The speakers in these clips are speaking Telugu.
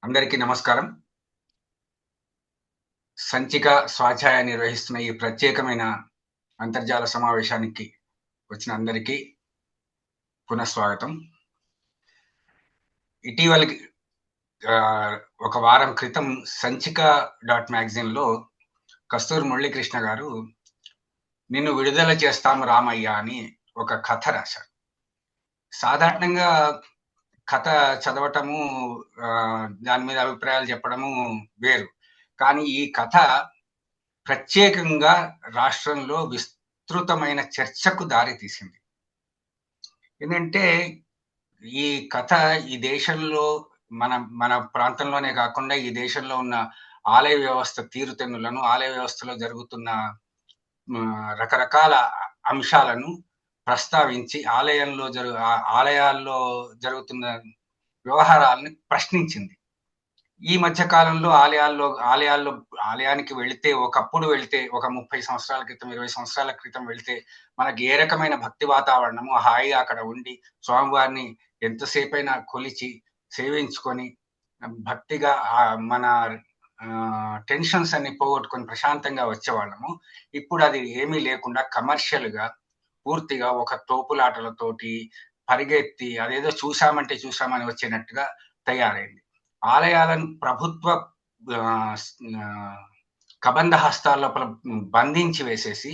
అందరికీ నమస్కారం. సంచిక స్వాధ్యాయ నిర్వహిస్తున్న ఈ ప్రత్యేకమైన అంతర్జాల సమావేశానికి వచ్చిన అందరికీ పునఃస్వాగతం. ఇటీవలకి ఒక వారం క్రితం సంచిక మ్యాగజైన్‌లో కస్తూరి మురళీకృష్ణ గారు నిన్ను విడుదల చేస్తాం రామయ్య అని ఒక కథ రాశారు. సాధారణంగా కథ చదవటము, దాని మీద అభిప్రాయాలు చెప్పడము వేరు. కానీ ఈ కథ ప్రత్యేకంగా రాష్ట్రంలో విస్తృతమైన చర్చకు దారితీసింది. ఏంటంటే ఈ కథ ఈ దేశంలో మన మన ప్రాంతంలోనే కాకుండా ఈ దేశంలో ఉన్న ఆలయ వ్యవస్థ తీరుతెన్నులను, ఆలయ వ్యవస్థలో జరుగుతున్న రకరకాల అంశాలను ప్రస్తావించి ఆలయాల్లో జరుగుతున్న వ్యవహారాలను ప్రశ్నించింది. ఈ మధ్య కాలంలో ఆలయానికి ఒకప్పుడు వెళితే ఒక 30 సంవత్సరాల క్రితం, 20 సంవత్సరాల క్రితం వెళితే మనకి ఏ రకమైన భక్తి వాతావరణము, హాయిగా అక్కడ ఉండి స్వామివారిని ఎంతసేపైనా కొలిచి, సేవించుకొని భక్తిగా మన టెన్షన్స్ అన్ని పోగొట్టుకొని ప్రశాంతంగా వచ్చేవాళ్ళము. ఇప్పుడు అది ఏమీ లేకుండా కమర్షియల్‌గా పూర్తిగా ఒక తోపులాటలతోటి పరిగెత్తి అదేదో చూసామని వచ్చేనట్టుగా తయారైంది. ఆలయాలను ప్రభుత్వ కబంధ హస్తాల లోపల బంధించి వేసేసి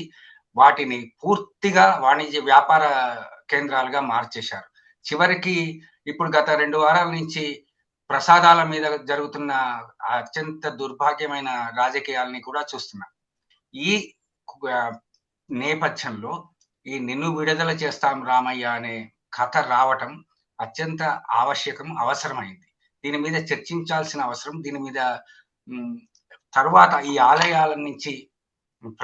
వాటిని పూర్తిగా వాణిజ్య వ్యాపార కేంద్రాలుగా మార్చేశారు. చివరికి ఇప్పుడు గత 2 వారాల నుంచి ప్రసాదాల మీద జరుగుతున్న అత్యంత దుర్భాగ్యమైన రాజకీయాల్ని కూడా చూస్తున్నాం. ఈ నేపథ్యంలో ఈ నిన్ను విడుదల చేస్తాం రామయ్య అనే కథ రావటం అత్యంత అవసరమైంది. దీని మీద చర్చించాల్సిన అవసరం, దీని మీద తరువాత ఈ ఆలయాల నుంచి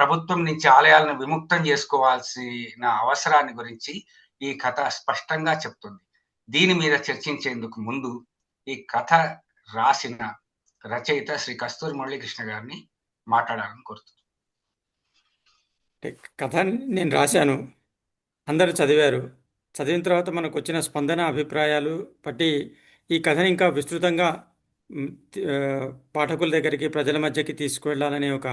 ప్రభుత్వం నుంచి ఆలయాలను విముక్తం చేసుకోవాల్సిన అవసరాన్ని గురించి ఈ కథ స్పష్టంగా చెప్తుంది. దీని మీద చర్చించేందుకు ముందు ఈ కథ రాసిన రచయిత శ్రీ కస్తూరి మురళీకృష్ణ గారిని మాట్లాడాలని కోరుతున్నాను. కథ నేను రాశాను, అందరూ చదివారు. చదివిన తర్వాత మనకు వచ్చిన స్పందన, అభిప్రాయాలు బట్టి ఈ కథని ఇంకా విస్తృతంగా పాఠకుల దగ్గరికి, ప్రజల మధ్యకి తీసుకువెళ్ళాలనే ఒక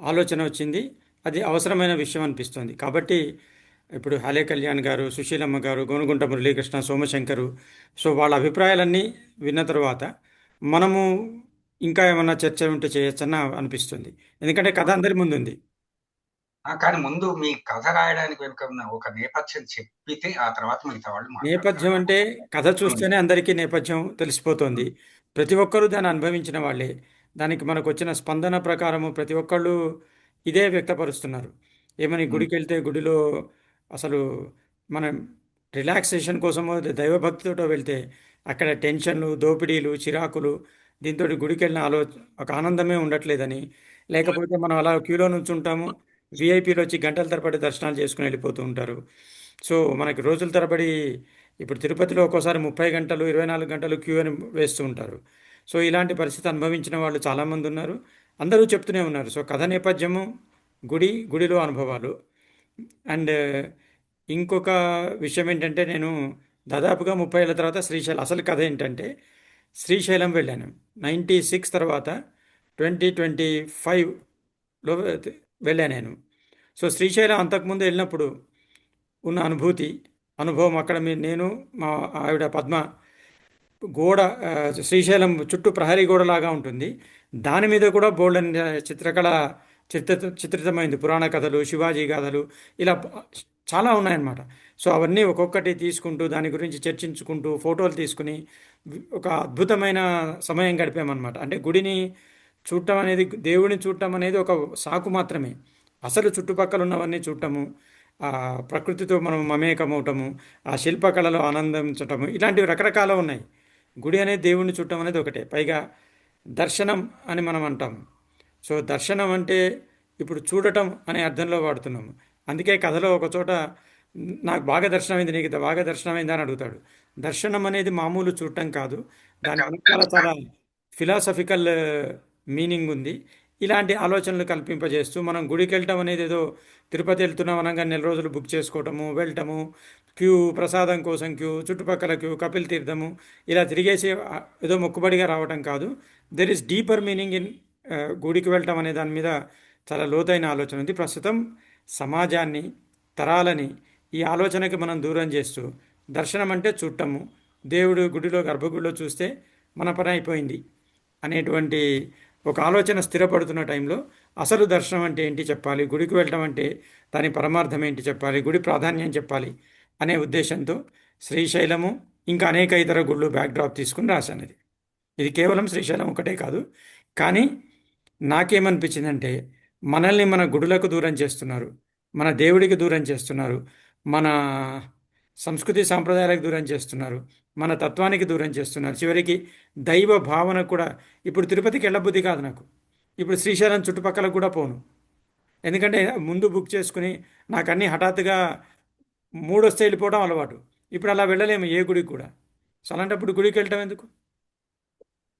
ఆలోచన వచ్చింది. అది అవసరమైన విషయం అనిపిస్తుంది. కాబట్టి ఇప్పుడు హాలే కళ్యాణ్ గారు, సుశీలమ్మ గారు, గోనుగుంట మురళీకృష్ణ, సోమశంకరు, సో వాళ్ళ అభిప్రాయాలన్నీ విన్న తర్వాత మనము ఇంకా ఏమన్నా చర్చ ఉంటే చేయొచ్చన్న అనిపిస్తుంది. ఎందుకంటే కథ అందరి ముందు ఉంది. కానీ ముందు మీ కథ రాయడానికి వెనుక ఉన్న ఒక నేపథ్యం చెప్పితే ఆ తర్వాత మిగతా వాళ్ళు నేపథ్యం అంటే కథ చూస్తేనే అందరికీ నేపథ్యం తెలిసిపోతుంది. ప్రతి ఒక్కరూ దాన్ని అనుభవించిన వాళ్ళే. దానికి మనకు వచ్చిన స్పందన ప్రకారము ప్రతి ఒక్కళ్ళు ఇదే వ్యక్తపరుస్తున్నారు. ఏమని గుడికి వెళ్తే గుడిలో అసలు మనం రిలాక్సేషన్ కోసమో దైవభక్తితో వెళ్తే అక్కడ టెన్షన్లు, దోపిడీలు, చిరాకులు, దీంతో గుడికి వెళ్ళిన ఒక ఆనందమే ఉండట్లేదని, లేకపోతే మనం అలా క్యూలో నుంచుంటాము, విఐపీలు వచ్చి గంటల తరబడి దర్శనాలు చేసుకుని వెళ్ళిపోతూ ఉంటారు. సో మనకి రోజుల తరబడి ఇప్పుడు తిరుపతిలో ఒక్కోసారి 30 గంటలు, 24 గంటలు క్యూ అని వేస్తూ ఉంటారు. సో ఇలాంటి పరిస్థితి అనుభవించిన వాళ్ళు చాలామంది ఉన్నారు. అందరూ చెప్తూనే ఉన్నారు. సో కథ నేపథ్యము గుడిలో అనుభవాలు. అండ్ ఇంకొక విషయం ఏంటంటే, నేను దాదాపుగా 30 ఏళ్ళ తర్వాత శ్రీశైలం, అసలు కథ ఏంటంటే శ్రీశైలం వెళ్ళాను 96 తర్వాత 2025లో వెళ్ళాను నేను. సో శ్రీశైలం అంతకుముందు వెళ్ళినప్పుడు ఉన్న అనుభవం అక్కడ నేను, మా ఆవిడ పద్మ, గోడ శ్రీశైలం చుట్టూ ప్రహరీ గోడలాగా ఉంటుంది. దాని మీద కూడా బోల్డన్ చిత్రకళ చిత్రితమైంది. పురాణ కథలు, శివాజీ కథలు, ఇలా చాలా ఉన్నాయన్నమాట. సో అవన్నీ ఒక్కొక్కటి తీసుకుంటూ దాని గురించి చర్చించుకుంటూ ఫోటోలు తీసుకుని ఒక అద్భుతమైన సమయం గడిపామన్నమాట. అంటే గుడిని చూడటం అనేది, దేవుడిని చూడటం అనేది ఒక సాకు మాత్రమే. అసలు చుట్టుపక్కల ఉన్నవన్నీ చూడటము, ఆ ప్రకృతితో మనం మమేకమవటము, ఆ శిల్పకళలో ఆనందించటము, ఇలాంటివి రకరకాలు ఉన్నాయి. గుడి అనేది దేవుణ్ణి చూడటం అనేది ఒకటే. పైగా దర్శనం అని మనం అంటాము. సో దర్శనం అంటే ఇప్పుడు చూడటం అనే అర్థంలో వాడుతున్నాము. అందుకే కథలో ఒక చోట నాకు బాగా దర్శనమైంది, నీకు బాగా దర్శనమైందా అని అడుగుతాడు. దర్శనం అనేది మామూలు చూడటం కాదు, దాని వెనకాల చాలా ఫిలాసఫికల్ మీనింగ్ ఉంది. ఇలాంటి ఆలోచనలు కల్పింపజేస్తూ మనం గుడికి వెళ్ళటం అనేది ఏదో తిరుపతి వెళ్తున్నాం అనగా నెల రోజులు బుక్ చేసుకోవటము, వెళ్ళటము, క్యూ, ప్రసాదం కోసం క్యూ, చుట్టుపక్కల క్యూ, కపిల్ తీర్థము, ఇలా తిరిగేసి ఏదో మొక్కుబడిగా రావటం కాదు. There is deeper meaning in గుడికి వెళ్ళటం అనే దాని మీద చాలా లోతైన ఆలోచన ఉంది. ప్రస్తుతం సమాజాన్ని, తరాలని ఈ ఆలోచనకి మనం దూరం చేస్తూ దర్శనం అంటే చూడటము, దేవుడు గుడిలో గర్భగుడిలో చూస్తే మన పని అయిపోయింది అనేటువంటి ఒక ఆలోచన స్థిరపడుతున్న టైంలో అసలు దర్శనం అంటే ఏంటి చెప్పాలి, గుడికి వెళ్ళటం అంటే దాని పరమార్థం ఏంటి చెప్పాలి, గుడి ప్రాధాన్యం చెప్పాలి అనే ఉద్దేశంతో శ్రీశైలము ఇంకా అనేక ఇతర గుళ్ళు బ్యాక్డ్రాప్ తీసుకుని రాశాను. ఇది కేవలం శ్రీశైలం ఒకటే కాదు. కానీ నాకేమనిపించిందంటే మనల్ని మన గుడులకు దూరం చేస్తున్నారు, మన దేవుడికి దూరం చేస్తున్నారు, మన సంస్కృతి సాంప్రదాయాలకు దూరం చేస్తున్నారు, మన తత్వానికి దూరం చేస్తున్నారు. చివరికి దైవ భావన కూడా. ఇప్పుడు తిరుపతికి వెళ్ళబుద్ధి కాదు నాకు. ఇప్పుడు శ్రీశైలం చుట్టుపక్కల కూడా పోను. ఎందుకంటే ముందు బుక్ చేసుకుని నాకు అన్నీ హఠాత్తుగా మూడొస్తే వెళ్ళిపోవడం అలవాటు. ఇప్పుడు అలా వెళ్ళలేము ఏ గుడికి కూడా. సో అలాంటప్పుడు గుడికి వెళ్ళటం ఎందుకు?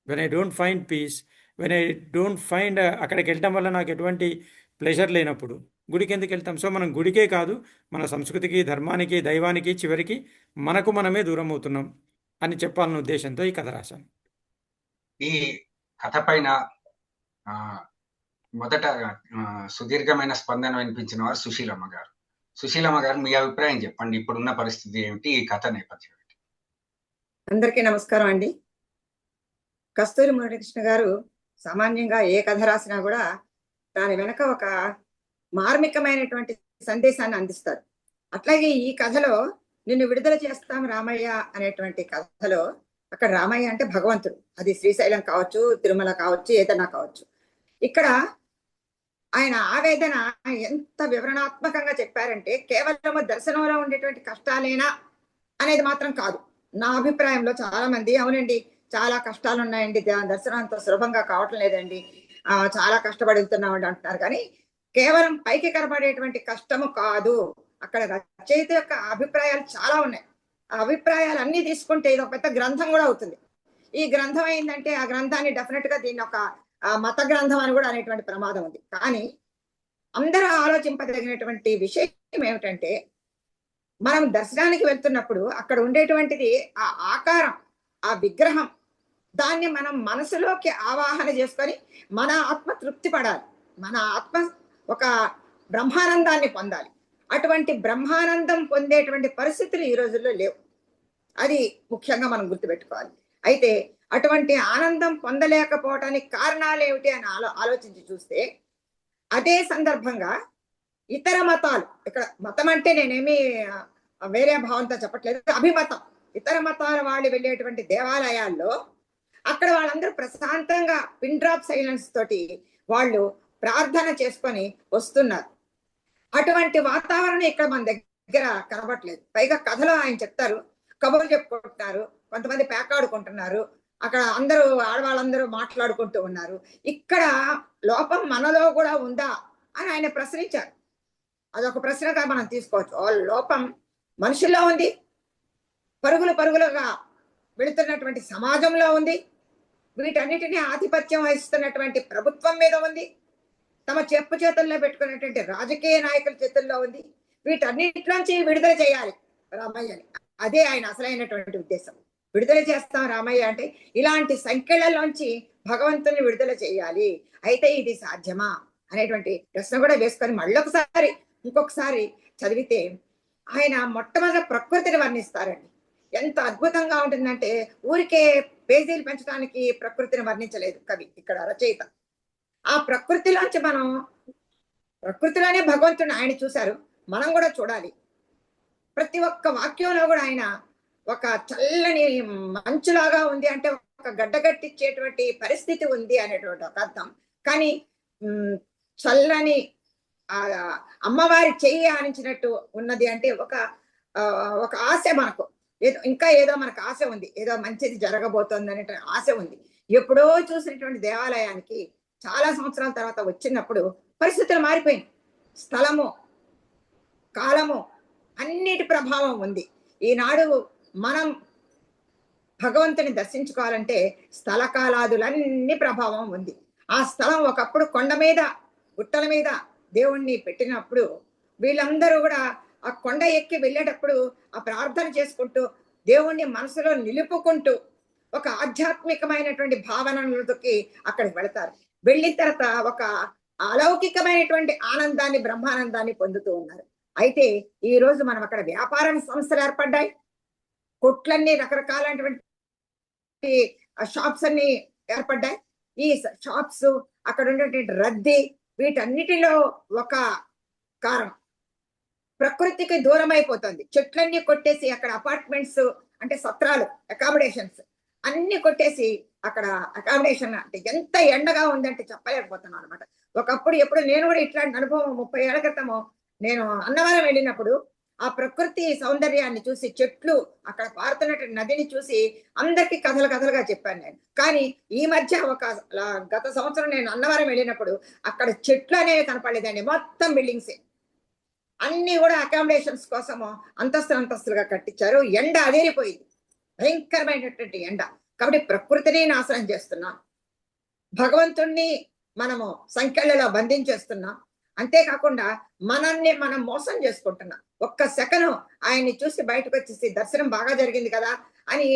When I don't find piece, when I don't find అక్కడికి వెళ్ళటం వల్ల నాకు ఎటువంటి ప్లెజర్ లేనప్పుడు గుడికి ఎందుకు వెళ్తాం? సో మనం గుడికే కాదు, మన సంస్కృతికి, ధర్మానికి, దైవానికి చివరికి మనకు మనమే దూరం అవుతున్నాం అని చెప్పాలన్న ఉద్దేశంతో ఈ కథ రాశాను. ఈ కథ పైన మొదట సుదీర్ఘమైన స్పందన వినిపించిన వారు సుశీలమ్మ గారు. సుశీలమ్మ గారు, మీ అభిప్రాయం చెప్పండి. ఇప్పుడున్న పరిస్థితి ఏమిటి, ఈ కథ నేపథ్యం ఏంటి? అందరికీ నమస్కారం అండి. కస్తూరి మురళీకృష్ణ గారు సామాన్యంగా ఏ కథ రాసినా కూడా దాని వెనక ఒక మార్మికమైనటువంటి సందేశాన్ని అందిస్తారు. అట్లాగే ఈ కథలో నిన్ను విడుదల చేస్తాం రామయ్య అనేటువంటి కథలో అక్కడ రామయ్య అంటే భగవంతుడు. అది శ్రీశైలం కావచ్చు, తిరుమల కావచ్చు, ఏదైనా కావచ్చు. ఇక్కడ ఆయన ఆవేదన ఎంత వివరణాత్మకంగా చెప్పారంటే కేవలం దర్శనంలో ఉండేటువంటి కష్టాలేనా అనేది మాత్రం కాదు. నా అభిప్రాయంలో చాలా మంది అవునండి చాలా కష్టాలు ఉన్నాయండి, దర్శనం అంత సులభంగా కావటం లేదండి, చాలా కష్టపడి వెళ్తున్నామండి అంటున్నారు. కానీ కేవలం పైకి కనబడేటువంటి కష్టము కాదు, అక్కడ రచయిత యొక్క అభిప్రాయాలు చాలా ఉన్నాయి. ఆ అభిప్రాయాలు అన్ని తీసుకుంటే ఇది ఒక పెద్ద గ్రంథం కూడా అవుతుంది. ఈ గ్రంథం ఏంటంటే ఆ గ్రంథాన్ని డెఫినెట్ గా దీన్ని ఒక మత గ్రంథం అని కూడా అనేటువంటి ప్రమాదం ఉంది. కానీ అందరూ ఆలోచింపదగినటువంటి విషయం ఏమిటంటే మనం దర్శనానికి వెళ్తున్నప్పుడు అక్కడ ఉండేటువంటిది ఆ ఆకారం, ఆ విగ్రహం, దాన్ని మనం మనసులోకి ఆవాహన చేసుకొని మన ఆత్మ తృప్తి పడాలి, మన ఆత్మ ఒక బ్రహ్మానందాన్ని పొందాలి. అటువంటి బ్రహ్మానందం పొందేటువంటి పరిస్థితులు ఈ రోజుల్లో లేవు. అది ముఖ్యంగా మనం గుర్తుపెట్టుకోవాలి. అయితే అటువంటి ఆనందం పొందలేకపోవటానికి కారణాలు ఏమిటి అని ఆలోచించి చూస్తే అదే సందర్భంగా ఇతర మతాలు, ఇక్కడ మతం అంటే నేనేమి వేరే భావంతో చెప్పట్లేదు, అభిమతం, ఇతర మతాల వాళ్ళు వెళ్ళేటువంటి దేవాలయాల్లో అక్కడ వాళ్ళందరూ ప్రశాంతంగా పిన్ డ్రాప్ సైలెన్స్ తోటి వాళ్ళు ప్రార్థన చేసుకొని వస్తున్నారు. అటువంటి వాతావరణం ఇక్కడ మన దగ్గర కనబట్లేదు. పైగా కథలో ఆయన చెప్తారు, కబుర్లు చెప్పుకుంటున్నారు, కొంతమంది పేకాడుకుంటున్నారు, అక్కడ అందరూ ఆడవాళ్ళందరూ మాట్లాడుకుంటూ ఉన్నారు. ఇక్కడ లోపం మనలో కూడా ఉందా అని ఆయన ప్రశ్నించారు. అదొక ప్రశ్నగా మనం తీసుకోవచ్చు. లోపం మనుషుల్లో ఉంది, పరుగులుగా వెళుతున్నటువంటి సమాజంలో ఉంది, వీటన్నిటినీ ఆధిపత్యం వహిస్తున్నటువంటి ప్రభుత్వం మీద ఉంది, తమ చెప్పు చేతుల్లో పెట్టుకున్నటువంటి రాజకీయ నాయకుల చేతుల్లో ఉంది. వీటన్నిటిలోంచి విడుదల చేయాలి రామయ్యని. అదే ఆయన అసలైనటువంటి ఉద్దేశం. విడుదల చేస్తాం రామయ్య అంటే ఇలాంటి సంఖ్యలలోంచి భగవంతుని విడుదల చేయాలి. అయితే ఇది సాధ్యమా అనేటువంటి ప్రశ్న కూడా వేసుకొని మళ్ళొకసారి ఇంకొకసారి చదివితే ఆయన మొట్టమొదటి ప్రకృతిని వర్ణిస్తారండి. ఎంత అద్భుతంగా ఉంటుందంటే ఊరికే పేజీలు పెంచడానికి ప్రకృతిని వర్ణించలేదు కవి, ఇక్కడ రచయిత. ఆ ప్రకృతిలోంచి మనం ప్రకృతిలోనే భగవంతుని ఆయన చూశారు, మనం కూడా చూడాలి. ప్రతి ఒక్క వాక్యంలో కూడా ఆయన ఒక చల్లని మంచులాగా ఉంది అంటే ఒక గడ్డగట్టించేటువంటి పరిస్థితి ఉంది అనేటువంటి ఒక అర్థం. కానీ చల్లని అమ్మవారి చెయ్యి ఆనించినట్టు ఉన్నది అంటే ఒక ఆశ, మనకు ఇంకా ఏదో మనకు ఆశ ఉంది, ఏదో మంచిది జరగబోతోంది అనే ఆశ ఉంది. ఎప్పుడో చూసినటువంటి దేవాలయానికి చాలా సంవత్సరాల తర్వాత వచ్చినప్పుడు పరిస్థితులు మారిపోయింది. స్థలము, కాలము అన్నిటి ప్రభావం ఉంది. ఈనాడు మనం భగవంతుని దర్శించుకోవాలంటే స్థల కాలాదులన్నీ ప్రభావం ఉంది. ఆ స్థలం ఒకప్పుడు కొండ మీద గుట్టల మీద దేవుణ్ణి పెట్టినప్పుడు వీళ్ళందరూ కూడా ఆ కొండ ఎక్కి వెళ్ళేటప్పుడు ఆ ప్రార్థన చేసుకుంటూ దేవుణ్ణి మనసులో నిలుపుకుంటూ ఒక ఆధ్యాత్మికమైనటువంటి భావనలకి అక్కడికి వెళతారు. వెళ్ళిన తర్వాత ఒక అలౌకికమైనటువంటి ఆనందాన్ని, బ్రహ్మానందాన్ని పొందుతూ ఉన్నారు. అయితే ఈ రోజు మనం అక్కడ వ్యాపార సంస్థలు ఏర్పడ్డాయి. కొట్లన్నీ రకరకాలైనటువంటి షాప్స్ అన్ని ఏర్పడ్డాయి. ఈ షాప్స్, అక్కడ ఉన్నటువంటి రద్దీ, వీటన్నిటిలో ఒక కారణం ప్రకృతికి దూరం అయిపోతుంది. చెట్లన్నీ కొట్టేసి అక్కడ అపార్ట్మెంట్స్ అంటే సత్రాలు, అకామిడేషన్స్ అన్ని కొట్టేసి అక్కడ అకామిడేషన్ అంటే ఎంత ఎండగా ఉందంటే చెప్పలేకపోతున్నాను అనమాట. ఒకప్పుడు ఎప్పుడు నేను కూడా ఇట్లాంటి అనుభవం 30 ఏళ్ల క్రితము నేను అన్నవరం వెళ్ళినప్పుడు ఆ ప్రకృతి సౌందర్యాన్ని చూసి, చెట్లు అక్కడ పారుతున్నటువంటి నదిని చూసి అందరికీ కథలు కథలుగా చెప్పాను నేను. కానీ ఈ మధ్య గత సంవత్సరం నేను అన్నవరం వెళ్ళినప్పుడు అక్కడ చెట్లు అనేవి కనపడలేదండి. మొత్తం బిల్డింగ్సే. అన్ని కూడా అకామిడేషన్స్ కోసము అంతస్తులుగా కట్టించారు. ఎండ అదేరిపోయింది, భయంకరమైనటువంటి ఎండ. కాబట్టి ప్రకృతిని నాశనం చేస్తున్నాం, భగవంతుణ్ణి మనము సంఖ్యలలో బంధించేస్తున్నాం. అంతేకాకుండా మనల్ని మనం మోసం చేసుకుంటున్నాం. ఒక్క సెకను ఆయన్ని చూసి బయటకు వచ్చేసి దర్శనం బాగా జరిగింది కదా అని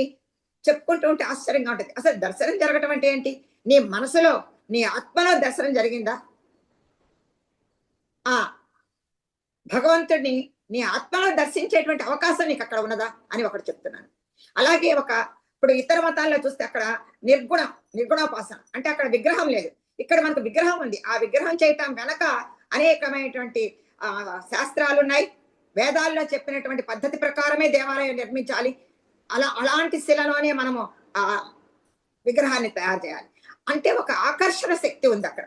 చెప్పుకుంటూ ఉంటే ఆశ్చర్యంగా ఉంటుంది. అసలు దర్శనం జరగటం అంటే ఏంటి? నీ మనసులో, నీ ఆత్మలో దర్శనం జరిగిందా? ఆ భగవంతుడిని నీ ఆత్మలో దర్శించేటువంటి అవకాశం నీకు అక్కడ ఉన్నదా అని ఒకటి చెప్తున్నాను. అలాగే ఇప్పుడు ఇతర మతాల్లో చూస్తే అక్కడ నిర్గుణోపాసన అంటే అక్కడ విగ్రహం లేదు. ఇక్కడ మనకు విగ్రహం ఉంది. ఆ విగ్రహం చేయటం వెనక అనేకమైనటువంటి శాస్త్రాలు ఉన్నాయి. వేదాల్లో చెప్పినటువంటి పద్ధతి ప్రకారమే దేవాలయం నిర్మించాలి. అలాంటి శిలలోనే మనము ఆ విగ్రహాన్ని తయారు చేయాలి. అంటే ఒక ఆకర్షణ శక్తి ఉంది అక్కడ.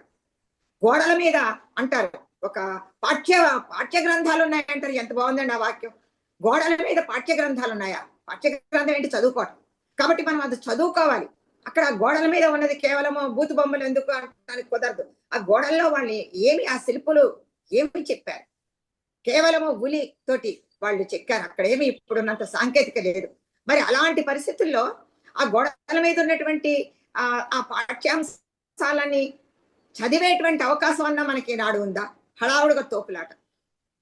గోడల మీద అంటారు ఒక పాఠ్య గ్రంథాలు ఉన్నాయంటారు. ఎంత బాగుందండి ఆ వాక్యం. గోడల మీద పాఠ్య గ్రంథాలు ఉన్నాయా? పాఠ్య గ్రంథం ఏంటి? చదువుకోవటం. కాబట్టి మనం అది చదువుకోవాలి. అక్కడ గోడల మీద ఉన్నది కేవలము బూతు బొమ్మలు ఎందుకు అనడానికి కుదరదు. ఆ గోడల్లో వాళ్ళు ఆ శిల్పులు ఏమి చెప్పారు? కేవలము ఉలి తోటి వాళ్ళు చెక్కారు. అక్కడ ఏమి ఇప్పుడున్నంత సాంకేతిక లేదు. మరి అలాంటి పరిస్థితుల్లో ఆ గోడల మీద ఉన్నటువంటి ఆ పాఠ్యాంశాలని చదివేటువంటి అవకాశం అన్నా మనకి నాడు ఉందా? హడావుడిగా తోపులాట.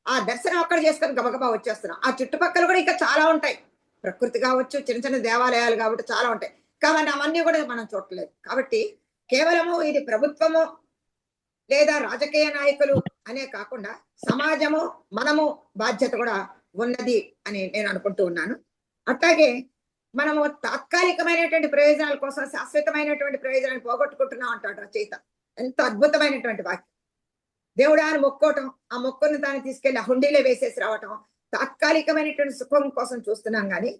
ఆ దర్శనం అక్కడ చేసుకొని గబగబా వచ్చేస్తున్నాం. ఆ చుట్టుపక్కల కూడా ఇంకా చాలా ఉంటాయి. ప్రకృతి కావచ్చు, చిన్న చిన్న దేవాలయాలు కాబట్టి చాలా ఉంటాయి. కాబట్టి అవన్నీ కూడా మనం చూడలేదు. కాబట్టి కేవలము ఇది ప్రభుత్వము లేదా రాజకీయ నాయకులు అనే కాకుండా సమాజము, మనము బాధ్యత కూడా ఉన్నది అని నేను అనుకుంటూ ఉన్నాను. అట్లాగే మనము తాత్కాలికమైనటువంటి ప్రయోజనాల కోసం శాశ్వతమైనటువంటి ప్రయోజనాన్ని పోగొట్టుకుంటున్నాం అంటాడు రచయిత. ఎంత అద్భుతమైనటువంటి వాక్యం. దేవుడాన్ని మొక్కోవటం, ఆ మొక్కుని దాన్ని తీసుకెళ్లి హుండీలో వేసేసి రావటం, తాత్కాలికమైనటువంటి సుఖం కోసం చూస్తున్నాం కానీ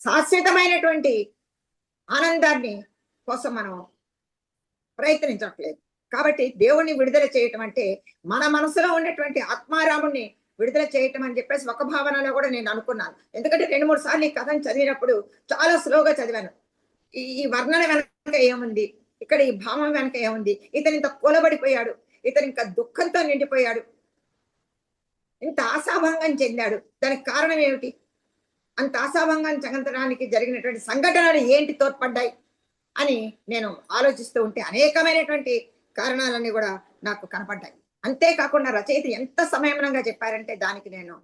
శాశ్వతమైనటువంటి ఆనందాన్ని కోసం మనం ప్రయత్నించట్లేదు. కాబట్టి దేవుణ్ణి విడుదల చేయటం అంటే మన మనసులో ఉన్నటువంటి ఆత్మారాముణ్ణి విడుదల చేయటం అని చెప్పేసి ఒక భావనలో కూడా నేను అనుకున్నాను. ఎందుకంటే 2-3 సార్లు ఈ కథను చదివినప్పుడు చాలా స్లోగా చదివాను. ఈ వర్ణన వెనక ఏముంది, ఇక్కడ ఈ భావం వెనక ఏముంది, ఇతను ఇంత కూలబడిపోయాడు, ఇతను ఇంకా దుఃఖంతో నిండిపోయాడు, ఇంత ఆశాభంగం చెందాడు, దానికి కారణం ఏమిటి? అంత ఆశాభంగం చెందడానికి జరిగినటువంటి సంఘటనలు ఏంటి తోడ్పడ్డాయి అని నేను ఆలోచిస్తూ ఉంటే అనేకమైనటువంటి కారణాలన్నీ కూడా నాకు కనపడ్డాయి. అంతేకాకుండా రచయిత ఎంత సంయమనంగా చెప్పారంటే దానికి నేను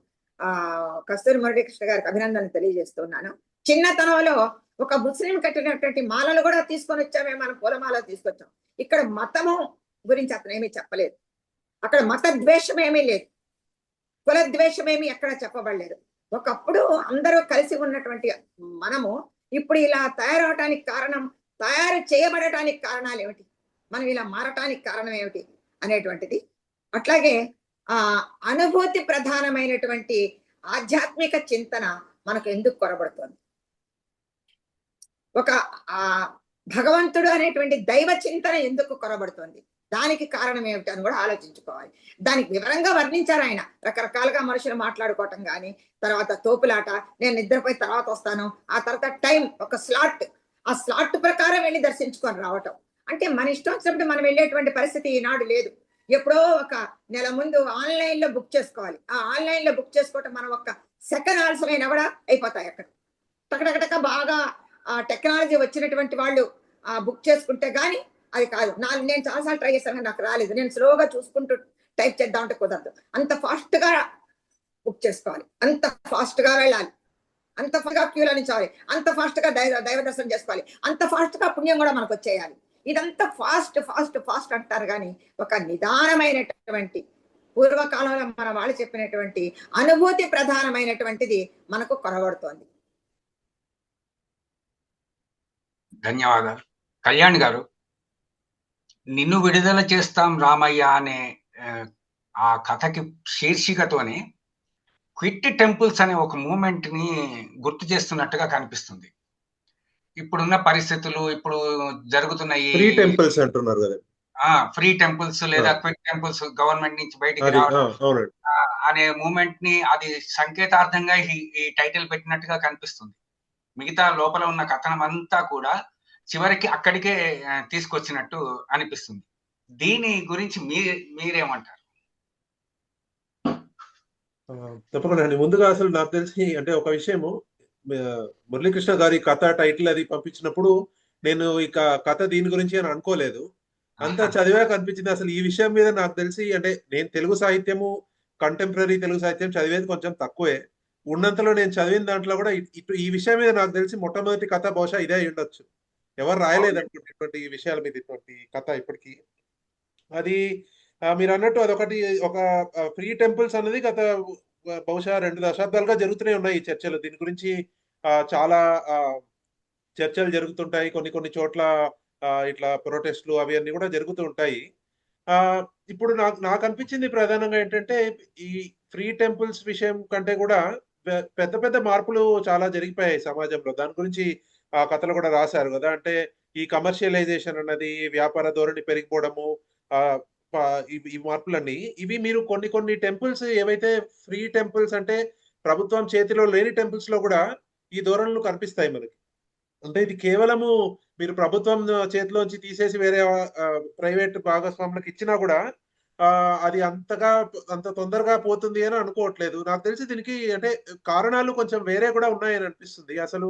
కస్తూరి మురళీకృష్ణ గారికి అభినందనలు తెలియజేస్తున్నాను. చిన్నతనంలో ఒక ముస్లిం కట్టినటువంటి మాలలు కూడా తీసుకొని వచ్చామే, మనం పూలమాల తీసుకొచ్చాం. ఇక్కడ మతము గురించి అతను ఏమీ చెప్పలేదు. అక్కడ మత ద్వేషం ఏమీ లేదు, కుల ద్వేషం ఏమీ ఎక్కడ చెప్పబడలేదు. ఒకప్పుడు అందరూ కలిసి ఉన్నటువంటి మనము ఇప్పుడు ఇలా తయారవటానికి కారణం, తయారు చేయబడటానికి కారణాలు ఏమిటి, మనం ఇలా మారటానికి కారణం ఏమిటి అనేటువంటిది. అట్లాగే అనుభూతి ప్రధానమైనటువంటి ఆధ్యాత్మిక చింతన మనకు ఎందుకు కొరబడుతుంది? ఒక భగవంతుడు అనేటువంటి దైవ చింతన ఎందుకు కొరబడుతుంది? దానికి కారణం ఏమిటి అని కూడా ఆలోచించుకోవాలి. దానికి వివరంగా వర్ణించారు ఆయన. రకరకాలుగా మనుషులు మాట్లాడుకోవటం కానీ, తర్వాత తోపులాట, నేను నిద్రపోయి తర్వాత వస్తాను, ఆ తర్వాత టైం ఒక స్లాట్, ఆ స్లాట్ ప్రకారం వెళ్ళి దర్శించుకొని రావటం. అంటే మన ఇష్టం వచ్చినప్పుడు మనం వెళ్ళేటువంటి పరిస్థితి ఈనాడు లేదు. ఎప్పుడో ఒక నెల ముందు ఆన్లైన్ లో బుక్ చేసుకోవాలి. ఆ ఆన్లైన్ లో బుక్ చేసుకోవటం మనం ఒక్క సెకండ్ ఆలస్యమైనా కూడా అయిపోతాయి. అక్కడ టకటకటక బాగా టెక్నాలజీ వచ్చినటువంటి వాళ్ళు బుక్ చేసుకుంటే గానీ అది కాదు. నేను చాలా సార్లు ట్రై చేశాను కానీ నాకు రాలేదు. నేను స్లోగా చూసుకుంటూ టైప్ చేద్దాం అంటే కుదరదు. అంత ఫాస్ట్‌గా బుక్ చేసుకోవాలి. అంత ఫాస్ట్‌గా వెళ్ళాలి. అంత ఫాస్ట్‌గా క్యూలో నిల్చోవాలి. అంత ఫాస్ట్‌గా దైవ దర్శనం చేసుకోవాలి. అంత ఫాస్ట్‌గా పుణ్యం కూడా మనకొచ్చేయాలి. ఇదంతా ఫాస్ట్ అంటారు గానీ, ఒక నిదానమైనటువంటి పూర్వకాలంలో మన వాళ్ళు చెప్పినటువంటి అనుభూతి ప్రధానమైనటువంటిది మనకు కొరవడుతోంది. ధన్యవాదాలు. కళ్యాణ్ గారు, నిన్ను విడుదల చేస్తాం రామయ్య అనే ఆ కథకి శీర్షికతోనే క్విట్ టెంపుల్స్ అనే ఒక మూవ్‌మెంట్‌ని గుర్తు చేస్తున్నట్టుగా కనిపిస్తుంది. ఇప్పుడున్న పరిస్థితులు, ఇప్పుడు జరుగుతున్న ఈ ఫ్రీ టెంపుల్స్ అంటున్నారు కదా. ఫ్రీ టెంపుల్స్ లేదా క్విట్ టెంపుల్స్ గవర్నమెంట్ నుంచి బయటికి అది రావడం అవునండి. అనే మూవ్‌మెంట్‌ని అది సంకేతార్థంగా ఈ టైటిల్ పెట్టినట్టుగా కనిపిస్తుంది. మిగతా లోపల ఉన్న కథనం అంతా కూడా చివరికి అక్కడికే తీసుకొచ్చినట్టు అనిపిస్తుంది. దీని గురించి మీరేమంటారు? తప్పకుండా అండి. ముందుగా అసలు నాకు తెలిసి అంటే ఒక విషయము మురళీకృష్ణ గారి కథ టైటిల్ అది పంపించినప్పుడు నేను ఇక కథ దీని గురించి అని అనుకోలేదు. అంతా చదివాక అనిపించింది అసలు ఈ విషయం మీద నాకు తెలిసి అంటే నేను తెలుగు సాహిత్యము కంటెంపరరీ తెలుగు సాహిత్యం చదివేది కొంచెం తక్కువే. ఉన్నంతలో నేను చదివిన దాంట్లో కూడా ఇటు ఈ విషయం మీద నాకు తెలిసి మొట్టమొదటి కథ బహుశా ఇదే అయ్యుండొచ్చు. ఎవరు రాయలేదనుకుంట ఇటువంటి విషయాల మీద ఇటువంటి కథ ఇప్పటికి. అది మీరన్నట్టు అదొకటి ఒక ఫ్రీ టెంపుల్స్ అన్నది గత బహుశా 2 దశాబ్దాలుగా జరుగుతూనే ఉన్నాయి ఈ చర్చలు. దీని గురించి చాలా చర్చలు జరుగుతుంటాయి. కొన్ని చోట్ల ఇట్లా ప్రొటెస్ట్‌లు అవి అన్నీ కూడా జరుగుతూ ఉంటాయి. ఇప్పుడు నాకనిపించింది ప్రధానంగా ఏంటంటే ఈ ఫ్రీ టెంపుల్స్ విషయం కంటే కూడా పెద్ద పెద్ద మార్పులు చాలా జరిగిపోయాయి సమాజంలో. దాని గురించి కథలు కూడా రాశారు గదా! అంటే ఈ కమర్షియలైజేషన్ అన్నది, వ్యాపార ధోరణి పెరిగిపోవడము, ఆహ్, ప ఈ మార్పులన్నీ ఇవి మీరు కొన్ని టెంపుల్స్ ఏవైతే ఫ్రీ టెంపుల్స్ అంటే ప్రభుత్వం చేతిలో లేని టెంపుల్స్‌లో గూడా ఈ ధోరణులు కనిపిస్తాయి మనకి. అంటే ఇది కేవలము మీరు ప్రభుత్వం చేతిలోంచి తీసేసి వేరే ప్రైవేట్ భాగస్వాములకు ఇచ్చినా గూడా అది అంత తొందరగా పోతుంది అని అనుకోవట్లేదు. నాకు తెలిసి దీనికి అంటే కారణాలు కొంచెం వేరే గూడా ఉన్నాయని అనిపిస్తుంది. అసలు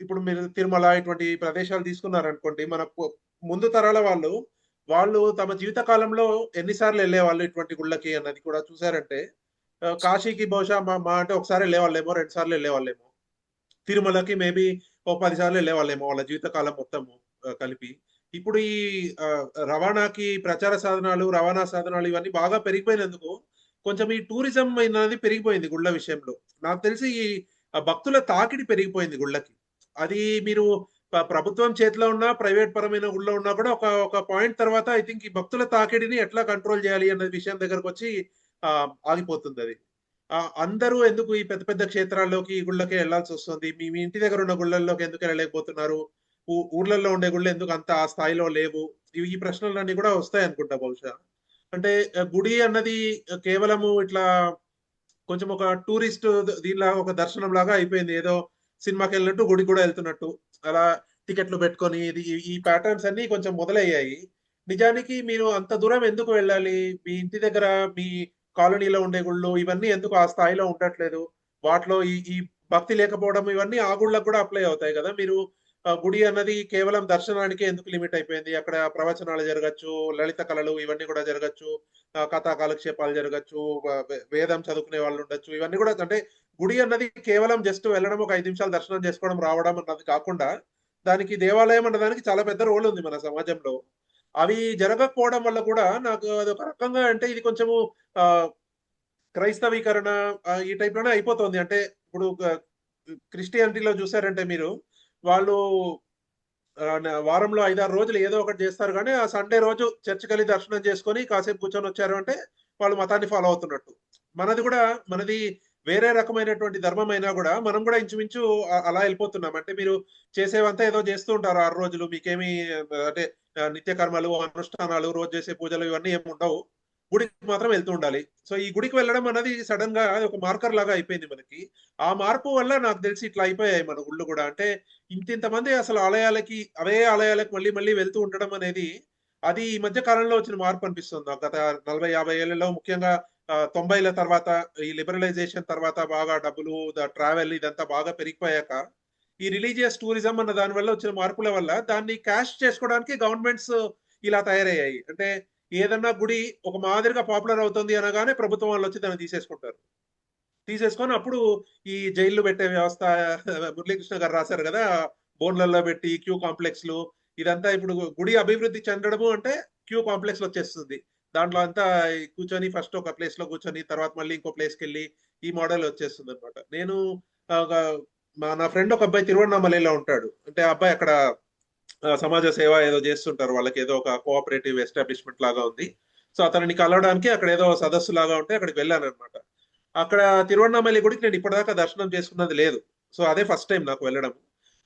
ఇప్పుడు మీరు తిరుమల ఇటువంటి ప్రదేశాలు తీసుకున్నారనుకోండి. మన ముందు తరాల వాళ్ళు తమ జీవిత కాలంలో ఎన్ని సార్లు ఎళ్ళేవాళ్ళు ఇటువంటి గుళ్ళకి అన్నది కూడా చూసారంటే కాశీకి బహుశా మా అంటే ఒకసారి ఎళ్ళేవాళ్ళేమో, 2 సార్లు ఎళ్ళేవాళ్ళేమో. తిరుమలకి మేబీ ఓ 10 సార్లు ఎళ్ళేవాళ్ళేమో వాళ్ళ జీవితకాలం మొత్తము కలిపి. ఇప్పుడు ఈ రవాణాకి ప్రచార సాధనాలు, రవాణా సాధనాలు ఇవన్నీ బాగా పెరిగిపోయినందుకు కొంచెం ఈ టూరిజం అనేది పెరిగిపోయింది గుళ్ళ విషయంలో. నాకు తెలిసి ఈ భక్తుల తాకిడి పెరిగిపోయింది గుళ్ళకి. అది మీరు ప్రభుత్వం చేతిలో ఉన్న ప్రైవేట్ పరమైన గుళ్ళో ఉన్నా కూడా ఒక పాయింట్ తర్వాత ఐ థింక్ ఈ భక్తుల తాకిడిని ఎట్లా కంట్రోల్ చేయాలి అనే విషయం దగ్గరకొచ్చి ఆగిపోతుందది. అందరూ ఎందుకు ఈ పెద్ద పెద్ద క్షేత్రాల్లోకి, ఈ గుళ్ళకే ఎళ్ళాల్సొస్తుంది? మీ ఇంటి దగ్గర ఉన్న గుళ్ళల్లోకి ఎందుకు ఎళ్ళలేకపోతున్నారు? ఊర్లల్లో ఉండే గుళ్ళు ఎందుకు అంత ఆ స్థాయిలో లేవు? ఈ ప్రశ్నలన్నీ కూడా వస్తాయనుకుంటా బహుశా. అంటే గుడి అన్నది కేవలము ఇట్లా కొంచెం ఒక టూరిస్ట్ దీనిలాగా ఒక దర్శనంలాగా అయిపోయింది. ఏదో సినిమాకెళ్ళినట్టు గుడికి కూడా ఎళ్తున్నట్టు. అలా టికెట్లు పెట్టుకొని ఈ ప్యాటర్న్స్ అన్నీ కొంచెం మొదలయ్యాయి. నిజానికి మీరు అంత దూరం ఎందుకు వెళ్ళాలి? మీ ఇంటి దగ్గర మీ కాలనీలో ఉండే గుళ్ళు ఇవన్నీ ఎందుకు ఆ స్థాయిలో ఉండట్లేదు? వాటిలో ఈ భక్తి లేకపోవడం ఇవన్నీ ఆ గుళ్ళకి కూడా అప్లై అవుతాయి గదా! మీరు గుడి అన్నది కేవలం దర్శనానికే ఎందుకు లిమిట్ అయిపోయింది? అక్కడ ప్రవచనాలు జరగొచ్చు, లలిత కళలు ఇవన్నీ కూడా జరగొచ్చు. కథా కాలక్షేపాలు జరగొచ్చు. వేదం చదువుకునే వాళ్ళుండొచ్చు. ఇవన్నీ కూడా అంటే గుడి అన్నది కేవలం జస్ట్ వెళ్ళడం, ఒక 5 నిమిషాలు దర్శనం చేసుకోవడం, రావడం అన్నది కాకుండా దానికి దేవాలయం అన్న దానికి చాలా పెద్ద రోల్ ఉంది మన సమాజంలో. అవి జరగకపోవడం వల్ల కూడా నాకు అదొక రకంగా అంటే ఇది కొంచెము ఆహ్, క్రైస్తవీకరణ ఈ టైప్‌లోనే అయిపోతుంది. అంటే ఇప్పుడు క్రిస్టియానిటీలో చూసారంటే మీరు వాళ్ళు వారంలో 5, 6 రోజులు ఏదో ఒకటి చేస్తారు గానీ, ఆ సండే రోజు చర్చ్‌కెళ్లి దర్శనం చేసుకొని కాసేపు కూర్చొనొచ్చారు అంటే వాళ్ళు మతాన్ని ఫాలో అవుతున్నట్టు. మనది వేరే రకమైనటువంటి ధర్మం అయినా గూడా మనం గూడా ఇంచుమించు అలా ఎళ్ళిపోతున్నాం. అంటే మీరు చేసేవంతా ఏదో చేస్తూ ఉంటారు 6 రోజులు. మీకేమి అంటే నిత్య కర్మలు, అనుష్ఠానాలు, రోజు చేసే పూజలు ఇవన్నీ ఏమి ఉండవు. గుడికి మాత్రం వెళ్తూ ఉండాలి. సో, ఈ గుడికి వెళ్ళడం అన్నది సడెన్‌గా ఒక మార్కర్ లాగా అయిపోయింది మనకి. ఆ మార్పు వల్ల నాకు తెలిసి ఇట్లా అయిపోయాయి మన గుళ్ళు గూడా. అంటే ఇంతింతమంది అసలు అవే ఆలయాలకు మళ్ళీ మళ్ళీ వెళ్తూ ఉండడం అనేది, అది ఈ మధ్య కాలంలో వచ్చిన మార్పు అనిపిస్తుంది నాకు. గత 40, 50 ఏళ్లలో ముఖ్యంగా 90ల తర్వాత ఈ లిబరలైజేషన్ తర్వాత బాగా డబ్బులు, ట్రావెల్ ఇదంతా బాగా పెరిగిపోయాక, ఈ రిలీజియస్ టూరిజం అన్న దాని వల్ల వచ్చిన మార్పుల వల్ల దాన్ని క్యాష్ చేసుకోవడానికి గవర్నమెంట్స్ ఇలా తయారయ్యాయి. అంటే ఏదన్నా గుడి ఒక మాదిరిగా పాపులర్ అవుతుంది అనగానే ప్రభుత్వం వాళ్ళు వచ్చి దాన్ని తీసేసుకుంటారు. తీసేసుకొని అప్పుడు ఈ జైళ్ళు పెట్టే వ్యవస్థ మురళీకృష్ణ గారు రాశారు కదా, బోన్లలో పెట్టి క్యూ కాంప్లెక్స్లు, ఇదంతా ఇప్పుడు గుడి అభివృద్ధి చెందడము అంటే క్యూ కాంప్లెక్స్ వచ్చేస్తుంది. దాంట్లో అంతా కూర్చొని ఫస్ట్ ఒక ప్లేస్ లో కూర్చొని తర్వాత మళ్ళీ ఇంకో ప్లేస్కి వెళ్ళి ఈ మోడల్ వచ్చేస్తుంది అనమాట. నేను నా ఫ్రెండ్ ఒక అబ్బాయి తిరువണ്ണామలలో ఉంటాడు. అంటే ఆ అబ్బాయి అక్కడ సమాజ సేవ ఏదో చేస్తుంటారు, వాళ్ళకి ఏదో ఒక కోఆపరేటివ్ ఎస్టాబ్లిష్మెంట్ లాగా ఉంది. సో అతనిని కలవడానికి అక్కడ ఏదో సదస్సు లాగా ఉంటే అక్కడికి వెళ్ళాను అనమాట. అక్కడ తిరువണ്ണామలై గుడికి నేను ఇప్పటిదాకా దర్శనం చేసుకున్నది లేదు. సో అదే ఫస్ట్ టైం నాకు వెళ్ళడం.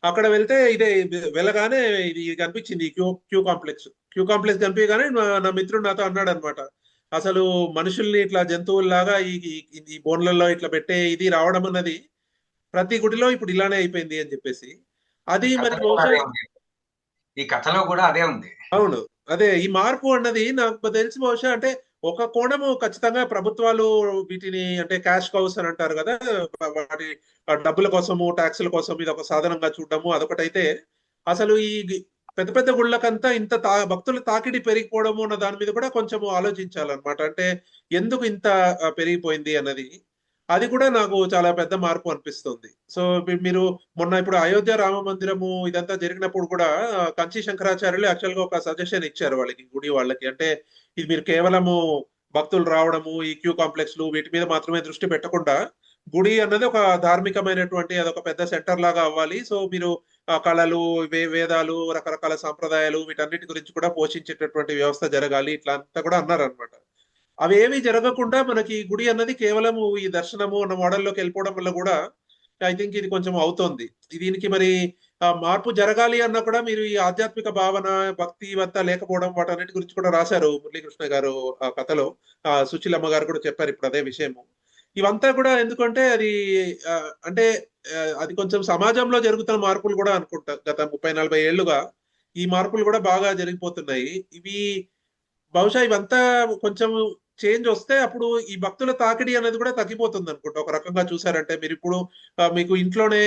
అక్కడ వెళ్తే ఇదే వెళ్ళగానే ఇది కనిపించింది, క్యూ కాంప్లెక్స్ కనిపించగానే నా మిత్రుడు నాతో అన్నాడు అనమాట, అసలు మనుషుల్ని ఇట్లా జంతువుల్లాగా ఈ బోన్లలో ఇట్లా పెట్టే ఇది రావడం అన్నది ప్రతి గుడిలో ఇప్పుడు ఇలానే అయిపోయింది అని చెప్పేసి. అది మరి బహుశా ఈ కథలో కూడా అదే ఉంది. అవును, అదే ఈ మార్పు అన్నది నాకు తెలిసి బహుశా అంటే ఒక కోణము ఖచ్చితంగా ప్రభుత్వాలు వీటిని అంటే క్యాష్ కౌస్ అని అంటారు కదా, వాటి డబ్బుల కోసము ట్యాక్సుల కోసం ఇది ఒక సాధనంగా చూడడము అదొకటైతే, అసలు ఈ పెద్ద పెద్ద గుళ్ళకంతా ఇంత భక్తుల తాకిడి పెరిగిపోవడము అన్న దాని మీద కూడా కొంచెం ఆలోచించాలన్నమాట. అంటే ఎందుకు ఇంత పెరిగిపోయింది అన్నది, అది కూడా నాకు చాలా పెద్ద మార్పు అనిపిస్తుంది. సో మీరు మొన్న ఇప్పుడు అయోధ్య రామ మందిరము ఇదంతా జరిగినప్పుడు కూడా కంచి శంకరాచార్యులు యాక్చువల్ గా ఒక సజెషన్ ఇచ్చారు వాళ్ళకి, గుడి వాళ్ళకి. అంటే ఇది మీరు కేవలము భక్తులు రావడము ఈ క్యూ కాంప్లెక్స్లు వీటి మీద మాత్రమే దృష్టి పెట్టకుండా గుడి అన్నది ఒక ధార్మికమైనటువంటి అదొక పెద్ద సెంటర్ లాగా అవ్వాలి. సో మీరు కళలు వేదాలు రకరకాల సాంప్రదాయాలు వీటన్నిటి గురించి కూడా పోషించేటటువంటి వ్యవస్థ జరగాలి, ఇట్లా అంతా కూడా అన్నారు అనమాట. అవి ఏమీ జరగకుండా మనకి గుడి అన్నది కేవలం ఈ దర్శనము అన్న మోడల్లోకి వెళ్ళిపోవడం వల్ల కూడా ఐ థింక్ ఇది కొంచెం అవుతోంది. దీనికి మరి మార్పు జరగాలి అన్నా కూడా మీరు ఈ ఆధ్యాత్మిక భావన భక్తి ఇవంతా లేకపోవడం వాటన్నిటి గురించి కూడా రాశారు మురళీకృష్ణ గారు ఆ కథలో. సుశీలమ్మ గారు కూడా చెప్పారు ఇప్పుడు అదే విషయము. ఇవంతా కూడా ఎందుకంటే అది అంటే అది కొంచెం సమాజంలో జరుగుతున్న మార్పులు కూడా అనుకుంటా. గత 30-40 ఏళ్లుగా ఈ మార్పులు కూడా బాగా జరిగిపోతున్నాయి. ఇవి బహుశా ఇవంతా కొంచెం చేంజ్ వస్తే అప్పుడు ఈ భక్తుల తాకిడి అనేది కూడా తగ్గిపోతుంది అనుకుంటా. ఒక రకంగా చూసారంటే మీరు ఇప్పుడు మీకు ఇంట్లోనే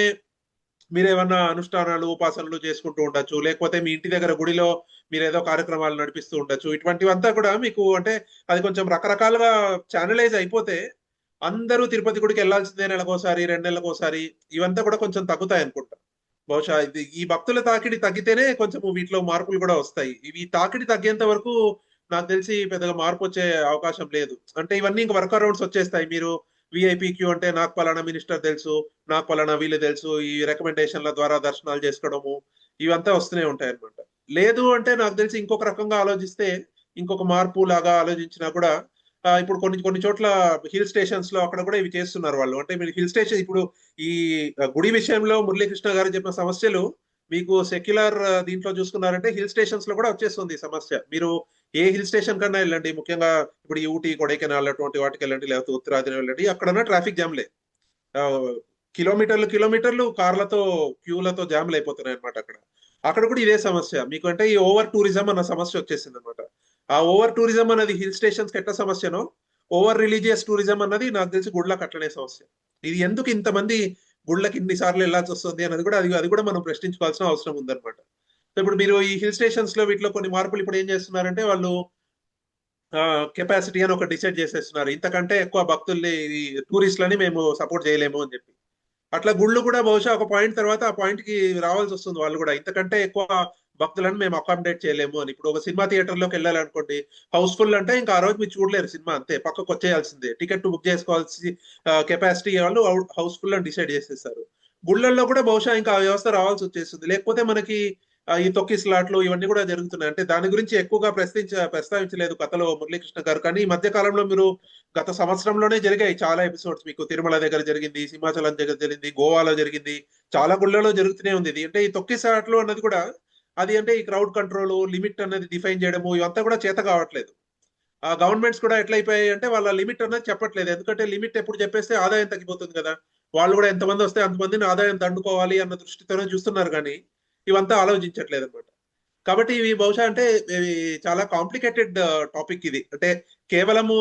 మీరు ఏమన్నా అనుష్ఠానాలు ఉపాసనలు చేసుకుంటూ ఉండొచ్చు, లేకపోతే మీ ఇంటి దగ్గర గుడిలో మీరు ఏదో కార్యక్రమాలు నడిపిస్తూ ఉండొచ్చు. ఇటువంటివంతా కూడా మీకు అంటే అది కొంచెం రకరకాలుగా ఛానలైజ్ అయిపోతే అందరూ తిరుపతి గుడికి వెళ్లాల్సిందే నెలకోసారి 2 నెలలకోసారి, ఇవంతా కూడా కొంచెం తగ్గుతాయి అనుకుంటా. బహుశా ఇది ఈ భక్తుల తాకిడి తగ్గితేనే కొంచెం వీటిలో మార్పులు కూడా వస్తాయి. ఇవి తాకిడి తగ్గేంత వరకు నాకు తెలిసి పెద్దగా మార్పు వచ్చే అవకాశం లేదు. అంటే ఇవన్నీ ఇంక వర్క్ అరౌండ్స్ వచ్చేస్తాయి. మీరు విఐపి క్యూ అంటే నాకు పలానా మినిస్టర్ తెలుసు, నాకు పలానా వీళ్ళు తెలుసు, ఈ రికమెండేషన్ల ద్వారా దర్శనాలు చేసుకోవడము ఇవంతా వస్తూనే ఉంటాయి అనమాట. లేదు అంటే నాకు తెలిసి ఇంకొక రకంగా ఆలోచిస్తే ఇంకొక మార్పు లాగా ఆలోచించినా కూడా ఇప్పుడు కొన్ని చోట్ల హిల్ స్టేషన్స్ లో అక్కడ కూడా ఇవి చేస్తున్నారు వాళ్ళు. అంటే మీరు హిల్ స్టేషన్ ఇప్పుడు ఈ గుడి విషయంలో మురళీకృష్ణ గారు చెప్పిన సమస్యలు మీకు సెక్యులర్ దీంట్లో చూసుకున్నారంటే హిల్ స్టేషన్స్ లో కూడా వచ్చేస్తుంది సమస్య. మీరు ఏ హిల్ స్టేషన్ కన్నా వెళ్ళండి, ముఖ్యంగా ఇప్పుడు ఈ ఊటీ కొడైకెనాల్ అటువంటి వాటికి వెళ్ళండి, లేకపోతే ఉత్తరాదిని వెళ్ళండి, అక్కడన్నా ట్రాఫిక్ జామ్లే. కిలోమీటర్లు కార్లతో క్యూలతో జామ్లు అయిపోతున్నాయి అనమాట. అక్కడ కూడా ఇదే సమస్య మీకు. అంటే ఈ ఓవర్ టూరిజం అన్న సమస్య వచ్చేసింది అనమాట. ఆ ఓవర్ టూరిజం అన్నది హిల్ స్టేషన్స్ ఎట్ట సమస్యనో ఓవర్ రిలీజియస్ టూరిజం అన్నది నాకు తెలిసి గుళ్ళకి అట్లనే సమస్య. ఇది ఎందుకు ఇంతమంది గుళ్ళకి ఇన్నిసార్లు వెళ్ళాల్సి వస్తుంది అన్నది కూడా అది కూడా మనం ప్రశ్నించుకోవాల్సిన అవసరం ఉందన్నమాట. ఇప్పుడు మీరు ఈ హిల్ స్టేషన్స్ లో వీటిలో కొన్ని మార్పులు ఇప్పుడు ఏం చేస్తున్నారంటే వాళ్ళు కెపాసిటీ అని ఒక డిసైడ్ చేసేస్తున్నారు. ఇంతకంటే ఎక్కువ భక్తుల్ని టూరిస్టులని మేము సపోర్ట్ చేయలేము అని చెప్పి. అట్లా గుళ్ళు కూడా బహుశా ఒక పాయింట్ తర్వాత ఆ పాయింట్ కి రావాల్సి వస్తుంది వాళ్ళు కూడా, ఇంతకంటే ఎక్కువ భక్తులను మేము అకామిడేట్ చేయలేము అని. ఇప్పుడు ఒక సినిమా థియేటర్ లోకి వెళ్ళాలనుకోండి, హౌస్ఫుల్ అంటే ఇంకా ఆ రోజు మీరు చూడలేరు సినిమా, అంతే పక్కకు వచ్చేయాల్సిందే. టికెట్ బుక్ చేసుకోవాల్సి కెపాసిటీ వాళ్ళు హౌస్ఫుల్ అని డిసైడ్ చేసేస్తారు. గుళ్ళల్లో కూడా బహుశా ఇంకా ఆ వ్యవస్థ రావాల్సి వచ్చేస్తుంది. లేకపోతే మనకి ఈ తొక్కిసలాట్లు ఇవన్నీ కూడా జరుగుతున్నాయి. అంటే దాని గురించి ఎక్కువగా ప్రస్తావించలేదు కథలో మురళీకృష్ణ గారు. కానీ ఈ మధ్య కాలంలో మీరు గత సంవత్సరంలోనే జరిగాయి చాలా ఎపిసోడ్స్. మీకు తిరుమల దగ్గర జరిగింది, సింహాచలం దగ్గర జరిగింది, గోవాలో జరిగింది, చాలా గుళ్ళలో జరుగుతూనే ఉంది. అంటే ఈ తొక్కిసలాట్లు అన్నది కూడా అది అంటే ఈ క్రౌడ్ కంట్రోల్ లిమిట్ అనేది డిఫైన్ చేయడము ఇవంతా కూడా చేత కావట్లేదు. ఆ గవర్నమెంట్స్ కూడా ఎట్లయిపోయాయి అంటే వాళ్ళ లిమిట్ అన్నది చెప్పట్లేదు. ఎందుకంటే లిమిట్ ఎప్పుడు చెప్పేస్తే ఆదాయం తగ్గిపోతుంది కదా. వాళ్ళు కూడా ఎంతమంది వస్తే అంతమందిని ఆదాయం దండుకోవాలి అన్న దృష్టితోనే చూస్తున్నారు కానీ ఇవంతా ఆలోచించట్లేదు అనమాట. కాబట్టి ఇవి బహుశా అంటే ఇవి చాలా కాంప్లికేటెడ్ టాపిక్ ఇది. అంటే కేవలము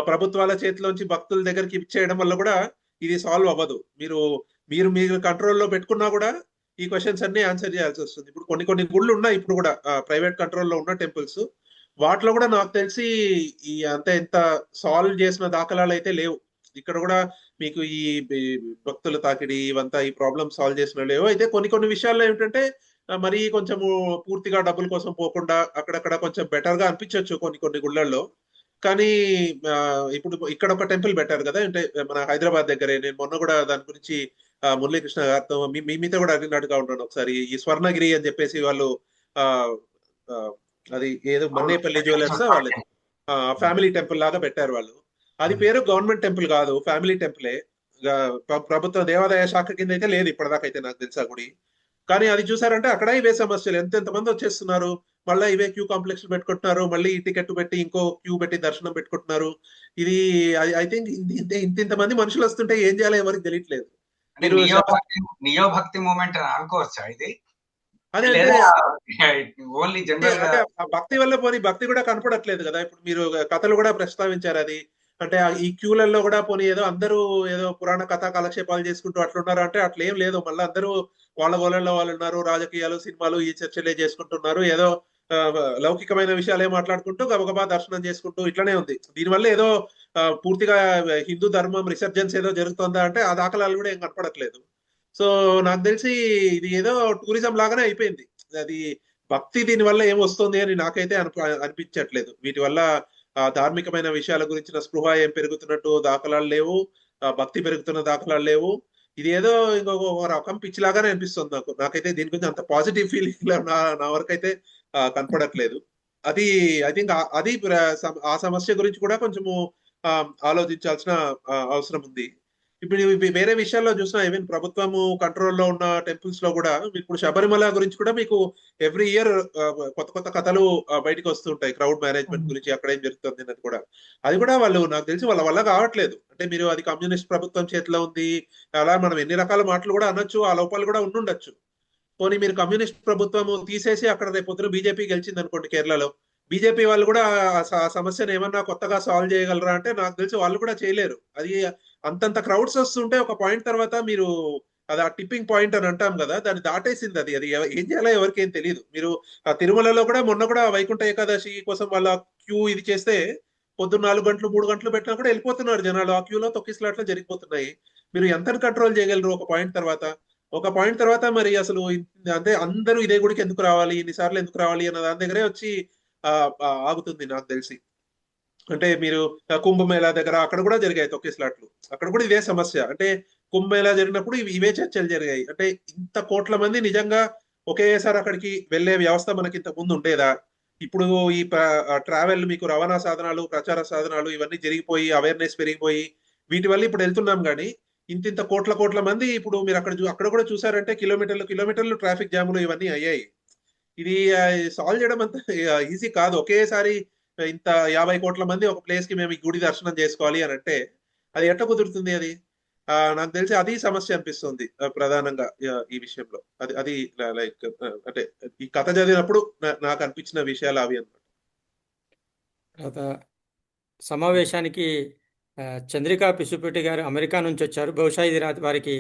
ప్రభుత్వాల చేతిలోంచి భక్తుల దగ్గరికి ఇచ్చేయడం వల్ల కూడా ఇది సాల్వ్ అవ్వదు. మీరు మీరు కంట్రోల్లో పెట్టుకున్నా కూడా ఈ క్వశ్చన్స్ అన్ని ఆన్సర్ చేయాల్సి వస్తుంది. ఇప్పుడు కొన్ని గుళ్ళు ఉన్నాయి ఇప్పుడు కూడా ప్రైవేట్ కంట్రోల్లో ఉన్న టెంపుల్స్, వాటిలో కూడా నాకు తెలిసి ఈ అంత ఇంత సాల్వ్ చేసిన దాఖలాలు అయితే లేవు. ఇక్కడ కూడా మీకు ఈ భక్తుల తాకిడి ఇవంతా ఈ ప్రాబ్లమ్ సాల్వ్ చేసిన లేవు. అయితే కొన్ని విషయాల్లో ఏంటంటే మరి కొంచెము పూర్తిగా డబ్బుల కోసం పోకుండా అక్కడక్కడ కొంచెం బెటర్ గా అనిపించవచ్చు కొన్ని గుళ్ళల్లో. కానీ ఇప్పుడు ఇక్కడ ఒక టెంపుల్ పెట్టారు కదా, అంటే మన హైదరాబాద్ దగ్గరే. నేను మొన్న కూడా దాని గురించి మురళీకృష్ణ గారితో మీతో కూడా అడిగినట్టుగా ఉన్నాను ఒకసారి. ఈ స్వర్ణగిరి అని చెప్పేసి వాళ్ళు ఆ ఆ, అది ఏదో మన్నేపల్లి జ్యువెలర్స్ వాళ్ళది ఫ్యామిలీ టెంపుల్ లాగా పెట్టారు వాళ్ళు. అది పేరు గవర్నమెంట్ టెంపుల్ కాదు, ఫ్యామిలీ టెంపులే. ప్రభుత్వ దేవాదాయ శాఖ కింద అయితే లేదు ఇప్పటిదాకా అయితే నాకు తెలుసా గుడి. కానీ అది చూసారంటే అక్కడ ఇవే సమస్యలు, ఎంతెంతమంది వచ్చేస్తున్నారు, మళ్ళీ ఇవే క్యూ కాంప్లెక్స్ పెట్టుకుంటున్నారు, మళ్ళీ ఈ టికెట్ పెట్టి ఇంకో క్యూ పెట్టి దర్శనం పెట్టుకుంటున్నారు. ఇది ఐ థింక్ ఇంతమంది మనుషులు వస్తుంటే ఏం చేయాలో ఎవరికి తెలియట్లేదు. మీరు నియో భక్తి మూమెంట్ అని అనుకోవచ్చా ఇది? అదే ఓన్లీ జనరల్ అంటే ఆ భక్తి వల్ల పోనీ భక్తి కూడా కనపడట్లేదు కదా. ఇప్పుడు మీరు కథలు కూడా ప్రస్తావించారు అది. అంటే ఈ క్యూలలో కూడా పోనీ ఏదో అందరూ ఏదో పురాణ కథా కాలక్షేపాలు చేసుకుంటూ అట్లున్నారు అంటే అట్లా ఏం లేదు. మళ్ళీ అందరూ వాళ్ళ గోళల్లో వాళ్ళు ఉన్నారు, రాజకీయాలు సినిమాలు ఈ చర్చలే చేసుకుంటున్నారు, ఏదో లౌకికమైన విషయాలే మాట్లాడుకుంటూ గబగబా దర్శనం చేసుకుంటూ ఇట్లనే ఉంది. దీనివల్ల ఏదో పూర్తిగా హిందూ ధర్మం రిసర్జెన్స్ ఏదో జరుగుతుందా అంటే ఆ దాఖలాలు కూడా ఏం కనపడట్లేదు. సో నాకు తెలిసి ఇది ఏదో టూరిజం లాగానే అయిపోయింది. అది భక్తి దీని వల్ల ఏం వస్తుంది అని నాకైతే అనిపించట్లేదు. వీటి వల్ల ధార్మికమైన విషయాల గురించిన స్పృహ ఏం పెరుగుతున్నట్టు దాఖలాలు లేవు, భక్తి పెరుగుతున్న దాఖలాలు లేవు. ఇది ఏదో ఇంకొక రకం పిచ్చి లాగానే అనిపిస్తుంది నాకైతే. దీని గురించి అంత పాజిటివ్ ఫీలింగ్ నా వరకు అయితే కనపడట్లేదు. అది ఐ థింక్ అది ఆ సమస్య గురించి కూడా కొంచెము ఆలోచించాల్సిన అవసరం ఉంది. ఇప్పుడు వేరే విషయాల్లో చూసినా ఈవెన్ ప్రభుత్వము కంట్రోల్లో ఉన్న టెంపుల్స్ లో కూడా ఇప్పుడు శబరిమల గురించి కూడా మీకు ఎవ్రీ ఇయర్ కొత్త కథలు బయటకు వస్తుంటాయి, క్రౌడ్ మేనేజ్మెంట్ గురించి అక్కడ ఏం జరుగుతుంది అన్నది కూడా. అది కూడా వాళ్ళు నాకు తెలిసి వాళ్ళ వల్ల కావట్లేదు. అంటే మీరు అది కమ్యూనిస్ట్ ప్రభుత్వం చేతిలో ఉంది, అలా మనం ఎన్ని రకాల మాటలు కూడా అనొచ్చు, ఆ లోపాలు కూడా ఉండుండొచ్చు. పోనీ మీరు కమ్యూనిస్ట్ ప్రభుత్వం తీసేసి అక్కడ రేపొద్దున బీజేపీ గెలిచింది అనుకోండి కేరళలో, బీజేపీ వాళ్ళు కూడా ఆ సమస్యను ఏమన్నా కొత్తగా సాల్వ్ చేయగలరా అంటే నాకు తెలిసి వాళ్ళు కూడా చేయలేరు. అది అంతంత క్రౌడ్స్ వస్తుంటే ఒక పాయింట్ తర్వాత మీరు అది ఆ టిప్పింగ్ పాయింట్ అని అంటాం కదా, దాన్ని దాటేసింది. అది ఏం చేయాలో ఎవరికి ఏం తెలియదు. మీరు ఆ తిరుమలలో కూడా మొన్న కూడా వైకుంఠ ఏకాదశి కోసం వాళ్ళ క్యూ ఇది చేస్తే పొద్దున్న 4 గంటలు 3 గంటలు పెట్టినా కూడా వెళ్ళిపోతున్నారు జనాలు. ఆ క్యూలో తొక్కిసలాట్లు జరిగిపోతున్నాయి. మీరు ఎంత కంట్రోల్ చేయగలరు ఒక పాయింట్ తర్వాత మరి అసలు అంటే అందరూ ఇదే గుడికి ఎందుకు రావాలి, ఇన్నిసార్లు ఎందుకు రావాలి అన్న దాని దగ్గరే వచ్చి ఆగుతుంది నాకు తెలిసి. అంటే మీరు కుంభమేళా దగ్గర అక్కడ కూడా జరిగాయి తొక్కిసలాట్లు, అక్కడ కూడా ఇదే సమస్య. అంటే కుంభమేళా జరిగినప్పుడు ఇవే చర్చలు జరిగాయి. అంటే ఇంత కోట్ల మంది నిజంగా ఒకేసారి అక్కడికి వెళ్లే వ్యవస్థ మనకి ఇంత ముందు ఉండేదా? ఇప్పుడు ఈ ట్రావెల్ మీకు రవాణా సాధనాలు, ప్రచార సాధనాలు ఇవన్నీ జరిగిపోయి అవేర్నెస్ పెరిగిపోయి వీటి వల్ల ఇప్పుడు వెళ్తున్నాం. కానీ ఇంత కోట్ల మంది ఇప్పుడు మీరు అక్కడ కూడా చూసారంటే కిలోమీటర్లు ట్రాఫిక్ జాములు ఇవన్నీ అయ్యాయి. ఇది సాల్వ్ చేయడం అంత ఈజీ కాదు. ఒకేసారి ఇంత 50 కోట్ల మంది ఒక ప్లేస్ కి మేము ఈ గుడి దర్శనం చేసుకోవాలి అని అంటే అది ఎట్లా కుదురుతుంది? అది నాకు తెలిసి అది సమస్య అనిపిస్తుంది ప్రధానంగా ఈ విషయంలో. అది లైక్ అంటే ఈ కథ చదివినప్పుడు నాకు అనిపించిన విషయాలు అవి అన్నమాట. తర్వాత సమావేశానికి చంద్రికా పిసుపెట్టి గారు అమెరికా నుంచి వచ్చారు. బహుశా ఇది వారికి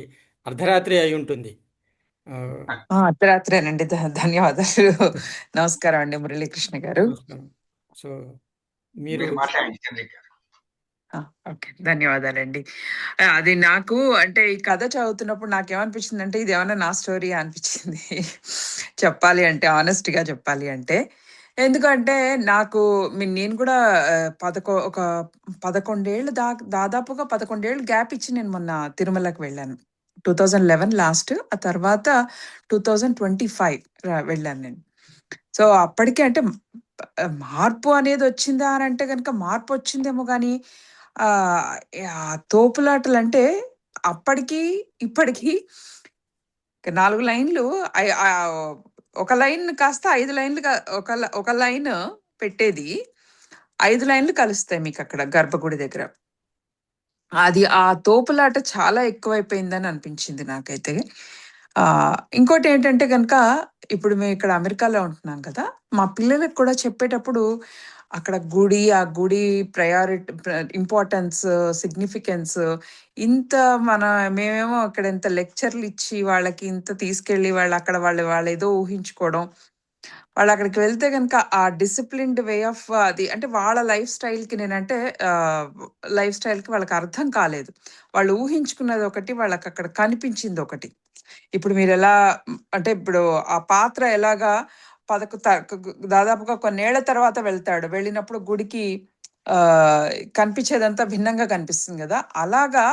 అర్ధరాత్రి అయి ఉంటుంది. అర్ధరాత్రేనండి. ధన్యవాదాలు. నమస్కారం అండి మురళీకృష్ణ గారు. సో మీరు మాట్లాడండి చంద్రిక. ఓకే, ధన్యవాదాలండి. అది నాకు అంటే ఈ కథ చదువుతున్నప్పుడు నాకేమనిపించింది అంటే ఇది ఏమన్నా నా స్టోరీ అనిపించింది చెప్పాలి అంటే, ఆనెస్ట్ గా చెప్పాలి అంటే. ఎందుకంటే నాకు నేను కూడా ఒక 11 ఏళ్ళు దాదాపుగా 11 ఏళ్ళు గ్యాప్ ఇచ్చి నేను మొన్న తిరుమలకి వెళ్ళాను. 2011 లాస్ట్, ఆ తర్వాత 2025 వెళ్ళాను నేను. సో అప్పటికే అంటే మార్పు అనేది వచ్చిందా అని అంటే కనుక మార్పు వచ్చిందేమో కానీ తోపులాటలు అంటే అప్పటికి ఇప్పటికి 4 లైన్లు, ఒక లైన్ కాస్త 5 లైన్లుగా ఒక లైన్ పెట్టేది 5 లైన్లు కలుస్తాయి మీకు అక్కడ గర్భగుడి దగ్గర. అది ఆ తోపులాట చాలా ఎక్కువైపోయిందని అనిపించింది నాకైతే. ఇంకోటి ఏంటంటే కనుక ఇప్పుడు మేము ఇక్కడ అమెరికాలో ఉంటున్నాం కదా, మా పిల్లలకు కూడా చెప్పేటప్పుడు అక్కడ ఆ గుడి ప్రయారిటీ, ఇంపార్టెన్స్, సిగ్నిఫికెన్స్, ఇంత మన మేమేమో అక్కడ ఇంత లెక్చర్లు ఇచ్చి వాళ్ళకి ఇంత తీసుకెళ్ళి వాళ్ళు అక్కడ వాళ్ళు ఏదో ఊహించుకోవడం. వాళ్ళు అక్కడికి వెళ్తే కనుక ఆ డిసిప్లిన్డ్ వే ఆఫ్ అది అంటే వాళ్ళ లైఫ్ స్టైల్‌కి నేనంటే లైఫ్ స్టైల్‌కి వాళ్ళకి అర్థం కాలేదు. వాళ్ళు ఊహించుకున్నది ఒకటి, వాళ్ళకి అక్కడ కనిపించింది ఒకటి. ఇప్పుడు మీరెలా అంటే ఇప్పుడు ఆ పాత్ర ఎలాగా పదకు త గు గు దాదాపుగా కొన్నేళ్ల తర్వాత వెళ్తాడు. వెళ్ళినప్పుడు గుడికి కనిపించేదంతా భిన్నంగా కనిపిస్తుంది గదా! అలాగా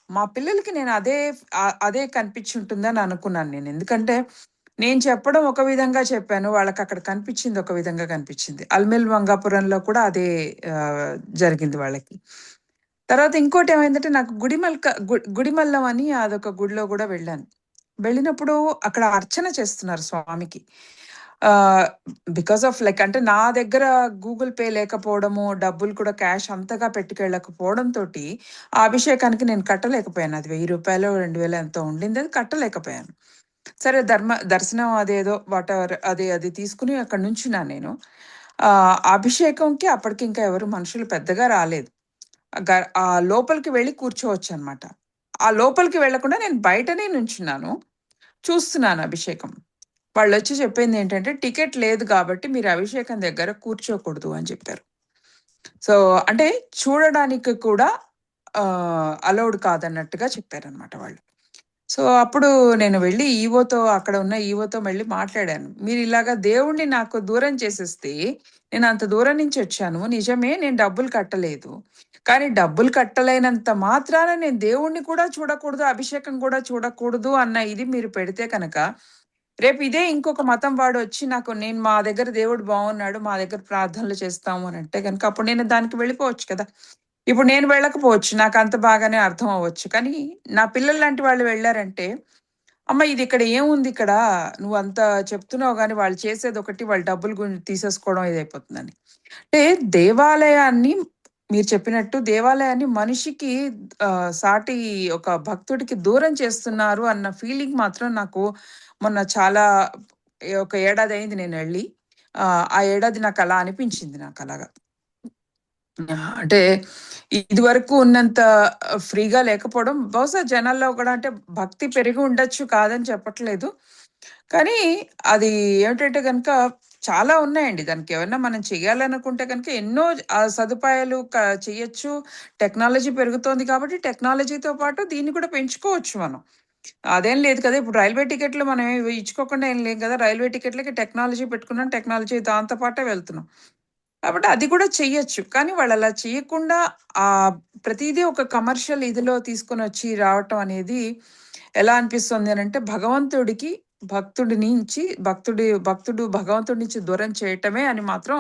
మా పిల్లలకి నేను అదే కనిపించుంటుందని అనుకున్నాను నేను. ఎందుకంటే నేను చెప్పడం ఒక విధంగా చెప్పాను. వాళ్ళకక్కడ కనిపించింది ఒక విధంగా కనిపించింది. అల్మేల్ మంగాపురంలో కూడా అదే జరిగింది వాళ్ళకి. తర్వాత ఇంకోటేమైందంటే నాకు గుడిమల్లం అని అదొక గుడిలో గూడా వెళ్ళాను. వెళ్ళినప్పుడు అక్కడ అర్చన చేస్తున్నారు స్వామికి. ఆహ్, బికాస్ ఆఫ్ లైక్ అంటే నా దగ్గర గూగుల్ పే లేకపోవడము, డబ్బులు కూడా క్యాష్ అంతగా పెట్టుకెళ్ళకపోవడంతోటి, ఆ అభిషేకానికి నేను కట్టలేకపోయాను. అది రూ. 1000, 2000 ఎంతో ఉండింది. అది కట్టలేకపోయాను. సరే దర్శనం అదేదో వాటెవర్ అది తీసుకొని అక్కడ నుంచున్నాను నేను. అభిషేకంకి అప్పటికి ఇంకా ఎవరు మనుషులు పెద్దగా రాలేదు. లోపలికి వెళ్లి కూర్చోవచ్చనమాట. ఆ లోపలికి వెళ్ళకుండా నేను బయటనే నుంచున్నాను. చూస్తున్నాను అభిషేకం. వాళ్ళొచ్చి చెప్పిందేంటంటే, "టికెట్ లేదు కాబట్టి మీరు అభిషేకం దగ్గర కూర్చోకూడదు" అని చెప్పారు. సో, అంటే చూడడానికి కూడా అలౌడ్ కాదన్నట్టుగా చెప్పారనమాట వాళ్ళు. సో, అప్పుడు నేను వెళ్లి అక్కడ ఉన్న ఈవోతో మళ్ళీ మాట్లాడాను. "మీరిలాగ దేవుడిని నాకు దూరం చేసేస్తే, నేనంత దూరం నుంచొచ్చాను. నిజమే నేను డబ్బులు కట్టలేదు. కానీ డబ్బులు కట్టలేనంత మాత్రాన నేను దేవుడిని కూడా చూడకూడదు, అభిషేకం కూడా చూడకూడదు అన్న ఇది మీరు పెడితే కనుక, రేపు ఇదే ఇంకొక మతం వాడొచ్చి మా దగ్గర దేవుడు బాగున్నాడు, మా దగ్గర ప్రార్థనలు చేస్తాము అనంటే గనుక, అప్పుడు నేను దానికి వెళ్ళిపోవచ్చు కదా!" ఇప్పుడు నేను వెళ్ళకపోవచ్చు. నాకంత బాగానే అర్థం అవ్వచ్చు. కానీ నా పిల్లల్లాంటి వాళ్ళు వెళ్లారంటే, "అమ్మ ఇదిక్కడ ఏముందిక్కడ? నువ్వంత చెప్తున్నావు గానీ వాళ్ళు చేసేదొకటి, వాళ్ళు డబ్బులు తీసేసుకోవడం ఇదైపోతుందని." అంటే దేవాలయాన్ని మీరు చెప్పినట్టు దేవాలయాన్ని మనిషికి సాటి ఒక భక్తుడికి దూరం చేస్తున్నారు అన్న ఫీలింగ్ మాత్రం నాకు మొన్న చాలా ఒక ఏడాదయింది నేనెళ్ళి. ఆ ఏడాది నాకలా అనిపించింది నాకలాగా. అంటే ఇదివరకు ఉన్నంత ఫ్రీగా లేకపోవడం బహుశా జనాల్లో కూడా అంటే భక్తి పెరిగి ఉండొచ్చు కాదని చెప్పట్లేదు. కానీ అది ఏమిటంటే గనుక చాలా ఉన్నాయండి. దానికేమన్నా మనం చేయాలనుకుంటే గనుక ఎన్నో సదుపాయాలు చెయ్యొచ్చు. టెక్నాలజీ పెరుగుతోంది కాబట్టి టెక్నాలజీతో పాటు దీన్ని కూడా పెంచుకోవచ్చు మనం. అదేం లేదు కదా! ఇప్పుడు రైల్వే టికెట్లు మనం ఏమి ఇచ్చుకోకుండా ఏం లేం కదా! రైల్వే టికెట్లకి టెక్నాలజీ పెట్టుకున్నాం. టెక్నాలజీ దాంతో పాటే వెళ్తున్నాం. కాబట్టి అది కూడా చెయ్యొచ్చు. కానీ వాళ్ళలా చేయకుండా ప్రతీదీ ఒక కమర్షియల్ ఇదిలో తీసుకొనొచ్చి రావటం అనేది ఎలా అనిపిస్తుంది అనంటే భగవంతుడికి భక్తుడు భగవంతుడి నుంచి దూరం చేయటమే అని మాత్రం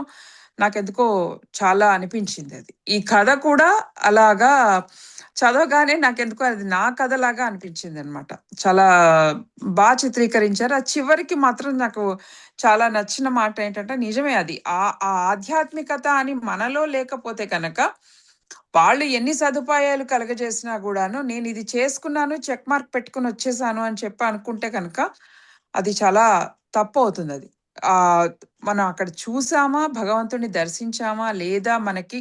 నాకెందుకో చాలా అనిపించిందది. ఈ కథ కూడా అలాగా చదవగానే నాకెందుకో అది నా కథలాగా అనిపించిందనమాట. చాలా చిత్రీకరించారు. ఆ చివరికి మాత్రం నాకు చాలా నచ్చిన మాట ఏంటంటే నిజమే అది. ఆ ఆధ్యాత్మికత అని మనలో లేకపోతే కనుక, వాళ్ళు ఎన్ని సదుపాయాలు కలగజేసినా గూడాను, నేనిది చేసుకున్నాను, చెక్ మార్క్ పెట్టుకొనొచ్చేసాను అని చెప్పి అనుకుంటే కనుక, అది చాలా తప్పవుతుందది. ఆహ్, మనం అక్కడ చూసామా, భగవంతుడిని దర్శించామా, లేదా మనకి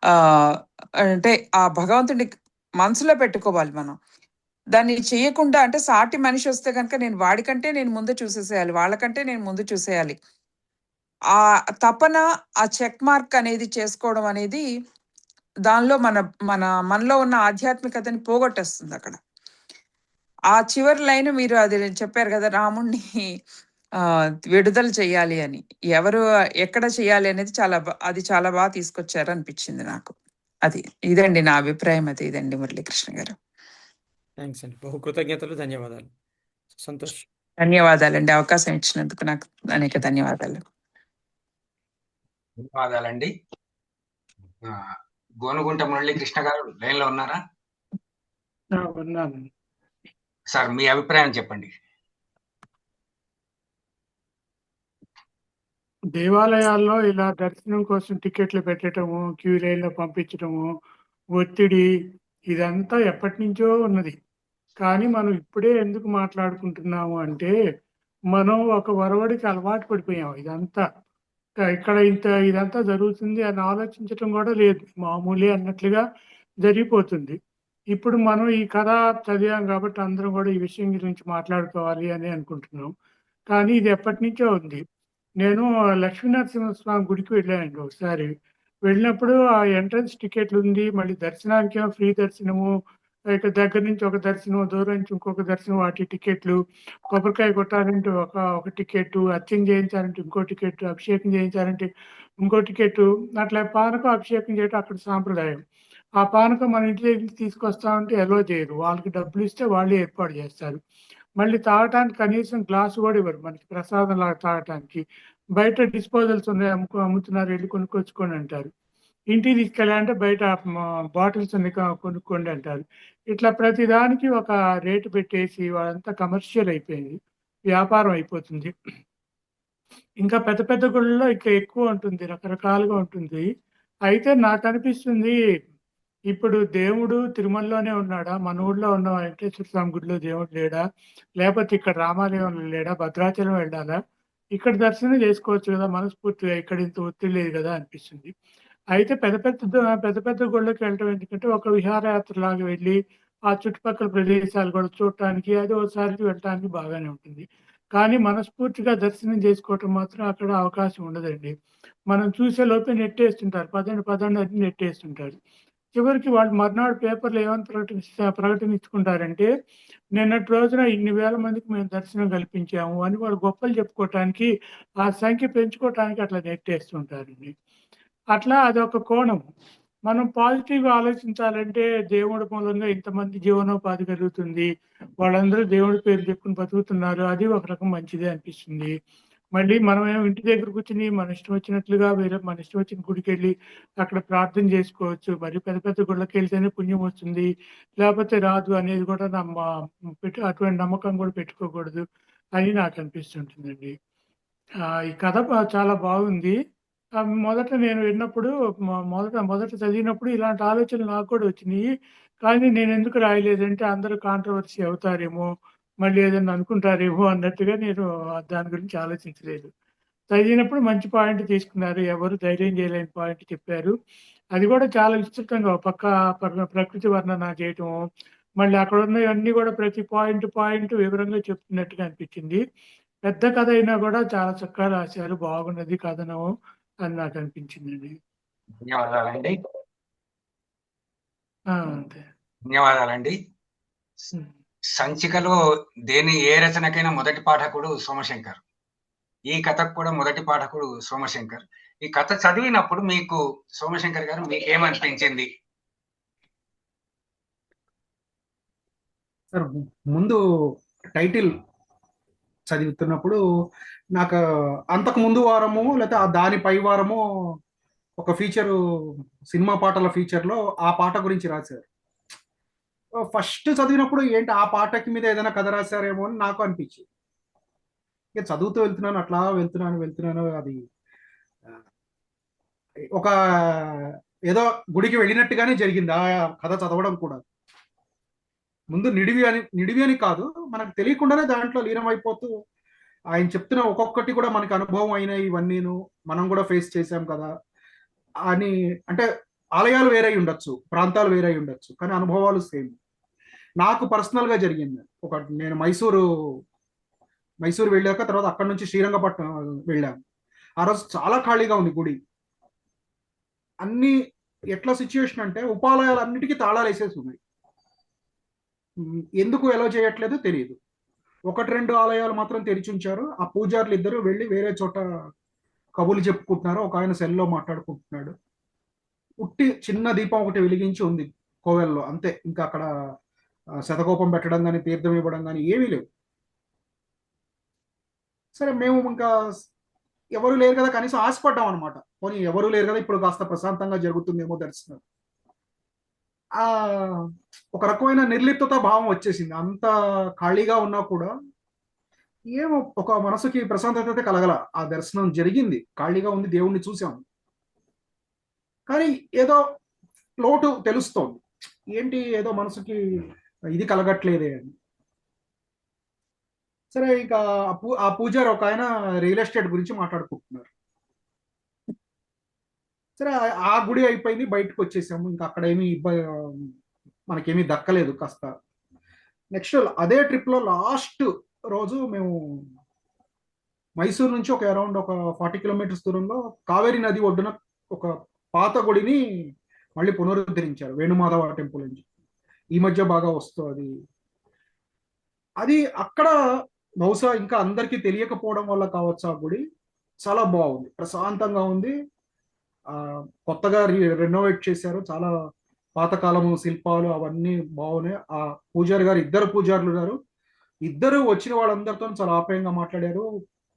ఆహ్, అంటే ఆ భగవంతుడిని మనసులో పెట్టుకోవాలి మనం. దాన్ని చెయ్యకుండా అంటే సాటి మనిషొస్తే గనుక నేను ముందు చూసేసేయాలి. వాళ్ళకంటే నేను ముందు చూసేయాలి. ఆ తపన, ఆ చెక్ మార్క్ అనేది చేసుకోవడం అనేది దానిలో మనలో ఉన్న ఆధ్యాత్మికతని పోగొట్టేస్తుందక్కడ. ఆ చివరి లైన్ మీరు అది చెప్పారు గదా! రాముడిని విడుదల చెయ్యాలి అని. ఎవరు ఎక్కడ చేయాలి అనేది అది చాలా తీసుకొచ్చారనిపిచ్చింది నాకు. అది. ఇదండి నా అభిప్రాయం అయితే ఇదండి మురళీకృష్ణ గారు. థాంక్స్ అండి. బహు కృతజ్ఞతలు. ధన్యవాదాలు. సంతోష్. ధన్యవాదాలండి. అవకాశం ఇచ్చినందుకు నాకు అనేక ధన్యవాదాలు. ధన్యవాదాలండి. గోనుగుంట మురళీకృష్ణ గారు లైన్‌లో ఉన్నారా? ఉన్నాను. సార్ మీ అభిప్రాయం చెప్పండి. దేవాలయాల్లో ఇలా దర్శనం కోసం టికెట్లు పెట్టటము, క్యూ లైన్‌లో పంపించటము, ఒత్తిడి ఇదంతా ఎప్పటినుంచో ఉన్నది. కానీ మనం ఇప్పుడే ఎందుకు మాట్లాడుకుంటున్నాము అంటే, మనం ఒక ఒరవడికి అలవాటు పడిపోయాం ఇదంతా. ఇక్కడ ఇంత ఇదంతా జరుగుతుంది అని ఆలోచించటం కూడా లేదు. మామూలే అన్నట్లుగా జరిగిపోతుంది. ఇప్పుడు మనం ఈ కథ చదివాం కాబట్టి అందరం కూడా ఈ విషయం గురించి మాట్లాడుకోవాలి అని అనుకుంటున్నాం. కానీ ఇది ఎప్పటినుంచో ఉంది. నేను లక్ష్మీనరసింహస్వామి గుడికి వెళ్ళానండి ఒకసారి. వెళ్ళినప్పుడు ఆ ఎంట్రన్స్ టికెట్లుంది. మళ్ళీ దర్శనానికేమో ఫ్రీ దర్శనము. ఇక దగ్గర నుంచి ఒక దర్శనం, దూరం నుంచి ఇంకొక దర్శనం, వాటి టికెట్లు. కొబ్బరికాయ కొట్టాలంటే ఒక టికెట్టు, అర్చన చేయించాలంటే ఇంకో టికెట్టు, అభిషేకం చేయించాలంటే ఇంకో టికెట్టు. అట్లా పానకం అభిషేకం చేయడం అక్కడ సాంప్రదాయం. ఆ పానకం మన ఇంటి దగ్గరికి తీసుకొస్తామంటే ఎలో చేయరు. వాళ్ళకి డబ్బులు ఇస్తే వాళ్ళే ఏర్పాటు చేస్తారు. మళ్ళీ తాగటానికి కనీసం గ్లాసు కూడా ఇవ్వరు మనకి ప్రసాదం లాగా తాగటానికి. బయట డిస్పోజల్స్ ఉన్నాయి, అమ్ముతున్నారు, వెళ్ళి కొనుక్కొచ్చుకోండి అంటారు. ఇంటికి తీసుకెళ్ళాలంటే బయట బాటిల్స్ ఉన్నాయి, కొనుక్కోండి అంటారు. ఇట్లా ప్రతిదానికి ఒక రేటు పెట్టేసి వాళ్ళంతా కమర్షియల్ అయిపోయింది, వ్యాపారం అయిపోతుంది. ఇంకా పెద్ద పెద్ద గుళ్ళలో ఇంకా ఎక్కువ ఉంటుంది, రకరకాలుగా ఉంటుంది. అయితే నాకు అనిపిస్తుంది, ఇప్పుడు దేవుడు తిరుమలలోనే ఉన్నాడా, మన ఊళ్ళో ఉన్న వెంకటేశ్వర స్వామి గుడిలో దేవుడు లేడా, లేకపోతే ఇక్కడ రామాలయంలో లేడా, భద్రాచలం వెళ్ళాలా, ఇక్కడ దర్శనం చేసుకోవచ్చు కదా మనస్ఫూర్తిగా, ఇక్కడ ఇంత ఒత్తిడి లేదు కదా అనిపిస్తుంది. అయితే పెద్ద పెద్ద గుళ్ళకి వెళ్ళటం ఎందుకంటే ఒక విహారయాత్ర లాగా వెళ్ళి ఆ చుట్టుపక్కల ప్రదేశాలు కూడా చూడటానికి, అది ఒకసారి వెళ్ళటానికి బాగానే ఉంటుంది. కానీ మనస్ఫూర్తిగా దర్శనం చేసుకోవటం మాత్రం అక్కడ అవకాశం ఉండదండి. మనం చూసే లోపే నెట్టేస్తుంటారు, పదండి పదండి అని నెట్టేస్తుంటారు. చివరికి వాళ్ళు మర్నాడు పేపర్లో ఏమని ప్రకటన ఇచ్చుకుంటారంటే, నిన్నటి రోజున ఇన్ని వేల మందికి మేము దర్శనం కల్పించాము అని వాళ్ళు గొప్పలు చెప్పుకోవటానికి, ఆ సంఖ్య పెంచుకోవటానికి అట్లా నెట్టేస్తుంటారండి. అట్లా అదొక కోణం. మనం పాజిటివ్‌గా ఆలోచించాలంటే దేవుడి మూలంగా ఇంతమంది జీవనోపాధి కలుగుతుంది. వాళ్ళందరూ దేవుడి పేరు చెప్పుకొని బతుకుతున్నారు. అది ఒక రకం మంచిదే అనిపిస్తుంది. మళ్ళీ మనమేమో ఇంటి దగ్గర కూర్చొని మన ఇష్టం వచ్చినట్లుగా మన ఇష్టం వచ్చిన గుడికెళ్ళి అక్కడ ప్రార్థన చేసుకోవచ్చు. మరి పెద్ద పెద్ద గుళ్ళకెళ్తేనే పుణ్యం వస్తుంది, లేకపోతే రాదు అనేది కూడా అటువంటి నమ్మకం కూడా పెట్టుకోకూడదు అని నాకు అనిపిస్తుంటుందండి. ఈ కథ చాలా బాగుంది. మొదట నేను విన్నప్పుడు మొదట చదివినప్పుడు ఇలాంటి ఆలోచనలు నాకు కూడా వచ్చినాయి. కానీ నేనెందుకు రాయలేదంటే అందరూ కాంట్రోవర్సీ అవుతారేమో, మళ్ళీ ఏదన్నా అనుకుంటారేమో అన్నట్టుగా నేను దాని గురించి ఆలోచించలేదు. చదివినప్పుడు మంచి పాయింట్ తీసుకున్నారు. ఎవరు ధైర్యం చేయలేని పాయింట్ చెప్పారు. అది కూడా చాలా విస్తృతంగా ఒక పక్క ప్రకృతి వర్ణన చేయటము, మళ్ళీ అక్కడ ఉన్నవన్నీ కూడా ప్రతి పాయింట్ వివరంగా చెప్తున్నట్టుగా అనిపించింది. పెద్ద కథ అయినా కూడా చాలా చక్కగా రాశారు. బాగున్నది కథనం అని నాకు అనిపించిందండి. ధన్యవాదాలండి. అంతే. ధన్యవాదాలండి. హ్మ్. సంచికలో ఏ రచనకైనా మొదటి పాఠకుడు సోమశంకర్. ఈ కథకు కూడా మొదటి పాఠకుడు సోమశంకర్. ఈ కథ చదివినప్పుడు మీకు సోమశంకర్ గారు మీకేమనిపించింది? సార్, ముందు టైటిల్ చదువుతున్నప్పుడు నాకు అంతకు ముందు వారము లేకపోతే దాని పై వారము ఒక ఫీచరు, సినిమా పాటల ఫీచర్లో ఆ పాట గురించి రాశారు. ఫస్ట్ చదివినప్పుడు ఏంటి ఆ పాటకి మీద ఏదైనా కథ రాశారేమో అని నాకు అనిపించింది. ఇక చదువుతూ వెళ్తున్నాను, అట్లా వెళ్తున్నాను. అది ఒక ఏదో గుడికి వెళ్ళినట్టుగానే జరిగింది ఆ కథ చదవడం కూడా. ముందు నిడివి అని కాదు, మనకు తెలియకుండానే దాంట్లో లీనమైపోతూ ఆయన చెప్తున్న ఒక్కొక్కటి కూడా మనకి అనుభవం అయినాయి, ఇవన్నీను మనం కూడా ఫేస్ చేశాం కదా అని. అంటే ఆలయాలు వేరై ఉండొచ్చు, ప్రాంతాలు వేరై ఉండొచ్చు, కానీ అనుభవాలు సేమ్. నాకు పర్సనల్ గా జరిగింది నేను మైసూరు వెళ్ళాక తర్వాత అక్కడ నుంచి శ్రీరంగపట్నం వెళ్ళాము. ఆ రోజు చాలా ఖాళీగా ఉంది గుడి. అన్ని ఎట్లా సిచ్యువేషన్ అంటే ఉపాలయాలు అన్నిటికీ తాళాలు వేసేసి ఉన్నాయి. ఎందుకు ఎలా చేయట్లేదు తెలియదు. 1-2 ఆలయాలు మాత్రం తెరిచి ఉంచారు. ఆ పూజారులు ఇద్దరు వెళ్ళి వేరే చోట కబుర్లు చెప్పుకుంటున్నారు. ఒక ఆయన సెల్లో మాట్లాడుకుంటున్నాడు. ఉట్టి చిన్న దీపం ఒకటి వెలిగించి ఉంది కోవెల్లో, అంతే. ఇంకా అక్కడ శతకోపం పెట్టడం కానీ తీర్థం ఇవ్వడం కానీ ఏమీ లేవు. సరే, మేము ఇంకా ఎవరు లేరు కదా, కనీసం ఆశపడ్డాం అనమాట. పోనీ ఎవరు లేరు కదా, ఇప్పుడు కాస్త ప్రశాంతంగా జరుగుతుందేమో దర్శనం. ఆ ఒక రకమైన నిర్లిప్తత భావం వచ్చేసింది. అంత ఖాళీగా ఉన్నా కూడా ఏమో ఒక మనసుకి ప్రశాంతత అయితే కలగల. ఆ దర్శనం జరిగింది, ఖాళీగా ఉంది, దేవుణ్ణి చూసాం, కానీ ఏదో లోటు తెలుస్తోంది. ఏంటి ఏదో మనసుకి ఇది కలగట్లేదే అని. సరే, ఇక ఆ పూజారి ఒక ఆయన రియల్ ఎస్టేట్ గురించి మాట్లాడుకుంటున్నారు. సరే ఆ గుడి అయిపోయింది, బయటకు వచ్చేసాము. ఇంకా అక్కడ ఏమి మనకేమీ దక్కలేదు కాస్త. నెక్స్ట్ అదే ట్రిప్ లో లాస్ట్ రోజు మేము మైసూర్ నుంచి ఒక అరౌండ్ ఒక 40 కిలోమీటర్స్ దూరంలో కావేరీ నది ఒడ్డున ఒక పాత గుడిని మళ్ళీ పునరుద్ధరించారు, వేణుమాధవ టెంపుల్ అని. ఈ మధ్య బాగా వస్తుంది అది. అక్కడ బహుశా ఇంకా అందరికీ తెలియకపోవడం వల్ల కావచ్చు, ఆ గుడి చాలా బాగుంది, ప్రశాంతంగా ఉంది. కొత్తగా రెనోవేట్ చేశారు, చాలా పాతకాలము శిల్పాలు అవన్నీ బాగున్నాయి. ఆ పూజారి గారు, ఇద్దరు పూజారులు గారు, ఇద్దరు వచ్చిన వాళ్ళందరితో చాలా ఆప్యాయంగా మాట్లాడారు.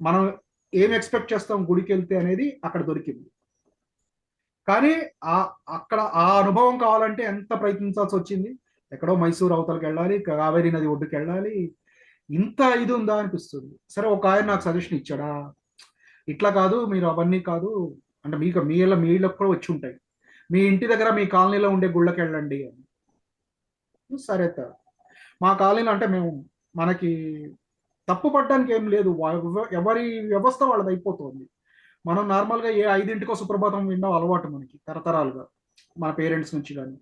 మనం ఏం ఎక్స్పెక్ట్ చేస్తాం గుడికి వెళ్తే అనేది అక్కడ దొరికింది. కానీ అక్కడ ఆ అనుభవం కావాలంటే ఎంత ప్రయత్నించాల్సి వచ్చింది. ఎక్కడో మైసూర్ అవతలకి వెళ్ళాలి, కావేరీ నది ఒడ్డుకి వెళ్ళాలి, ఇంత ఇది ఉందా అనిపిస్తుంది. సరే ఒక ఆయన నాకు సజెషన్ ఇచ్చాడా, ఇట్లా కాదు మీరు అవన్నీ కాదు అంటే మీకు మీళ్ళకు కూడా వచ్చి ఉంటాయి, మీ ఇంటి దగ్గర మీ కాలనీలో ఉండే గుళ్ళకి వెళ్ళండి అని. సరే మా కాలనీలో అంటే మేము మనకి తప్పు పడడానికి ఏం లేదు, ఎవరి వ్యవస్థ వాళ్ళది అయిపోతుంది. మనం నార్మల్గా 5 సుప్రభాతం వినడం అలవాటు మనకి తరతరాలుగా మన పేరెంట్స్ నుంచి. కానీ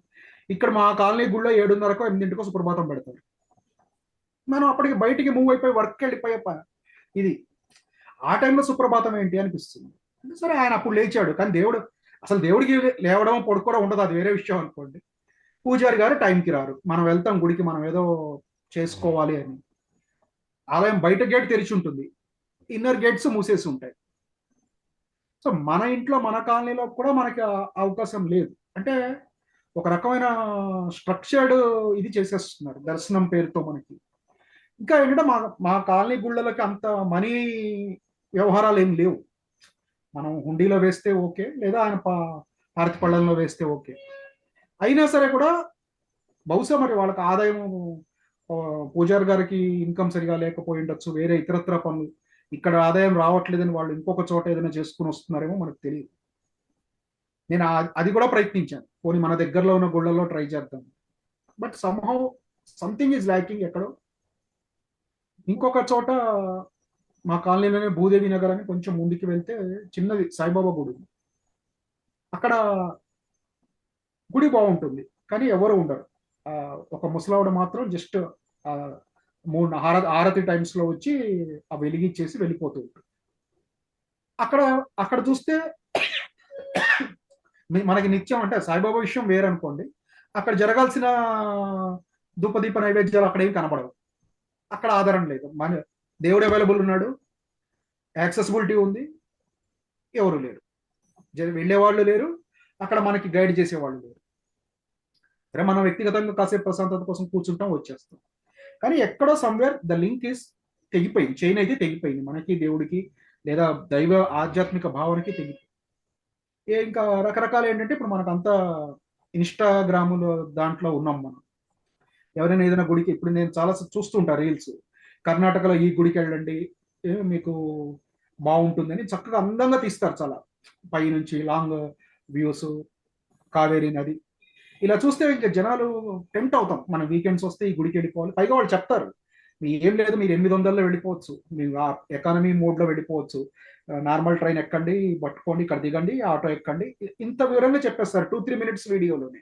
ఇక్కడ మా కాలనీ గుళ్ళో 7:30కో 8 సుప్రభాతం పెడతారు. మనం అప్పటికి బయటికి మూవ్ అయిపోయి వర్క్కి వెళ్ళిపోయే ఇది ఆ టైంలో సుప్రభాతం ఏంటి అనిపిస్తుంది. సరే ఆయన అప్పుడు లేచాడు, కానీ దేవుడికి లేవడం పడుకోవడం ఉండదు, అది వేరే విషయం అనుకోండి. పూజారి గారు టైంకి రారు, మనం వెళ్తాం గుడికి, మనం ఏదో చేసుకోవాలి అని. ఆలయం బయట గేట్ తెరిచి ఉంటుంది, ఇన్నర్ గేట్స్ మూసేసి ఉంటాయి. సో మన ఇంట్లో మన కాలనీలో కూడా మనకి అవకాశం లేదు. అంటే ఒక రకమైన స్ట్రక్చర్డ్ ఇది చేసేస్తున్నారు దర్శనం పేరుతో మనకి. ఇంకా ఏంటంటే మా కాలనీ గుళ్ళకి అంత మనీ వ్యవహారాలు ఏం లేవు. మనం హుండీలో వేస్తే ఓకే, లేదా ఆయన హారతి పళ్ళంలో వేస్తే ఓకే. అయినా సరే కూడా బహుశా మరి వాళ్ళకి ఆదాయం, పూజారి గారికి ఇన్కమ్ సరిగా లేకపోయి ఉండొచ్చు, వేరే ఇతరత్ర పనులు, ఇక్కడ ఆదాయం రావట్లేదని వాళ్ళు ఇంకొక చోట ఏదైనా చేసుకుని వస్తున్నారేమో మనకు తెలియదు. నేను అది కూడా ప్రయత్నించాను, పోనీ మన దగ్గరలో ఉన్న గుళ్ళల్లో ట్రై చేద్దాం. But somehow something is lacking ఎక్కడో. ఇంకొక చోట మా కాలనీలోనే భూదేవి నగర్ అని కొంచెం ముందుకు వెళ్తే చిన్నది సాయిబాబా గుడి, అక్కడ గుడి బాగుంటుంది కానీ ఎవరు ఉండరు. ఒక ముసలావిడ మాత్రం జస్ట్ 3 హారతి టైమ్స్ లో వచ్చి ఆ వెలిగిచ్చేసి వెళ్ళిపోతూ ఉంటుంది. అక్కడ చూస్తే మనకి నిత్యం అంటే సాయిబాబా విషయం వేరనుకోండి, అక్కడ జరగాల్సిన ధూపదీప నైవేద్యాలు అక్కడ ఏం కనపడవు. అక్కడ ఆధారం లేదు, మన దేవుడు అవైలబుల్ ఉన్నాడు, యాక్సెసిబిలిటీ ఉంది, ఎవరు లేరు, వెళ్ళేవాళ్ళు లేరు, అక్కడ మనకి గైడ్ చేసేవాళ్ళు లేరు. సరే మనం వ్యక్తిగతంగా కాసేపు ప్రశాంతత కోసం కూర్చుంటాం, వచ్చేస్తాం. కానీ ఎక్కడో సమ్వేర్ ద లింక్ ఇస్ తెగిపోయింది, చైన్ అయితే తెగిపోయింది, మనకి దేవుడికి లేదా దైవ ఆధ్యాత్మిక భావనకి తెగిపోయింది. ఇంకా రకరకాలు ఏంటంటే ఇప్పుడు మనకంతా ఇన్స్టాగ్రాములో దాంట్లో ఉన్నాం మనం. ఎవరైనా ఏదైనా గుడికి, ఇప్పుడు నేను చాలా చూస్తుంటా రీల్స్, కర్ణాటకలో ఈ గుడికి వెళ్ళండి మీకు బాగుంటుందని చక్కగా అందంగా తీస్తారు, చాలా పైనుంచి లాంగ్ వ్యూస్, కావేరీ నది. ఇలా చూస్తే ఇంకా జనాలు టెంప్ట్ అవుతాం, మనం వీకెండ్స్ వస్తే ఈ గుడికి వెళ్ళిపోవాలి. పైగా వాళ్ళు చెప్తారు ఏం లేదు, మీరు 800లో వెళ్ళిపోవచ్చు, మీరు ఎకానమీ మోడ్లో వెళ్ళిపోవచ్చు, నార్మల్ ట్రైన్ ఎక్కండి, పట్టుకోండి, ఇక్కడ దిగండి, ఆటో ఎక్కండి, ఇంత వివరంగా చెప్పేస్తారు 2-3 మినిట్స్ వీడియోలోనే.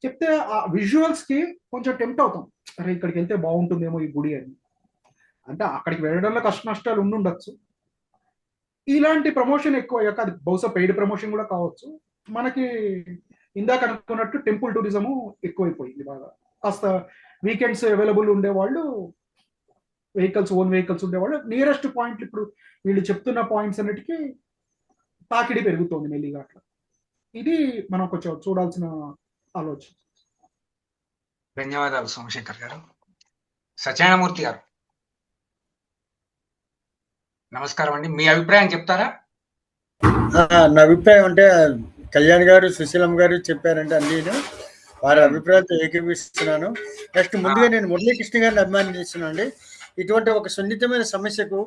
చెప్తే ఆ విజువల్స్ కి కొంచెం టెంప్ట్ అవుతాం, అరే ఇక్కడికి వెళ్తే బాగుంటుందేమో ఈ గుడి అని. అంటే అక్కడికి వెళ్ళడంలో కష్ట నష్టాలు ఉండుండొచ్చు, ఇలాంటి ప్రమోషన్ ఎక్కువ అయ్యాక అది బహుశా పెయిడ్ ప్రమోషన్ కూడా కావచ్చు. మనకి ఇందాక అనుకున్నట్టు టెంపుల్ టూరిజము ఎక్కువైపోయింది బాగా. కాస్త వీకెండ్స్ అవైలబుల్ ఉండేవాళ్ళు, ఓన్ వెహికల్స్ ఉండేవాళ్ళు, నియరెస్ట్ పాయింట్లు ఇప్పుడు వీళ్ళు చెప్తున్న పాయింట్స్ అన్నిటికీ తాకిడి పెరుగుతోంది మెల్లిగా. అట్లా ఇది మనం కొంచెం చూడాల్సిన ఆలోచన. ధన్యవాదాలు సోమశేఖర్ గారు. సత్యనారాయణమూర్తి గారు నమస్కారం అండి, మీ అభిప్రాయం చెప్తారా? నా అభిప్రాయం అంటే కళ్యాణ్ గారు, సుశీలమ్మ గారు చెప్పారంటే అన్ని వారి అభిప్రాయాలతో ఏకీపిస్తున్నాను. నెక్స్ట్ ముందుగా నేను మురళీకృష్ణ గారిని అభిమానిస్తున్నాను అండి. ఇటువంటి ఒక సున్నితమైన సమస్యకు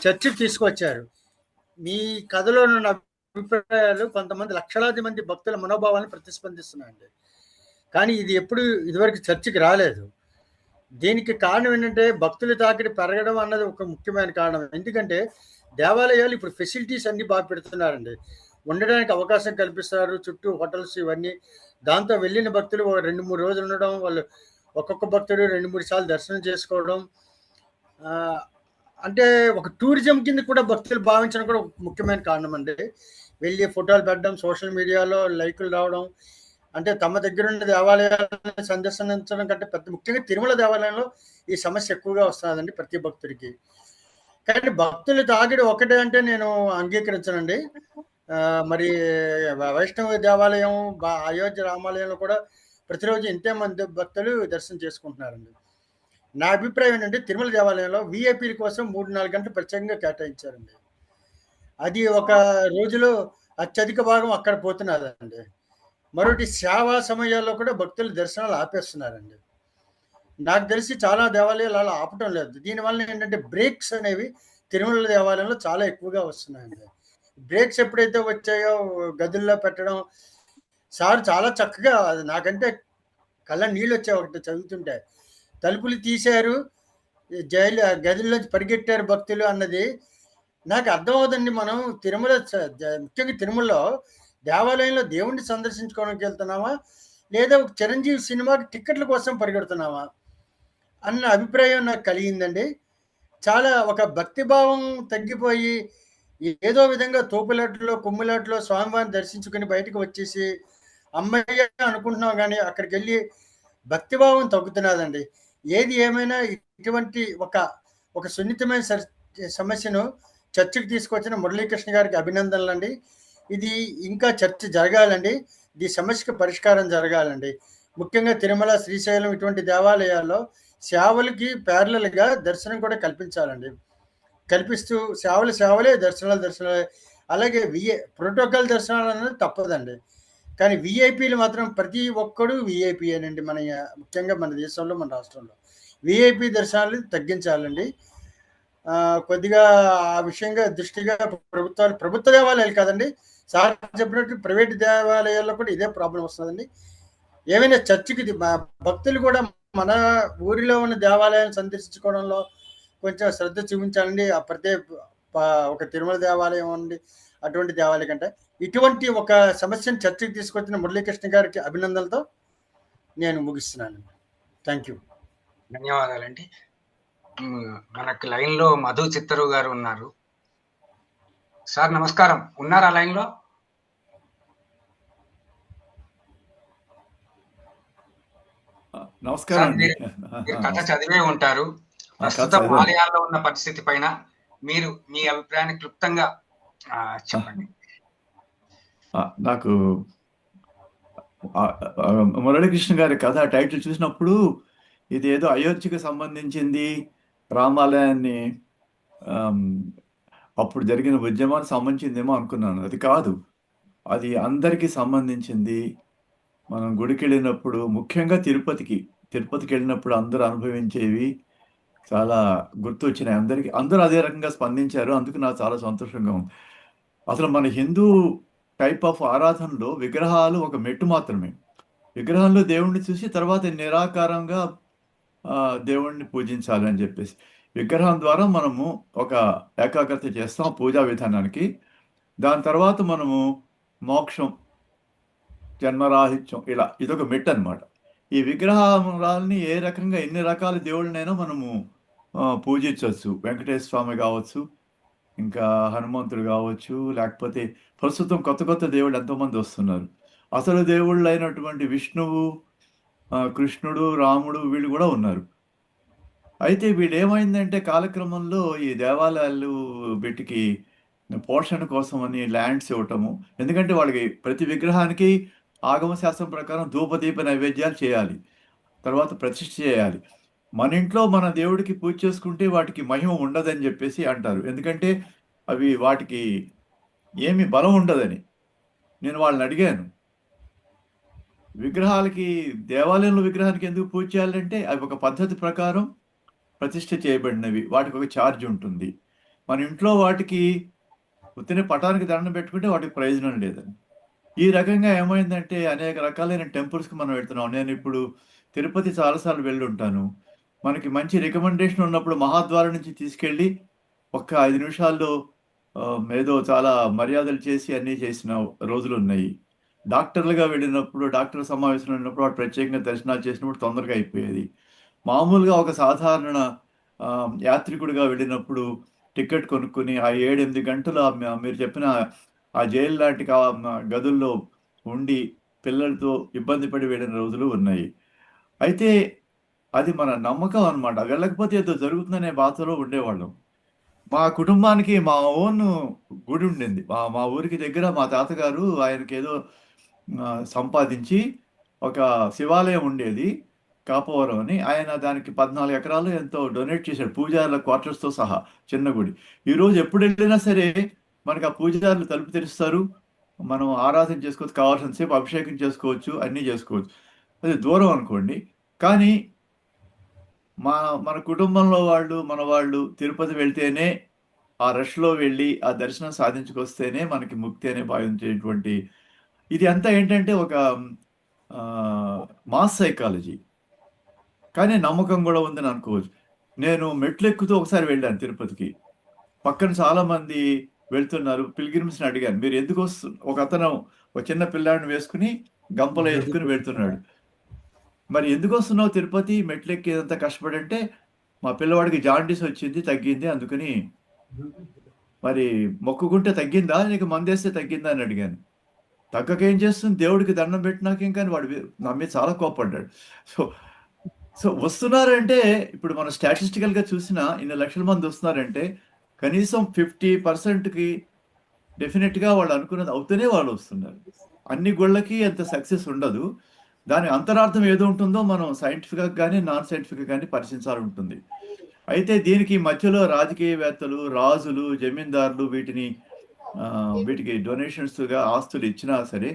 చర్చకు తీసుకొచ్చారు. మీ కథలో ఉన్న అభిప్రాయాలు కొంతమంది లక్షలాది మంది భక్తుల మనోభావాలను ప్రతిస్పందిస్తున్నాయండి. కానీ ఇది ఇదివరకు చర్చకి రాలేదు. దీనికి కారణం ఏంటంటే భక్తుల తాకిడి పెరగడం అన్నది ఒక ముఖ్యమైన కారణం. ఎందుకంటే దేవాలయాలు ఇప్పుడు ఫెసిలిటీస్ అన్ని బాగా పెడుతున్నారండి. ఉండడానికి అవకాశం కల్పిస్తారు, చుట్టూ హోటల్స్ ఇవన్నీ. దాంతో వెళ్ళిన భక్తులు 2-3 రోజులు ఉండడం, వాళ్ళు ఒక్కొక్క భక్తుడు 2-3 సార్లు దర్శనం చేసుకోవడం, అంటే ఒక టూరిజం కింద కూడా భక్తులు భావించడం కూడా ఒక ముఖ్యమైన కారణం అండి. వెళ్ళి ఫోటోలు పెట్టడం, సోషల్ మీడియాలో లైకులు రావడం, అంటే తమ దగ్గర ఉన్న దేవాలయాలను సందర్శించడం కంటే ముఖ్యంగా తిరుమల దేవాలయంలో ఈ సమస్య ఎక్కువగా వస్తుందండి ప్రతి భక్తుడికి. కానీ భక్తులు తాగిడి ఒకటే అంటే నేను అంగీకరించనండి. మరి వైష్ణవ దేవాలయం, అయోధ్య రామాలయంలో కూడా ప్రతిరోజు ఇంతే మంది భక్తులు దర్శనం చేసుకుంటున్నారండి. నా అభిప్రాయం ఏంటంటే తిరుమల దేవాలయంలో విఐపీల కోసం 3-4 గంటలు ప్రత్యేకంగా కేటాయించారండి. అది ఒక రోజులో అత్యధిక భాగం అక్కడ పోతున్నదండి. మరొకటి సేవా సమయాల్లో కూడా భక్తులు దర్శనాలు ఆపేస్తున్నారండి. నాకు తెలిసి చాలా దేవాలయాలు అలా ఆపటం లేదు. దీనివల్ల ఏంటంటే బ్రేక్స్ అనేవి తిరుమల దేవాలయంలో చాలా ఎక్కువగా వస్తున్నాయండి. బ్రేక్స్ ఎప్పుడైతే వచ్చాయో గదుల్లో పెట్టడం, సార్ చాలా చక్కగా, నాకంటే కళ్ళ నీళ్ళు వచ్చాయి ఒకటి చదువుతుంటే. తలుపులు తీశారు, జైలు గదుల్లోంచి పరిగెట్టారు భక్తులు అన్నది నాకు అర్థం అవుతుందండి. మనం తిరుమల ముఖ్యంగా తిరుమలలో దేవాలయంలో దేవుణ్ణి సందర్శించుకోవడానికి వెళ్తున్నామా, లేదా ఒక చిరంజీవి సినిమాకి టిక్కెట్ల కోసం పరిగెడుతున్నామా అన్న అభిప్రాయం నాకు కలిగిందండి. చాలా ఒక భక్తిభావం తగ్గిపోయి ఏదో విధంగా తోపులాట్లో కొమ్ములాట్లో స్వామివారిని దర్శించుకుని బయటకు వచ్చేసి అమ్మయ్య అనుకుంటున్నాం, కానీ అక్కడికి వెళ్ళి భక్తిభావం తగ్గుతున్నదండి. ఏది ఏమైనా ఇటువంటి ఒక సున్నితమైన సమస్యను చర్చకు తీసుకొచ్చిన మురళీకృష్ణ గారికి అభినందనలు అండి. ఇది ఇంకా చర్చ జరగాలండి, ఈ సమస్యకు పరిష్కారం జరగాలండి. ముఖ్యంగా తిరుమల, శ్రీశైలం ఇటువంటి దేవాలయాల్లో సేవలకి ప్యారలల్గా దర్శనం కూడా కల్పించాలండి. కల్పిస్తూ సేవలే, దర్శనాలే. అలాగే ప్రోటోకాల్ దర్శనాలు అనేది తప్పదండి. కానీ విఐపీలు మాత్రం ప్రతి ఒక్కడు విఐపీయేనండి. ముఖ్యంగా మన దేశంలో, మన రాష్ట్రంలో విఐపీ దర్శనాలు తగ్గించాలండి. కొద్దిగా ఆ విషయంగా దృష్టిగా ప్రభుత్వ దేవాలయాలు కాదండి, సార్ చెప్పినట్టు ప్రైవేట్ దేవాలయాల్లో కూడా ఇదే ప్రాబ్లం వస్తుందండి. ఏమైనా చర్చికి భక్తులు కూడా మన ఊరిలో ఉన్న దేవాలయాన్ని సందర్శించుకోవడంలో కొంచెం శ్రద్ధ చూపించాలండి. ఒక తిరుమల దేవాలయం అండి, అటువంటి దేవాలయం కంటే ఇటువంటి ఒక సమస్యను చర్చకు తీసుకొచ్చిన మురళీకృష్ణ గారికి అభినందనలతో నేను ముగిస్తున్నాను. Thank you. ధన్యవాదాలండి. మనకి లైన్ లో మధు చిత్తరు గారు ఉన్నారు. సార్ నమస్కారం, ఉన్నారా లైన్ లో? నమస్కారం. మీరు కథ చదివే ఉంటారు. ప్రస్తుతం ఆలయాల్లో ఉన్న పరిస్థితి పైన మీరు మీ అభిప్రాయాన్ని క్లుప్తంగా చెప్పండి. నాకు మురళీకృష్ణ గారి కథ టైటిల్ చూసినప్పుడు ఇది ఏదో అయోధ్యకు సంబంధించింది, రామాలయాన్ని అప్పుడు జరిగిన ఉద్యమానికి సంబంధించిందేమో అనుకున్నాను. అది కాదు, అది అందరికీ సంబంధించింది. మనం గుడికి వెళ్ళినప్పుడు, ముఖ్యంగా తిరుపతికి వెళ్ళినప్పుడు అందరూ అనుభవించేవి చాలా గుర్తు వచ్చినాయి అందరికీ. అందరూ అదే రకంగా స్పందించారు. అందుకు నాకు చాలా సంతోషంగా ఉంది. అసలు మన హిందూ టైప్ ఆఫ్ ఆరాధనలో విగ్రహాలు ఒక మెట్టు మాత్రమే. విగ్రహంలో దేవుణ్ణి చూసి తర్వాత నిరాకారంగా దేవుణ్ణి పూజించాలి అని చెప్పేసి, విగ్రహం ద్వారా మనము ఒక ఏకాగ్రత చేస్తాం పూజా విధానానికి. దాని తర్వాత మనము మోక్షం, జన్మరాహిత్యం, ఇలా ఇదొక మెట్టు అనమాట. ఈ విగ్రహాలని ఏ రకంగా ఎన్ని రకాల దేవుళ్ళనైనా మనము పూజించవచ్చు. వెంకటేశ్వర స్వామి కావచ్చు, ఇంకా హనుమంతుడు కావచ్చు, లేకపోతే ప్రస్తుతం కొత్త దేవుళ్ళు ఎంతోమంది వస్తున్నారు. అసలు దేవుళ్ళు అయినటువంటి విష్ణువు, కృష్ణుడు, రాముడు వీళ్ళు కూడా ఉన్నారు. అయితే వీళ్ళు ఏమైందంటే కాలక్రమంలో ఈ దేవాలయాలు వీటికి పోషణ కోసం అని ల్యాండ్స్ ఇవ్వటము. ఎందుకంటే వాళ్ళకి ప్రతి విగ్రహానికి ఆగమ శాస్త్రం ప్రకారం ధూపదీప నైవేద్యాలు చేయాలి, తర్వాత ప్రతిష్ఠ చేయాలి. మన ఇంట్లో మన దేవుడికి పూజ చేసుకుంటే వాటికి మహిమ ఉండదని చెప్పేసి అంటారు. ఎందుకంటే వాటికి ఏమి బలం ఉండదని. నేను వాళ్ళని అడిగాను, దేవాలయంలో విగ్రహానికి ఎందుకు పూజ చేయాలంటే అవి ఒక పద్ధతి ప్రకారం ప్రతిష్ఠ చేయబడినవి, వాటికి ఒక ఛార్జ్ ఉంటుంది. మన ఇంట్లో వాటికి ఉత్తిన పటానికి దండం పెట్టుకుంటే వాటికి ప్రయోజనం లేదని. ఈ రకంగా ఏమైందంటే అనేక రకాలైన టెంపుల్స్కి మనం వెళ్తున్నాం. నేను ఇప్పుడు తిరుపతి చాలాసార్లు వెళ్ళి ఉంటాను. మనకి మంచి రికమెండేషన్ ఉన్నప్పుడు మహాద్వారం నుంచి తీసుకెళ్ళి ఒక్క 5 నిమిషాల్లో ఏదో చాలా మర్యాదలు చేసి అన్నీ చేసిన రోజులు ఉన్నాయి. డాక్టర్లుగా వెళ్ళినప్పుడు, డాక్టర్ సమావేశంలో ఉన్నప్పుడు వాడు ప్రత్యేకంగా దర్శనాలు చేసినప్పుడు తొందరగా అయిపోయేది. మామూలుగా ఒక సాధారణ యాత్రికుడిగా వెళ్ళినప్పుడు టికెట్ కొనుక్కొని ఆ 7-8 గంటలు మీరు చెప్పిన ఆ జైలు లాంటి గదుల్లో ఉండి పిల్లలతో ఇబ్బంది పడి వెళ్ళిన రోజులు ఉన్నాయి. అయితే అది మన నమ్మకం అనమాట. వెళ్ళకపోతే ఏదో జరుగుతుందనే బాధలో ఉండేవాళ్ళం. మా కుటుంబానికి మా ఓన్ గుడి ఉండింది. మా మా ఊరికి దగ్గర మా తాతగారు ఆయనకేదో సంపాదించి ఒక శివాలయం ఉండేది. కాపవరం అని. ఆయన దానికి 14 ఎకరాలు ఎంతో డొనేట్ చేశాడు. పూజారుల క్వార్టర్స్‌తో సహా చిన్న గుడి. ఈరోజు ఎప్పుడెళ్ళినా సరే మనకు ఆ పూజారులు తలుపు తెరుస్తారు. మనం ఆరాధన చేసుకోవచ్చు. కావాల్సినంత సేపు అభిషేకం చేసుకోవచ్చు. అన్నీ చేసుకోవచ్చు. అది దూరం అనుకోండి. కానీ మన కుటుంబంలో వాళ్ళు, మన వాళ్ళు తిరుపతి వెళ్తేనే ఆ రష్‌లో వెళ్ళి ఆ దర్శనం సాధించుకొస్తేనే మనకి ముక్తి అనే భావించేటువంటి ఇది అంతా ఏంటంటే ఒక మాస్ సైకాలజీ. కానీ నమ్మకం గూడా ఉందని అనుకోవచ్చు. నేను మెట్లెక్కుతూ ఒకసారి వెళ్ళాను తిరుపతికి. పక్కన చాలామంది వెళ్తున్నారు. పిల్గ్రిమ్స్‌ని అడిగాను. మీరు ఎందుకు ఒకతను ఒక చిన్న పిల్లాడిని వేసుకొని గంపలో ఎత్తుకొని వెళ్తున్నాడు. మరి ఎందుకొస్తున్నావు తిరుపతి మెట్లెక్కి ఇదంతా కష్టపడి అంటే, మా పిల్లవాడికి జాండీస్ వచ్చింది తగ్గింది అందుకని మరి మొక్కుకుంటే తగ్గిందా? నీకు మందేస్తే తగ్గిందా అని అడిగాను. తగ్గకేం చేస్తుంది? దేవుడికి దండం పెట్టినాకేం కానీ వాడు నా మీద చాలా కోప్పడ్డాడు. సో, సో వస్తున్నారంటే ఇప్పుడు మనం స్టాటిస్టికల్‌గా చూసినా ఇన్ని లక్షల మంది వస్తున్నారంటే కనీసం 50%కి డెఫినిట్‌గా వాళ్ళు అనుకున్నది అవుతూనే వాళ్ళు వస్తున్నారు. అన్ని గుళ్ళకి అంత సక్సెస్ ఉండదు. దాని అంతరార్థం ఏదో ఉంటుందో మనం సైంటిఫిక్‌గా గాని, నాన్ సైంటిఫిక్‌గా గాని పరిశీలించాలి ఉంటుంది. అయితే దీనికి మధ్యలో రాజకీయవేత్తలు, రాజులు, జమీందారులు వీటికి డొనేషన్స్‌గా ఆస్తులు ఇచ్చినా సరే,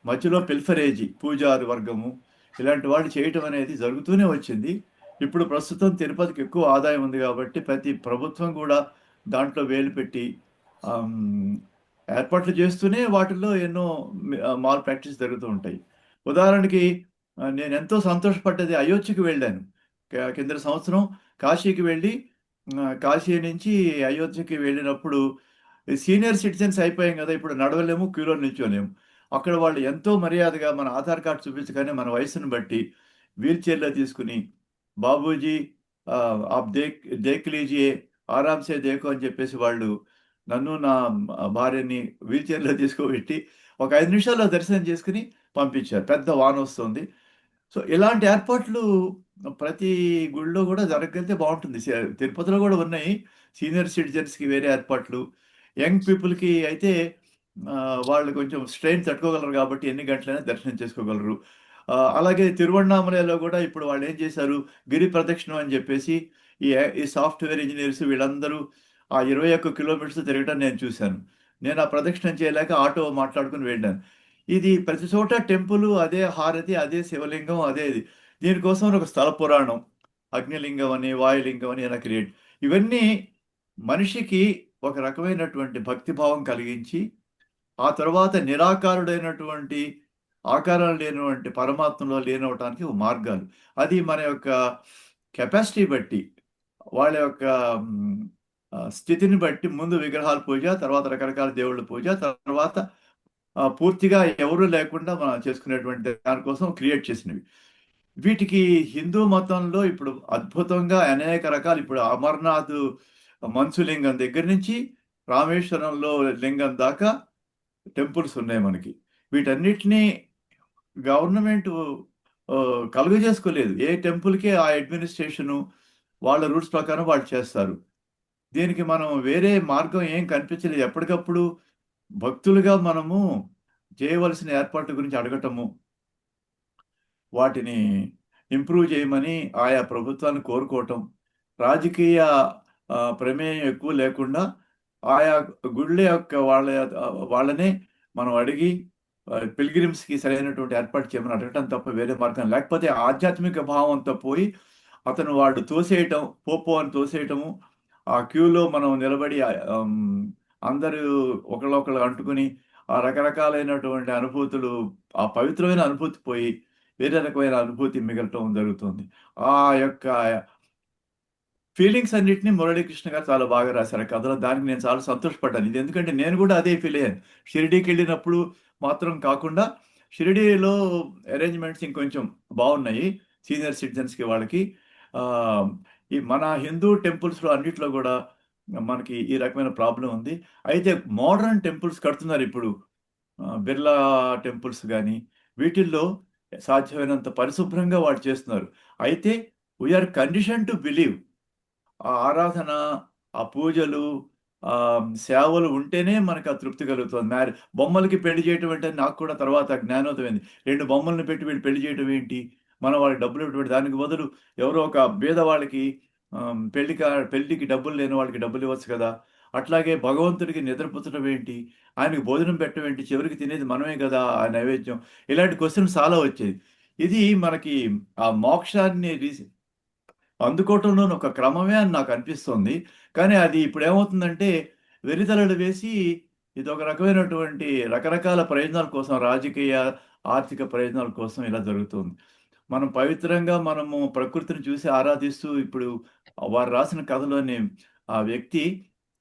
మధ్యలో పిల్ఫరేజీ పూజారి వర్గము ఇలాంటి వాళ్ళు చేయటం అనేది జరుగుతూనే వచ్చింది. ఇప్పుడు ప్రస్తుతం తిరుపతికి ఎక్కువ ఆదాయం ఉంది కాబట్టి ప్రతి ప్రభుత్వం కూడా దాంట్లో వేలు పెట్టి ఏర్పాట్లు చేస్తూనే వాటిల్లో ఎన్నో మాల్ ప్రాక్టీస్ జరుగుతూ ఉంటాయి. ఉదాహరణకి నేనెంతో సంతోషపడ్డది అయోధ్యకి వెళ్ళాను. కిందటి సంవత్సరం కాశీకి వెళ్ళి కాశీ నుంచి అయోధ్యకి వెళ్ళినప్పుడు సీనియర్ సిటిజన్స్ అయిపోయాం కదా! ఇప్పుడు నడవలేము, క్యూలో నిల్చోలేము. అక్కడ వాళ్ళు ఎంతో మర్యాదగా మన ఆధార్ కార్డ్ చూపించగానే మన వయస్సును బట్టి వీల్ చైర్‌లో తీసుకొని బాబూజీ ఆప్ దేఖ్ లీజియే ఆరామ్ సే దేఖో అని చెప్పేసి వాళ్ళు నన్ను, నా భార్యని వీల్ చైర్‌లో తీసుకోబెట్టి ఒక 5 నిమిషాల్లో దర్శనం చేసుకొని పంపించారు. పెద్ద వానొస్తుంది. సో, ఇలాంటి ఏర్పాట్లు ప్రతి గుడిలో గూడా జరగగలిగితే బావుంటుంది. తిరుపతిలో గూడా ఉన్నాయి. సీనియర్ సిటిజన్స్‌కి వేరే ఏర్పాట్లు. యంగ్ పీపుల్‌కి అయితే వాళ్ళు కొంచెం స్ట్రెయిన్ తట్టుకోగలరు గాబట్టి ఎన్ని గంటలైనా దర్శనం చేసుకోగలరు. అలాగే తిరువణ్ణామలైలో గూడా ఇప్పుడు వాళ్ళేం చేశారు, గిరి ప్రదక్షిణం అని జెప్పేసి ఈ సాఫ్ట్‌వేర్ ఇంజినీర్స్ వీళ్ళందరూ ఆ 21 కిలోమీటర్స్ తిరగటం నేను చూశాను. నేను ఆ ప్రదక్షిణం చేయలేక ఆటో మాట్లాడుకొని వెళ్ళాను. ఇది ప్రతి చోట టెంపులు, అదే హారతి, అదే శివలింగం, అదే ఇది. దీనికోసం ఒక స్థల పురాణం. అగ్నిలింగం అని, వాయులింగం అని ఇలా క్రియేట్ ఇవన్నీ మనిషికి ఒక రకమైనటువంటి భక్తిభావం కలిగించి, ఆ తర్వాత నిరాకారుడైనటువంటి, ఆకారం లేనటువంటి పరమాత్మలో లీనమవ్వటానికి మార్గాలు. అది మన యొక్క కెపాసిటీ బట్టి, వాళ్ళ యొక్క స్థితిని బట్టి ముందు విగ్రహాల పూజ, తర్వాత రకరకాల దేవుళ్ళ పూజ, తర్వాత పూర్తిగా ఎవరు లేకుండా మనం చేసుకునేటువంటి దానికోసం క్రియేట్ చేసినవి. వీటికి హిందూ మతంలో ఇప్పుడు అద్భుతంగా అనేక రకాలు ఇప్పుడు అమర్నాథ్ మంచులింగం దగ్గర నుంచి రామేశ్వరంలో లింగం దాకా టెంపుల్స్ ఉన్నాయి మనకి. వీటన్నిటిని గవర్నమెంట్ కలుగజేసుకోలేదు. ఏ టెంపుల్‌కి ఆ అడ్మినిస్ట్రేషను వాళ్ళ రూల్స్ ప్రకారం వాళ్ళు చేస్తారు. దీనికి మనం వేరే మార్గం ఏం కనిపించలేదు. ఎప్పటికప్పుడు భక్తులుగా మనము చేయవలసిన ఏర్పాట్ల గురించి అడగటము, వాటిని ఇంప్రూవ్ చేయమని ఆయా ప్రభుత్వాలను కోరుకోవటం, రాజకీయ ప్రమేయం ఎక్కువ లేకుండా ఆయా గుళ్ళ యొక్క వాళ్ళనే మనం అడిగి పిల్గ్రిమ్స్‌కి సరైనటువంటి ఏర్పాటు చేయమని అడగటం తప్ప వేరే మార్గం లేకపోతే ఆధ్యాత్మిక భావంతో పోయి అతను వాడు తోసేయటం, పో అని తోసేయటము, ఆ క్యూలో మనం నిలబడి అందరూ ఒకళ్ళొకళ్ళు అంటుకొని ఆ రకరకాలైనటువంటి అనుభూతులు, ఆ పవిత్రమైన అనుభూతి పోయి వేరే రకమైన అనుభూతి మిగలటం జరుగుతుంది. ఆ యొక్క ఫీలింగ్స్ అన్నిటిని మురళీకృష్ణ గారు చాలా బాగా రాశారు ఆ కథలో. దానికి నేను చాలా సంతోషపడ్డాను. ఇది ఎందుకంటే నేను కూడా అదే ఫీల్ అయ్యాను. షిరిడీకి వెళ్ళినప్పుడు మాత్రం కాకుండా షిరిడీలో అరేంజ్మెంట్స్ ఇంకొంచెం బాగున్నాయి సీనియర్ సిటిజన్స్కి వాళ్ళకి. ఈ మన హిందూ టెంపుల్స్లో అన్నిట్లో కూడా మనకి ఈ రకమైన ప్రాబ్లం ఉంది. అయితే మోడర్న్ టెంపుల్స్ కడుతున్నారు ఇప్పుడు, బిర్లా టెంపుల్స్ కానీ వీటిల్లో సాధ్యమైనంత పరిశుభ్రంగా వాళ్ళు చేస్తున్నారు. అయితే వీఆర్ కండిషన్ టు బిలీవ్. ఆ ఆరాధన, ఆ పూజలు, సేవలు ఉంటేనే మనకు ఆ తృప్తి కలుగుతుంది. బొమ్మలకి పెళ్లి చేయటం అంటే నాకు కూడా తర్వాత జ్ఞానోదయమైంది. 2 బొమ్మలను పెట్టి వీళ్ళు పెళ్లి చేయటం ఏంటి? మనం వాళ్ళకి డబ్బులు ఇవ్వడం, దానికి బదులు ఎవరో ఒక బీదవాళ్ళకి పెళ్ళికి డబ్బులు లేని వాళ్ళకి డబ్బులు ఇవ్వచ్చు కదా! అట్లాగే భగవంతుడికి నిద్రపుచ్చడం ఏంటి? ఆయనకి భోజనం పెట్టడం ఏంటి? చివరికి తినేది మనమే కదా! ఆ నైవేద్యం. ఇలాంటి క్వెషన్స్ చాలా వచ్చేది. ఇది మనకి ఆ మోక్షాన్ని అందుకోవటంలోని ఒక క్రమమే అని నాకు అనిపిస్తుంది. కానీ అది ఇప్పుడేమవుతుందంటే వెర్రితలలు వేసి ఇదొక రకమైనటువంటి రకరకాల ప్రయోజనాల కోసం, రాజకీయ, ఆర్థిక ప్రయోజనాల కోసం ఇలా జరుగుతుంది. మనం పవిత్రంగా మనము ప్రకృతిని చూసి ఆరాధిస్తూ ఇప్పుడు వారు రాసిన కథలోని ఆ వ్యక్తి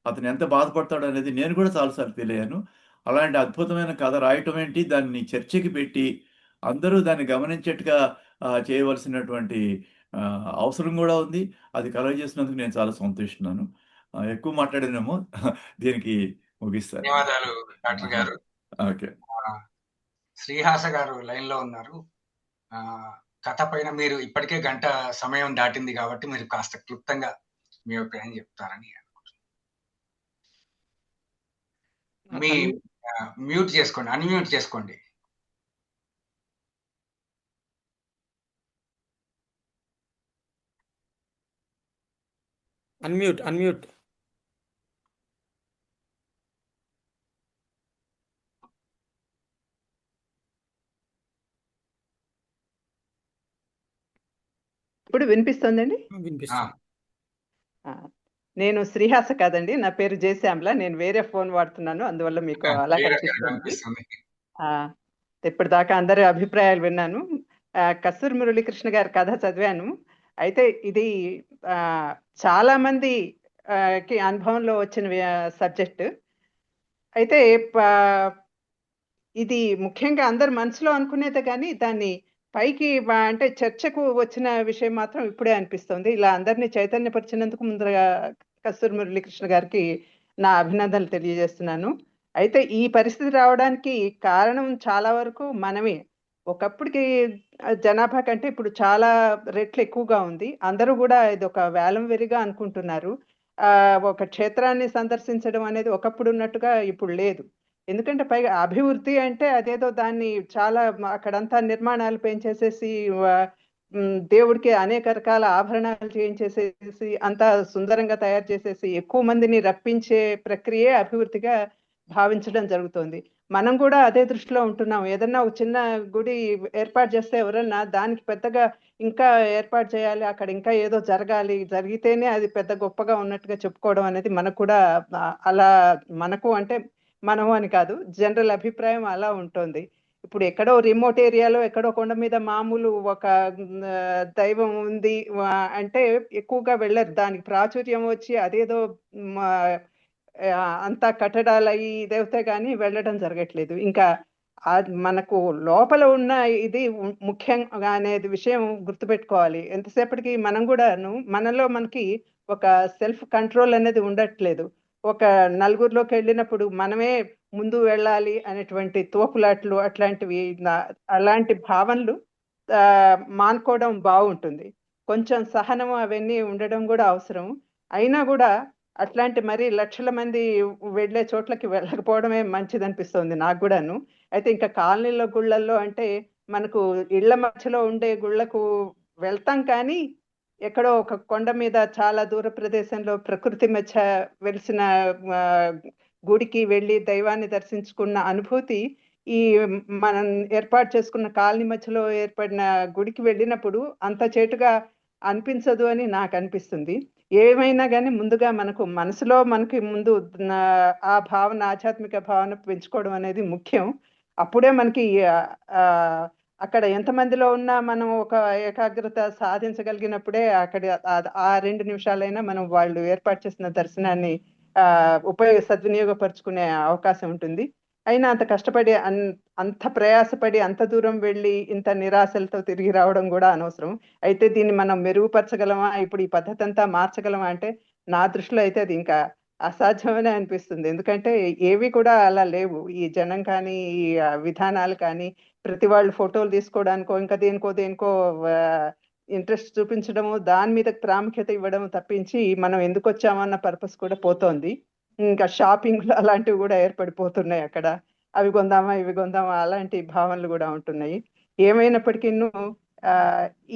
అతను ఎంత బాధపడతాడనేది నేను కూడా చాలా సార్లు ఫీల్ అయ్యాను. అలాంటి అద్భుతమైన కథ రాయటం ఏంటి, దాన్ని చర్చకి పెట్టి అందరూ దాన్ని గమనించేట్టుగా చేయవలసినటువంటి అవసరం కూడా ఉంది. అది కలుగజేసినందుకు నేను చాలా సంతోషిస్తున్నాను. ఎక్కువ మాట్లాడానేమో దీనికి ముగిస్తాను. ధన్యవాదాలు డాక్టర్ గారు. ఓకే. శ్రీహాస గారు లైన్‌లో ఉన్నారు. కథ పైన మీరు ఇప్పటికే గంట సమయం దాటింది కాబట్టి మీరు కాస్త క్లుప్తంగా మీ అభిప్రాయం చెప్తారని అనుకుంటున్నాను. మీ మ్యూట్ చేసుకోండి, అన్‌మ్యూట్ చేసుకోండి. అన్మ్యూట్. ఇప్పుడు వినిపిస్తుందండి? వినిపిస్తుంది. నేను శ్రీహాస కాదండి. నా పేరు జయశ్యామల. నేను వేరే ఫోన్ వాడుతున్నాను. అందువల్ల మీకు అలా కనిపిస్తుంది. ఇప్పటిదాకా అందరి అభిప్రాయాలు విన్నాను. కస్తూరి మురళీకృష్ణ గారి కథ చదివాను. అయితే ఇది చాలా మంది కి అనుభవంలో వచ్చిన సబ్జెక్ట్. అయితే ఇది ముఖ్యంగా అందరు మనసులో అనుకునేదే కానీ దాన్ని పైకి అంటే చర్చకు వచ్చిన విషయం మాత్రం ఇప్పుడే అనిపిస్తుంది. ఇలా అందరినీ చైతన్యపరిచినందుకు ముందుగా కస్తూరి మురళీకృష్ణ గారికి నా అభినందనలు తెలియజేస్తున్నాను. అయితే ఈ పరిస్థితి రావడానికి కారణం చాలా వరకు మనమే. ఒకప్పటికి జనాభా కంటే ఇప్పుడు చాలా రెట్లు ఎక్కువగా ఉంది. అందరూ కూడా ఇది ఒక వేలం వెరిగా అనుకుంటున్నారు. ఒక క్షేత్రాన్ని సందర్శించడం అనేది ఒకప్పుడు ఉన్నట్టుగా ఇప్పుడు లేదు. ఎందుకంటే పైగా అభివృద్ధి అంటే అదేదో దాన్ని చాలా అక్కడంతా నిర్మాణాలు పెంచేసేసి దేవుడికి అనేక రకాల ఆభరణాలు చేయించేసేసి అంతా సుందరంగా తయారు చేసేసి ఎక్కువ మందిని రప్పించే ప్రక్రియే అభివృద్ధిగా భావించడం జరుగుతుంది. మనం కూడా అదే దృష్టిలో ఉంటున్నాం. ఏదన్నా ఒక చిన్న గుడి ఏర్పాటు చేస్తే ఎవరన్నా దానికి పెద్దగా ఇంకా ఏర్పాటు చేయాలి, అక్కడ ఇంకా ఏదో జరగాలి, జరిగితేనే అది పెద్ద గొప్పగా ఉన్నట్టుగా చెప్పుకోవడం అనేది మనకు కూడా అలా మనకు అంటే మనము అని కాదు, జనరల్ అభిప్రాయం అలా ఉంటుంది. ఇప్పుడు ఎక్కడో రిమోట్ ఏరియాలో ఎక్కడో కొండ మీద మామూలు ఒక దైవం ఉంది అంటే ఎక్కువగా వెళ్ళరు. దానికి ప్రాచుర్యం వచ్చి అదేదో అంతా కట్టడాలు అయ్యి ఇదవుతే కానీ వెళ్ళడం జరగట్లేదు. ఇంకా మనకు లోపల ఉన్న ఇది ముఖ్యంగా అనేది విషయం గుర్తుపెట్టుకోవాలి. ఎంతసేపటికి మనం కూడాను మనలో మనకి ఒక సెల్ఫ్ కంట్రోల్ అనేది ఉండట్లేదు. ఒక నలుగురిలోకి వెళ్ళినప్పుడు మనమే ముందు వెళ్ళాలి అనేటువంటి తోపులాట్లు అట్లాంటివి అలాంటి భావనలు మానుకోవడం బాగుంటుంది. కొంచెం సహనం అవన్నీ ఉండడం కూడా అవసరం. అయినా కూడా అట్లాంటి మరి లక్షల మంది వెళ్ళే చోట్లకి వెళ్ళకపోవడమే మంచిది అనిపిస్తుంది నాకు కూడాను. అయితే ఇంకా కాలనీలో గుళ్ళల్లో అంటే మనకు ఇళ్ల మధ్యలో ఉండే గుళ్ళకు వెళ్తాం కానీ ఎక్కడో ఒక కొండ మీద చాలా దూర ప్రదేశంలో ప్రకృతి మధ్య వెలిసిన గుడికి వెళ్ళి దైవాన్ని దర్శించుకున్న అనుభూతి ఈ మనం ఏర్పాటు చేసుకున్న కాలనీ మధ్యలో ఏర్పడిన గుడికి వెళ్ళినప్పుడు అంత చేటుగా అనిపించదు అని నాకు అనిపిస్తుంది. ఏమైనా కానీ ముందుగా మనకు మనసులో మనకి ముందు ఆ భావన, ఆధ్యాత్మిక భావన పెంచుకోవడం అనేది ముఖ్యం. అప్పుడే మనకి అక్కడ ఎంతమందిలో ఉన్నా మనం ఒక ఏకాగ్రత సాధించగలిగినప్పుడే అక్కడ ఆ 2 నిమిషాలైనా మనం వాళ్ళు ఏర్పాటు చేసిన దర్శనాన్ని సద్వినియోగపరుచుకునే అవకాశం ఉంటుంది. అయినా అంత కష్టపడి అంత ప్రయాసపడి అంత దూరం వెళ్ళి ఇంత నిరాశలతో తిరిగి రావడం కూడా అనవసరం. అయితే దీన్ని మనం మెరుగుపరచగలమా, ఇప్పుడు ఈ పద్ధతి అంతా మార్చగలమా అంటే నా దృష్టిలో అయితే అది ఇంకా అసాధ్యమనే అనిపిస్తుంది. ఎందుకంటే ఏవి కూడా అలా లేవు. ఈ జనం కానీ, ఈ విధానాలు కానీ, ప్రతి వాళ్ళు ఫోటోలు తీసుకోవడానికో ఇంకా దేనికో ఇంట్రెస్ట్ చూపించడము, దాని మీద ప్రాముఖ్యత ఇవ్వడం తప్పించి మనం ఎందుకు వచ్చామన్న పర్పస్ కూడా పోతోంది. ఇంకా షాపింగ్లు అలాంటివి కూడా ఏర్పడిపోతున్నాయి అక్కడ. అవి కొందామా ఇవి కొందామా అలాంటి భావనలు కూడా ఉంటున్నాయి. ఏమైనప్పటికీ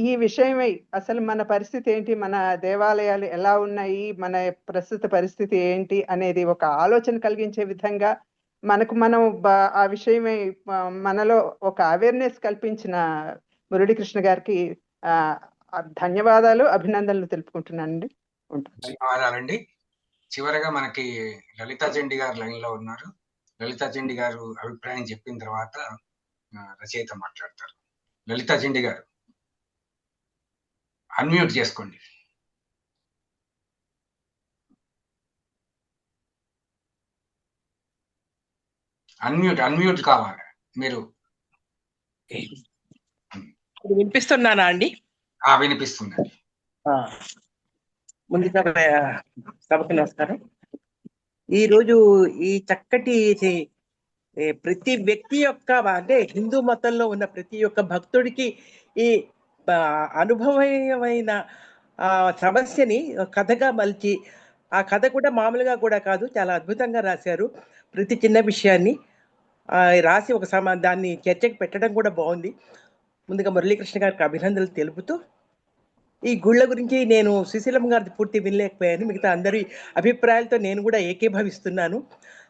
ఈ విషయమై అసలు మన పరిస్థితి ఏంటి, మన దేవాలయాలు ఎలా ఉన్నాయి, మన ప్రస్తుత పరిస్థితి ఏంటి అనేది ఒక ఆలోచన కలిగించే విధంగా మనకు మనం ఆ విషయమై మనలో ఒక అవేర్నెస్ కల్పించిన మురళీకృష్ణ గారికి ధన్యవాదాలు, అభినందనలు తెలుపుకుంటున్నానండి. ధన్యవాదాలండి. చివరగా మనకి లలితా చండి గారు లైన్ లో ఉన్నారు. లలితా చండి గారు అభిప్రాయం చెప్పిన తర్వాత రచయిత మాట్లాడతారు. లలితా చండి గారు అన్మ్యూట్ చేసుకోండి. అన్మ్యూట్ కావాలి మీరు. వినిపిస్తున్నానా అండి? వినిపిస్తుందండి. ముందుగా సభకు నమస్కారం. ఈరోజు ఈ చక్కటి ప్రతి వ్యక్తి యొక్క అంటే హిందూ మతంలో ఉన్న ప్రతి ఒక్క భక్తుడికి ఈ అనుభవమైన సమస్యని కథగా మలిచి, ఆ కథ కూడా మామూలుగా కూడా కాదు, చాలా అద్భుతంగా రాశారు. ప్రతి చిన్న విషయాన్ని రాసి ఒక దాన్ని చర్చకు పెట్టడం కూడా బాగుంది. ముందుగా మురళీకృష్ణ గారికి అభినందనలు తెలుపుతూ, ఈ గుళ్ళ గురించి నేను సుశీలమ్మ గారిది పూర్తి వినలేకపోయాను. మిగతా అందరి అభిప్రాయాలతో నేను కూడా ఏకీభవిస్తున్నాను.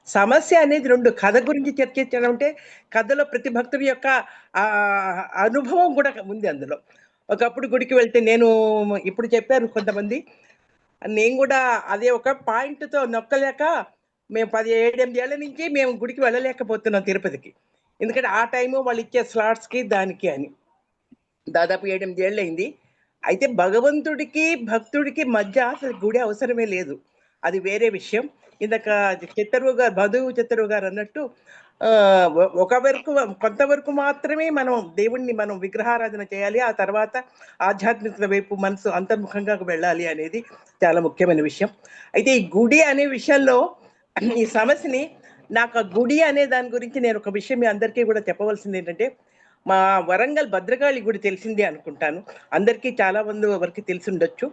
సమస్య అనేది రెండు. కథ గురించి చర్చించడం అంటే కథలో ప్రతి భక్తుడి యొక్క అనుభవం కూడా ఉంది అందులో. ఒకప్పుడు గుడికి వెళ్తే నేను ఇప్పుడు చెప్పారు కొంతమంది, నేను కూడా అదే ఒక పాయింట్తో నొక్కలేక మేము 17-8 ఏళ్ల నుంచి మేము గుడికి వెళ్ళలేకపోతున్నాం తిరుపతికి. ఎందుకంటే ఆ టైము వాళ్ళు ఇచ్చే స్లాట్స్కి దానికి అని దాదాపు 7-8 ఏళ్ళు అయింది. అయితే భగవంతుడికి భక్తుడికి మధ్య అసలు గుడి అవసరమే లేదు, అది వేరే విషయం. ఇందాక మధు చిత్తరువు గారు అన్నట్టు కొంతవరకు మాత్రమే మనం దేవుణ్ణి మనం విగ్రహారాధన చేయాలి, ఆ తర్వాత ఆధ్యాత్మికత వైపు మనసు అంతర్ముఖంగా వెళ్ళాలి అనేది చాలా ముఖ్యమైన విషయం. అయితే ఈ గుడి అనే విషయంలో ఈ సమస్యని నాకు ఆ గుడి అనే దాని గురించి నేను ఒక విషయం మీ అందరికీ కూడా చెప్పవలసింది ఏంటంటే, మా వరంగల్ భద్రకాళి గుడి తెలిసిందే అనుకుంటాను, అందరికీ చాలా మంది వరకు తెలిసి ఉండొచ్చు.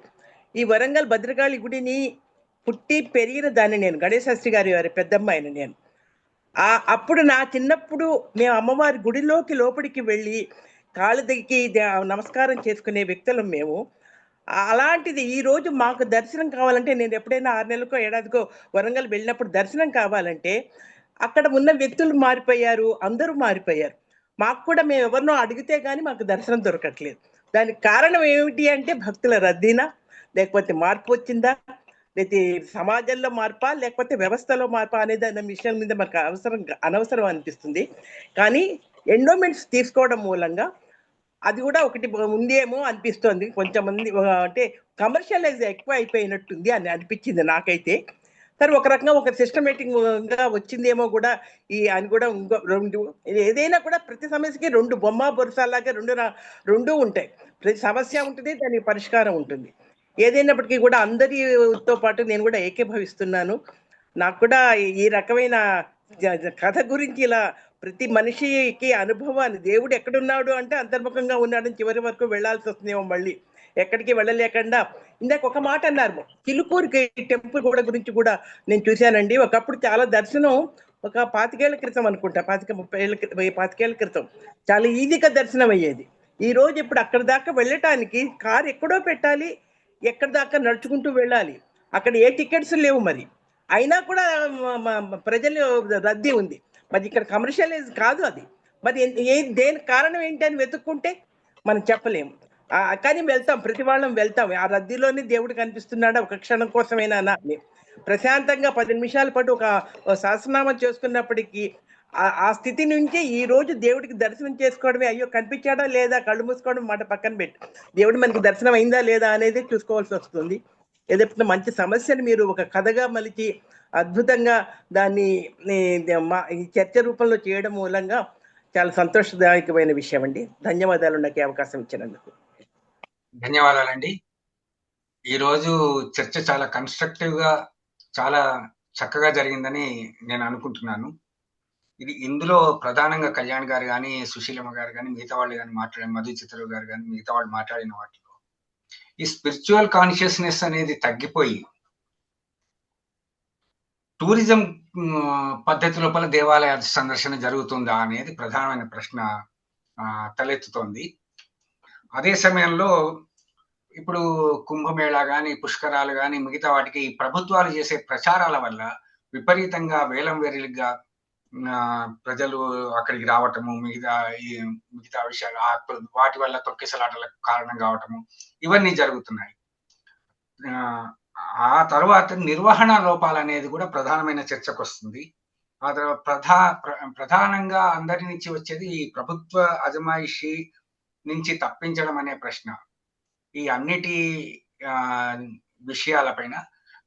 ఈ వరంగల్ భద్రకాళి గుడిని పుట్టి పెరిగిన దాన్ని నేను, గణేష్ శాస్త్రి గారి పెద్దమ్మాయిని నేను. అప్పుడు నా చిన్నప్పుడు మేము అమ్మవారి గుడిలోకి లోపలికి వెళ్ళి కాళ్ళ దగ్గరికి నమస్కారం చేసుకునే వ్యక్తులం మేము. అలాంటిది ఈరోజు మాకు దర్శనం కావాలంటే, నేను ఎప్పుడైనా 6 నెలలకో ఏడాదికో వరంగల్ వెళ్ళినప్పుడు దర్శనం కావాలంటే అక్కడ ఉన్న వ్యక్తులు మారిపోయారు, అందరూ మారిపోయారు. మాకు కూడా మేము ఎవరినో అడిగితే కానీ మాకు దర్శనం దొరకట్లేదు. దానికి కారణం ఏమిటి అంటే భక్తుల రద్దీనా, లేకపోతే మార్పు వచ్చిందా, లేకపోతే సమాజంలో మార్పా, లేకపోతే వ్యవస్థలో మార్పా అనే దాని విషయం మీద మనకు అనవసరం అనిపిస్తుంది. కానీ ఎండోమెంట్స్ తీసుకోవడం మూలంగా అది కూడా ఒకటి ఉందేమో అనిపిస్తోంది. కొంచెంమంది అంటే కమర్షియలైజ్ ఎక్కువ అయిపోయినట్టుంది అని అనిపించింది నాకైతే. సరే, ఒక రకంగా ఒక సిస్టమేటిక్గా వచ్చిందేమో కూడా అని కూడా రెండు. ఏదైనా కూడా ప్రతి సమస్యకి 2 బొమ్మ బొరుసాలాగా రెండు ఉంటాయి. ప్రతి సమస్య ఉంటుంది, దానికి పరిష్కారం ఉంటుంది. ఏదైనప్పటికీ కూడా అందరితో పాటు నేను కూడా ఏకీభవిస్తున్నాను. నాకు కూడా ఈ రకమైన కథ గురించి ఇలా ప్రతి మనిషికి అనుభవాన్ని, దేవుడు ఎక్కడున్నాడు అంటే అంతర్ముఖంగా ఉన్నాడని చివరి వరకు వెళ్లాల్సి వస్తుందేమో, మళ్ళీ ఎక్కడికి వెళ్ళలేకుండా. ఇందాక ఒక మాట అన్నారు, చిలుకూరికి టెంపుల్ కూడా గురించి కూడా నేను చూశానండి. ఒకప్పుడు చాలా దర్శనం ఒక 25 ఏళ్ల క్రితం అనుకుంటా, 25 ఏళ్ల క్రితం చాలా ఈజీగా దర్శనం అయ్యేది. ఈ రోజు ఇప్పుడు అక్కడ దాకా వెళ్ళటానికి కారు ఎక్కడో పెట్టాలి, ఎక్కడ దాకా నడుచుకుంటూ వెళ్ళాలి. అక్కడ ఏ టికెట్స్ లేవు, మరి అయినా కూడా ప్రజలు రద్దీ ఉంది. మరి ఇక్కడ కమర్షియలైజ్ కాదు అది. మరి దేనికి కారణం ఏంటి అని వెతుక్కుంటే మనం చెప్పలేము. కానీ వెళ్తాం, ప్రతి వాళ్ళం వెళ్తాం. ఆ రద్దీలోనే దేవుడు కనిపిస్తున్నాడా ఒక క్షణం కోసమైనా ప్రశాంతంగా 10 నిమిషాల పాటు ఒక సహస్రనామం చేసుకున్నప్పటికీ ఆ స్థితి నుంచే ఈ రోజు దేవుడికి దర్శనం చేసుకోవడమే, అయ్యో కనిపించాడా లేదా, కళ్ళు మూసుకోవడం మాట పక్కన పెట్టు, దేవుడు మనకి దర్శనం అయిందా లేదా అనేది చూసుకోవాల్సి వస్తుంది. ఏదైతే మంచి సమస్యను మీరు ఒక కథగా మలిచి అద్భుతంగా దాన్ని ఈ చర్చ రూపంలో చేయడం మూలంగా చాలా సంతోషదాయకమైన విషయం అండి. ధన్యవాదాలు నాకు ఈ అవకాశం ఇచ్చినందుకు. ధన్యవాదాలండి. ఈరోజు చర్చ చాలా కన్స్ట్రక్టివ్ గా చాలా చక్కగా జరిగిందని నేను అనుకుంటున్నాను. ఇందులో ప్రధానంగా కళ్యాణ్ గారు కానీ, సుశీలమ్మ గారు కానీ, మిగతా వాళ్ళు కానీ మాట్లాడిన మధు చిత్రరావు గారు కానీ మిగతా వాళ్ళు మాట్లాడిన వాటిలో ఈ స్పిరిచువల్ కాన్షియస్నెస్ అనేది తగ్గిపోయి టూరిజం పద్ధతి లోపల దేవాలయ సందర్శన జరుగుతుందా అనేది ప్రధానమైన ప్రశ్న తలెత్తుతోంది. అదే సమయంలో ఇప్పుడు కుంభమేళా కానీ, పుష్కరాలు కానీ, మిగతా వాటికి ప్రభుత్వాలు చేసే ప్రచారాల వల్ల విపరీతంగా వేలం వెరిలిగా ప్రజలు అక్కడికి రావటము, మిగతా విషయాలు వాటి వల్ల తొక్కిసలాటలకు కారణం కావటము, ఇవన్నీ జరుగుతున్నాయి. ఆ తర్వాత నిర్వహణ లోపాలు అనేది కూడా ప్రధానమైన చర్చకు వస్తుంది. ఆ తర్వాత ప్రధానంగా అందరి నుంచి వచ్చేది ఈ ప్రభుత్వ అజమాయిషి నుంచి తప్పించడం అనే ప్రశ్న. ఈ అన్నిటి విషయాలపైన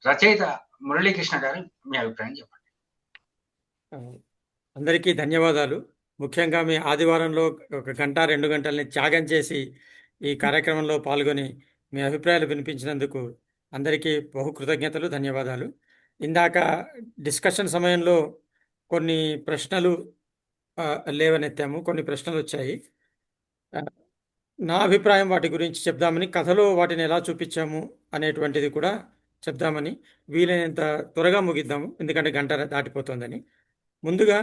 రచయిత మురళీకృష్ణ గారు మీ అభిప్రాయం చెప్పండి. అందరికీ ధన్యవాదాలు. ముఖ్యంగా మీ ఆదివారంలో 1 గంట 2 గంటలని త్యాగం చేసి ఈ కార్యక్రమంలో పాల్గొని మీ అభిప్రాయాలు వినిపించినందుకు అందరికీ బహు కృతజ్ఞతలు, ధన్యవాదాలు. ఇందాక డిస్కషన్ సమయంలో కొన్ని ప్రశ్నలు లేవనెత్తాము, కొన్ని ప్రశ్నలు వచ్చాయి. నా అభిప్రాయం వాటి గురించి చెప్దామని, కథలో వాటిని ఎలా చూపించాము అనేటువంటిది కూడా చెప్దామని, వీలైనంత త్వరగా ముగిద్దాము ఎందుకంటే గంట దాటిపోతుందని. ముందుగా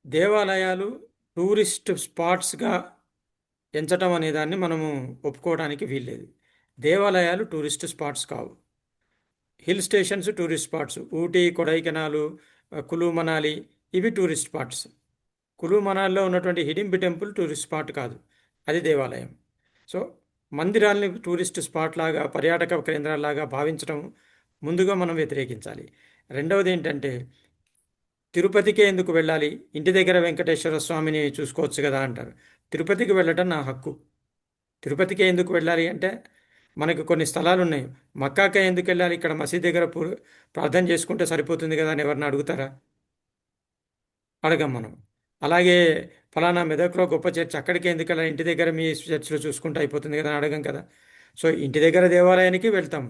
దేవాలయాలు టూరిస్ట్ స్పాట్స్గా ఎంచటం అనే దాన్ని మనము ఒప్పుకోవడానికి వీల్లేదు. దేవాలయాలు టూరిస్ట్ స్పాట్స్ కావు. Hill stations tourist spots, Ooty, Kodaikanal, Kullu Manali ఇవి టూరిస్ట్ స్పాట్స్. కులు మనాలిలో ఉన్నటువంటి హిడింబి టెంపుల్ టూరిస్ట్ స్పాట్ కాదు, అది దేవాలయం. సో మందిరాల్ని టూరిస్ట్ స్పాట్ లాగా, పర్యాటక కేంద్రాల్లాగా భావించడం ముందుగా మనం వ్యతిరేకించాలి. రెండవది ఏంటంటే, తిరుపతికే ఎందుకు వెళ్ళాలి, ఇంటి దగ్గర వెంకటేశ్వర స్వామిని చూసుకోవచ్చు కదా అంటారు. తిరుపతికి వెళ్ళటం నా హక్కు. తిరుపతికే ఎందుకు వెళ్ళాలి అంటే, మనకు కొన్ని స్థలాలు ఉన్నాయి. మక్కాకే ఎందుకు వెళ్ళాలి, ఇక్కడ మసీద్ దగ్గర ప్రార్థన చేసుకుంటే సరిపోతుంది కదా అని ఎవరిని అడుగుతారా? అడగం మనం. అలాగే ఫలానా మెదక్లో గొప్ప చర్చ్, అక్కడికి ఎందుకు వెళ్ళాలి, ఇంటి దగ్గర మీ చర్చ్లో చూసుకుంటే అయిపోతుంది కదా అని అడగం కదా. సో ఇంటి దగ్గర దేవాలయానికి వెళ్తాం.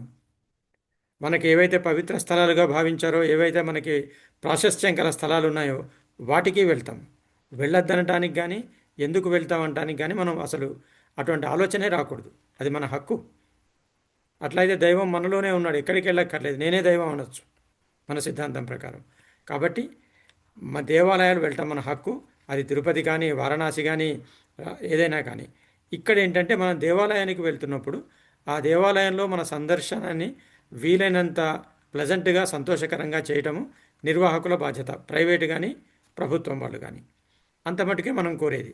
మనకి ఏవైతే పవిత్ర స్థలాలుగా భావించారో, ఏవైతే మనకి ప్రాశస్త్యం గల స్థలాలు ఉన్నాయో వాటికి వెళ్తాం. వెళ్ళొద్దనటానికి కానీ, ఎందుకు వెళ్తామంటానికి కానీ మనం అసలు అటువంటి ఆలోచనే రాకూడదు. అది మన హక్కు. అట్లయితే దైవం మనలోనే ఉన్నాడు, ఎక్కడికి వెళ్ళక్కర్లేదు, నేనే దైవం అనొచ్చు మన సిద్ధాంతం ప్రకారం. కాబట్టి మన దేవాలయాలు వెళ్ళటం మన హక్కు. అది తిరుపతి కానీ, వారణాసి కానీ, ఏదైనా కానీ. ఇక్కడ ఏంటంటే, మనం దేవాలయానికి వెళ్తున్నప్పుడు ఆ దేవాలయంలో మన సందర్శనాన్ని వీలైనంత ప్లెజెంట్గా, సంతోషకరంగా చేయటము నిర్వాహకుల బాధ్యత, ప్రైవేటు కానీ ప్రభుత్వం వాళ్ళు కానీ. అంత మటుకే మనం కోరేది.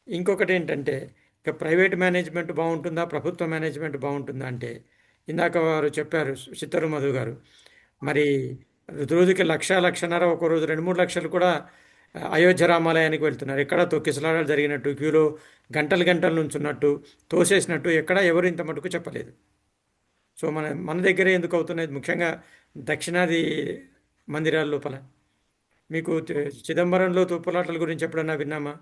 ఇంకొకటి ఏంటంటే, ఇక ప్రైవేట్ మేనేజ్మెంట్ బాగుంటుందా, ప్రభుత్వ మేనేజ్మెంట్ బాగుంటుందా అంటే, ఇందాక వారు చెప్పారు చిత్తరు మధు గారు, మరి రోజుకి 1,00,000, 1,50,000, ఒక రోజు 2-3 లక్షలు కూడా అయోధ్య రామాలయానికి వెళ్తున్నారు. ఎక్కడ తొక్కిసలాడాలు జరిగినట్టు, క్యూలో గంటలు గంటల నుంచి ఉన్నట్టు, తోసేసినట్టు ఎక్కడ ఎవరు ఇంత మటుకు చెప్పలేదు. సో మన దగ్గరే ఎందుకు అవుతున్నాయి, ముఖ్యంగా దక్షిణాది మందిరాల లోపల. మీకు చిదంబరంలో తోపులాటల గురించి ఎప్పుడన్నా విన్నామా?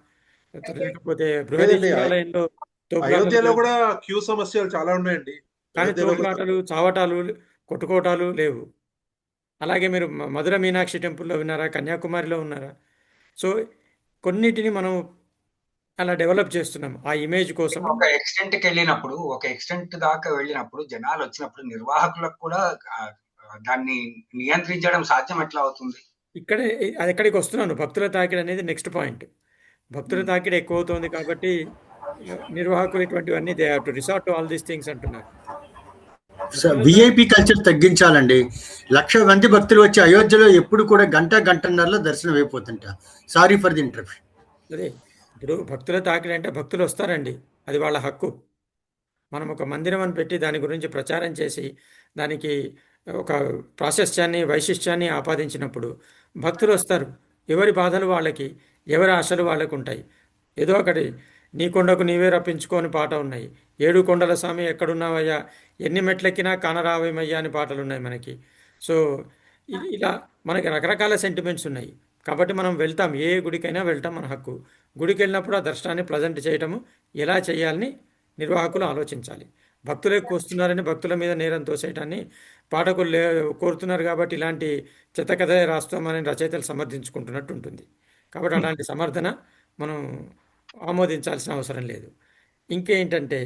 లేకపోతే బృహదీశ్వరాలయంలో అయోధ్యలో కూడా క్యూ సమస్యలు చాలా ఉన్నాయండి. కానీ తోపులాటలు, చావటాలు, కొట్టుకోటాలు లేవు. అలాగే మీరు మధుర మీనాక్షి టెంపుల్లో విన్నారా, కన్యాకుమారిలో ఉన్నారా? సో కొన్నిటిని మనం అలా డెవలప్ చేస్తున్నాం ఆ ఇమేజ్ కోసం. ఒక ఎక్స్టెంట్ దాకా వెళ్ళినప్పుడు, జనాలు వచ్చినప్పుడు నిర్వాహకులకు కూడా దాన్ని నియంత్రించడం సాధ్యం ఎట్లా అవుతుంది? ఇక్కడే అది ఎక్కడికి వస్తున్నాను, భక్తుల తాకిడి అనేది నెక్స్ట్ పాయింట్. భక్తుల తాకిడి ఎక్కువ అవుతుంది కాబట్టి నిర్వాహకులు ఇటువంటివన్నీ they have to resort to all these things అంటున్నారు. విఐపి కల్చర్ తగ్గించాలండి. 1,00,000 మంది భక్తులు వచ్చి అయోధ్యలో ఎప్పుడు కూడా గంటన్నరలో దర్శనం అయిపోతుంటా. Sorry for the interruption. అదే ఇప్పుడు భక్తుల తాకిడి అంటే భక్తులు వస్తారండి, అది వాళ్ళ హక్కు. మనం ఒక మందిరం అని పెట్టి దాని గురించి ప్రచారం చేసి దానికి ఒక ప్రాశస్త్యాన్ని, వైశిష్ట్యాన్ని ఆపాదించినప్పుడు భక్తులు వస్తారు. ఎవరి బాధలు వాళ్ళకి, ఎవరి ఆశలు వాళ్ళకు ఉంటాయి. ఏదో ఒకటి నీ కొండకు నీవే రప్పించుకొని పాట ఉన్నాయి. ఏడు కొండల స్వామి ఎక్కడున్నావయ్యా, ఎన్ని మెట్లెక్కినా కానరావేమయ్యా అని పాటలు ఉన్నాయి మనకి. సో ఇలా మనకి రకరకాల సెంటిమెంట్స్ ఉన్నాయి. కాబట్టి మనం వెళ్తాం, ఏ గుడికైనా వెళ్తాం, మన హక్కు. గుడికి వెళ్ళినప్పుడు ఆ దర్శనాన్ని ప్రజెంట్ చేయటము ఎలా చేయాలని నిర్వాహకులు ఆలోచించాలి. భక్తులు ఎక్కువ వస్తున్నారని భక్తుల మీద నేరం తోసేయటాన్ని పాఠకులు కోరుతున్నారు కాబట్టి ఇలాంటి చెత్త కథ రాస్తామని రచయితలు సమర్థించుకుంటున్నట్టు ఉంటుంది. కాబట్టి అలాంటి సమర్థన మనం ఆమోదించాల్సిన అవసరం లేదు. ఇంకేంటంటే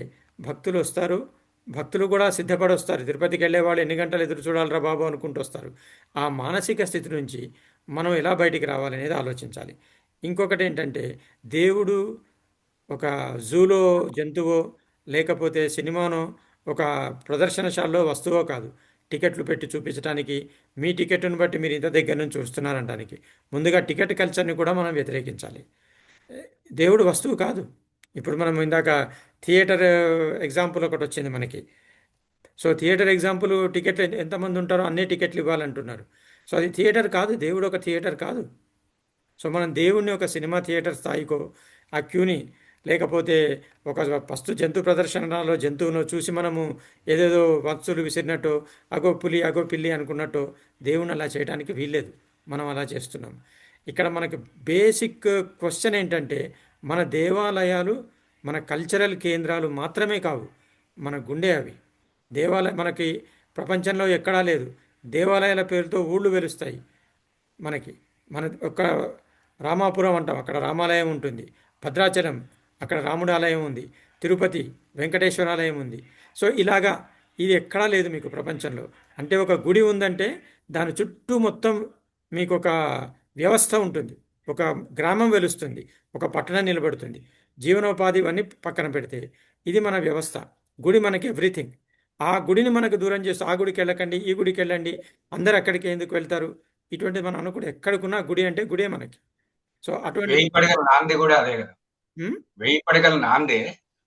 భక్తులు వస్తారు, భక్తులు కూడా సిద్ధపడి వస్తారు. తిరుపతికి వెళ్ళే వాళ్ళు ఎన్ని గంటలు ఎదురు చూడాలరా బాబు అనుకుంటూ వస్తారు. ఆ మానసిక స్థితి నుంచి మనం ఎలా బయటికి రావాలనేది ఆలోచించాలి. ఇంకొకటి ఏంటంటే దేవుడు ఒక జూలో జంతువో లేకపోతే సినిమానో ఒక ప్రదర్శనశాలలో వస్తువో కాదు. టికెట్లు పెట్టి చూపించడానికి, మీ టికెట్ను బట్టి మీరు ఇంత దగ్గర నుంచి చూస్తున్నారనడానికి ముందుగా టికెట్ కల్చర్ని కూడా మనం వ్యతిరేకించాలి. దేవుడు వస్తువు కాదు. ఇప్పుడు మనం ఇందాక థియేటర్ ఎగ్జాంపుల్ ఒకటి వచ్చింది మనకి. సో థియేటర్ ఎగ్జాంపుల్ టికెట్లు ఎంతమంది ఉంటారో అన్నీ టికెట్లు ఇవ్వాలంటున్నారు. సో అది థియేటర్ కాదు, దేవుడు ఒక థియేటర్ కాదు. సో మనం దేవుణ్ణి ఒక సినిమా థియేటర్ స్థాయికో ఆ క్యూని లేకపోతే ఒక పస్తు జంతు ప్రదర్శనలో జంతువును చూసి మనము ఏదేదో వస్తువులు విసిరినట్టు అగో పులి అగో పిల్లి అనుకున్నట్టు దేవుణ్ణి అలా చేయడానికి వీల్లేదు. మనం అలా చేస్తున్నాం. ఇక్కడ మనకి బేసిక్ క్వశ్చన్ ఏంటంటే మన దేవాలయాలు మన కల్చరల్ కేంద్రాలు మాత్రమే కావు, మన గుండె అవి. మనకి ప్రపంచంలో ఎక్కడా లేదు. దేవాలయాల పేరుతో ఊళ్ళు వెలుస్తాయి మనకి. మన ఒక రామాపురం అంటాం, అక్కడ రామాలయం ఉంటుంది. భద్రాచలం, అక్కడ రాముడి ఆలయం ఉంది. తిరుపతి వెంకటేశ్వర ఆలయం ఉంది. సో ఇలాగా ఇది ఎక్కడా లేదు మీకు ప్రపంచంలో. అంటే ఒక గుడి ఉందంటే దాని చుట్టూ మొత్తం మీకు ఒక వ్యవస్థ ఉంటుంది, ఒక గ్రామం వెలుస్తుంది, ఒక పట్టణం నిలబడుతుంది, జీవనోపాధి ఇవన్నీ పక్కన పెడితే ఇది మన వ్యవస్థ. గుడి మనకి ఎవ్రీథింగ్. ఆ గుడిని మనకు దూరం చేస్తూ ఆ గుడికి వెళ్ళకండి, ఈ గుడికి వెళ్ళండి, అందరు అక్కడికి ఎందుకు వెళ్తారు, ఇటువంటిది మనం అనుకుంటే ఎక్కడికున్నా గుడి అంటే గుడే మనకి. సో అటువంటి 1000 పడగల నాంది కూడా అదే కదా. 1000 పడగల నాందే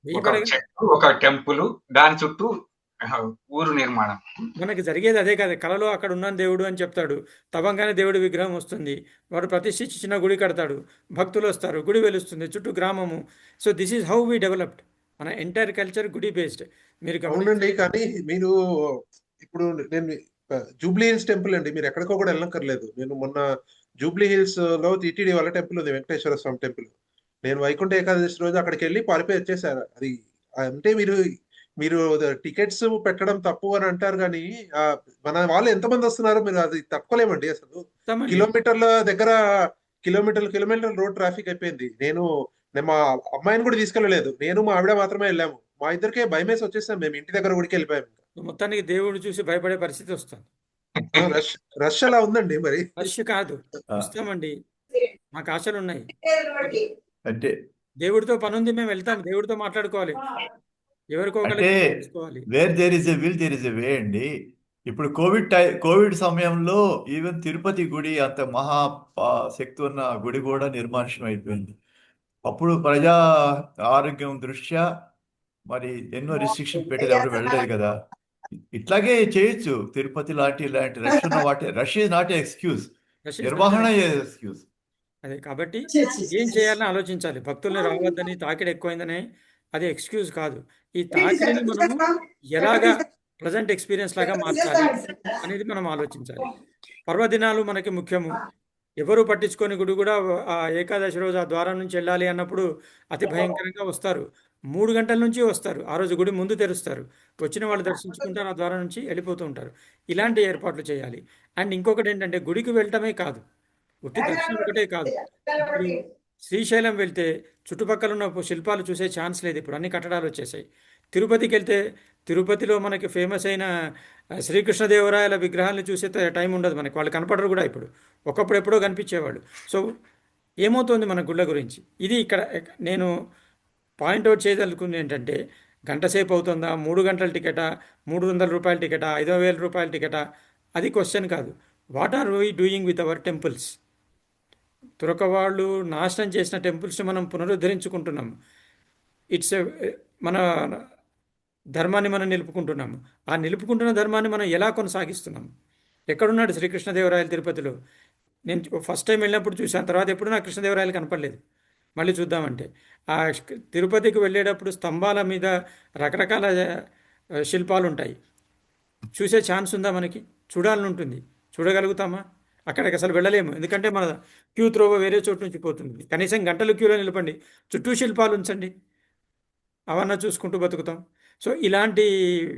ఒక చెట్టు, ఒక టెంపుల్, దాని చుట్టూ ఊరు నిర్మాణం. మనకి జరిగేది అదే కదా. కళలో అక్కడ ఉన్నాను దేవుడు అని చెప్తాడు, తవ్వంగానే దేవుడి విగ్రహం వస్తుంది, వాడు ప్రతిష్ఠించి చిన్న గుడి కడతాడు, భక్తులు వస్తారు, గుడి వెలుస్తుంది, చుట్టూ గ్రామము. So this is how we developed. మన ఎంటైర్ కల్చర్ గుడి బేస్డ్. మీరు అవునండి, కానీ మీరు ఇప్పుడు నేను జూబ్లీ హిల్స్ టెంపుల్ అండి, మీరు ఎక్కడికో కూడా వెళ్ళక్కర్లేదు. నేను మొన్న జూబ్లీ హిల్స్ లో టీటీడీ వాళ్ళ టెంపుల్ ఉంది, వెంకటేశ్వర స్వామి టెంపుల్. నేను వైకుంఠ ఏకాదశి రోజు అక్కడికి వెళ్ళి పారిపోయి వచ్చేసారు. అది అంటే మీరు టికెట్స్ పెట్టడం తప్పు అని అంటారు, కానీ మన వాళ్ళు ఎంతమంది వస్తున్నారు మీరు అది తట్టుకోలేమండి అసలు. కిలోమీటర్ల దగ్గర కిలోమీటర్ రోడ్ ట్రాఫిక్ అయిపోయింది. నేను మా అమ్మాయిని కూడా తీసుకెళ్ళలేదు, నేను మా ఆవిడ మాత్రమే వెళ్ళాము. మా ఇద్దరికే భయమేసి వచ్చేసాం, మేము ఇంటి దగ్గర గుడికి వెళ్ళిపోయాము. మొత్తానికి దేవుడు చూసి భయపడే పరిస్థితి వస్తుంది. రష్ అలా ఉందండి. మరి రష్ కాదు, వస్తామండి, మాకు ఆశలు ఉన్నాయి. అంటే దేవుడితో పని ఉంది, మేము వెళ్తాం, దేవుడితో మాట్లాడుకోవాలి, ఎవరికో అంటే where there is a will there is a way అండి. ఇప్పుడు కోవిడ్ సమయంలో ఈవెన్ తిరుపతి గుడి అంత మహా శక్తి ఉన్న గుడి కూడా నిర్మానుష్యం అయిపోయింది. అప్పుడు ప్రజా ఆరోగ్యం దృష్ట్యా మరి ఎన్నో రిస్ట్రిక్షన్ పెట్టేది, ఎవరు వెళ్ళలేదు కదా. ఇట్లాగే చేయొచ్చు. తిరుపతి ఇలాంటి రష్ ఉన్న రష్ ఈజ్ నాట్ ఎక్స్క్యూజ్, నిర్వహణ ఎక్స్క్యూజ్. అదే కాబట్టి ఏం చేయాలని ఆలోచించాలి. భక్తుల్ని రావద్దని, తాకిడి ఎక్కువైందని అది ఎక్స్క్యూజ్ కాదు. ఈ తాకిడిని మనము ఎలాగా ప్రజెంట్ ఎక్స్పీరియన్స్ లాగా మార్చాలి అనేది మనం ఆలోచించాలి. పర్వదినాలు మనకి ముఖ్యము. ఎవరు పట్టించుకొని గుడి కూడా ఆ ఏకాదశి రోజు ఆ ద్వారం నుంచి వెళ్ళాలి అన్నప్పుడు అతి భయంకరంగా వస్తారు. 3 గంటల నుంచి వస్తారు. ఆ రోజు గుడి ముందు తెరుస్తారు, వచ్చిన వాళ్ళు దర్శించుకుంటారు, ఆ ద్వారం నుంచి వెళ్ళిపోతూ ఉంటారు. ఇలాంటి ఏర్పాట్లు చేయాలి. అండ్ ఇంకొకటి ఏంటంటే గుడికి వెళ్ళటమే కాదు, ఉట్టి దర్శనం ఒకటే కాదు. ఇప్పుడు శ్రీశైలం వెళ్తే చుట్టుపక్కల ఉన్న శిల్పాలు చూసే ఛాన్స్ లేదు, ఇప్పుడు అన్ని కట్టడాలు వచ్చేసాయి. తిరుపతికి వెళ్తే తిరుపతిలో మనకి ఫేమస్ అయిన శ్రీకృష్ణదేవరాయల విగ్రహాలను చూసే టైం ఉండదు మనకి, వాళ్ళు కనపడరు కూడా. ఇప్పుడు ఒకప్పుడు ఎప్పుడో కనిపించేవాళ్ళు. సో ఏమవుతుంది మన గుళ్ళ గురించి? ఇది ఇక్కడ నేను పాయింట్అవుట్ చేయదలుచుకుంది ఏంటంటే, గంట సేపు అవుతుందా, 3 గంటల టికెటా, 300 రూపాయల టికెటా, 5,000 రూపాయల టికెటా, అది క్వశ్చన్ కాదు. What are we doing with our temples? తురకవాళ్ళు నాశనం చేసిన టెంపుల్స్ని మనం పునరుద్ధరించుకుంటున్నాం. మన ధర్మాన్ని మనం నిలుపుకుంటున్నాము. ఆ నిలుపుకుంటున్న ధర్మాన్ని మనం ఎలా కొనసాగిస్తున్నాం? ఎక్కడున్నాడు శ్రీకృష్ణదేవరాయలు తిరుపతిలో? నేను ఫస్ట్ టైం వెళ్ళినప్పుడు చూశాను, తర్వాత ఎప్పుడు నాకు కృష్ణదేవరాయలు కనపడలేదు. మళ్ళీ చూద్దామంటే ఆ తిరుపతికి వెళ్ళేటప్పుడు స్తంభాల మీద రకరకాల శిల్పాలు ఉంటాయి. చూసే ఛాన్స్ ఉందా మనకి? చూడాలని ఉంటుంది, చూడగలుగుతామా? అక్కడికి అసలు వెళ్ళలేము, ఎందుకంటే మన క్యూ త్రోవ వేరే చోటు నుంచి పోతుంది. కనీసం గంటలు క్యూలో నిలబండి, చుట్టూ శిల్పాలు ఉంచండి, అవన్నీ చూసుకుంటూ బతుకుతాం. సో ఇలాంటి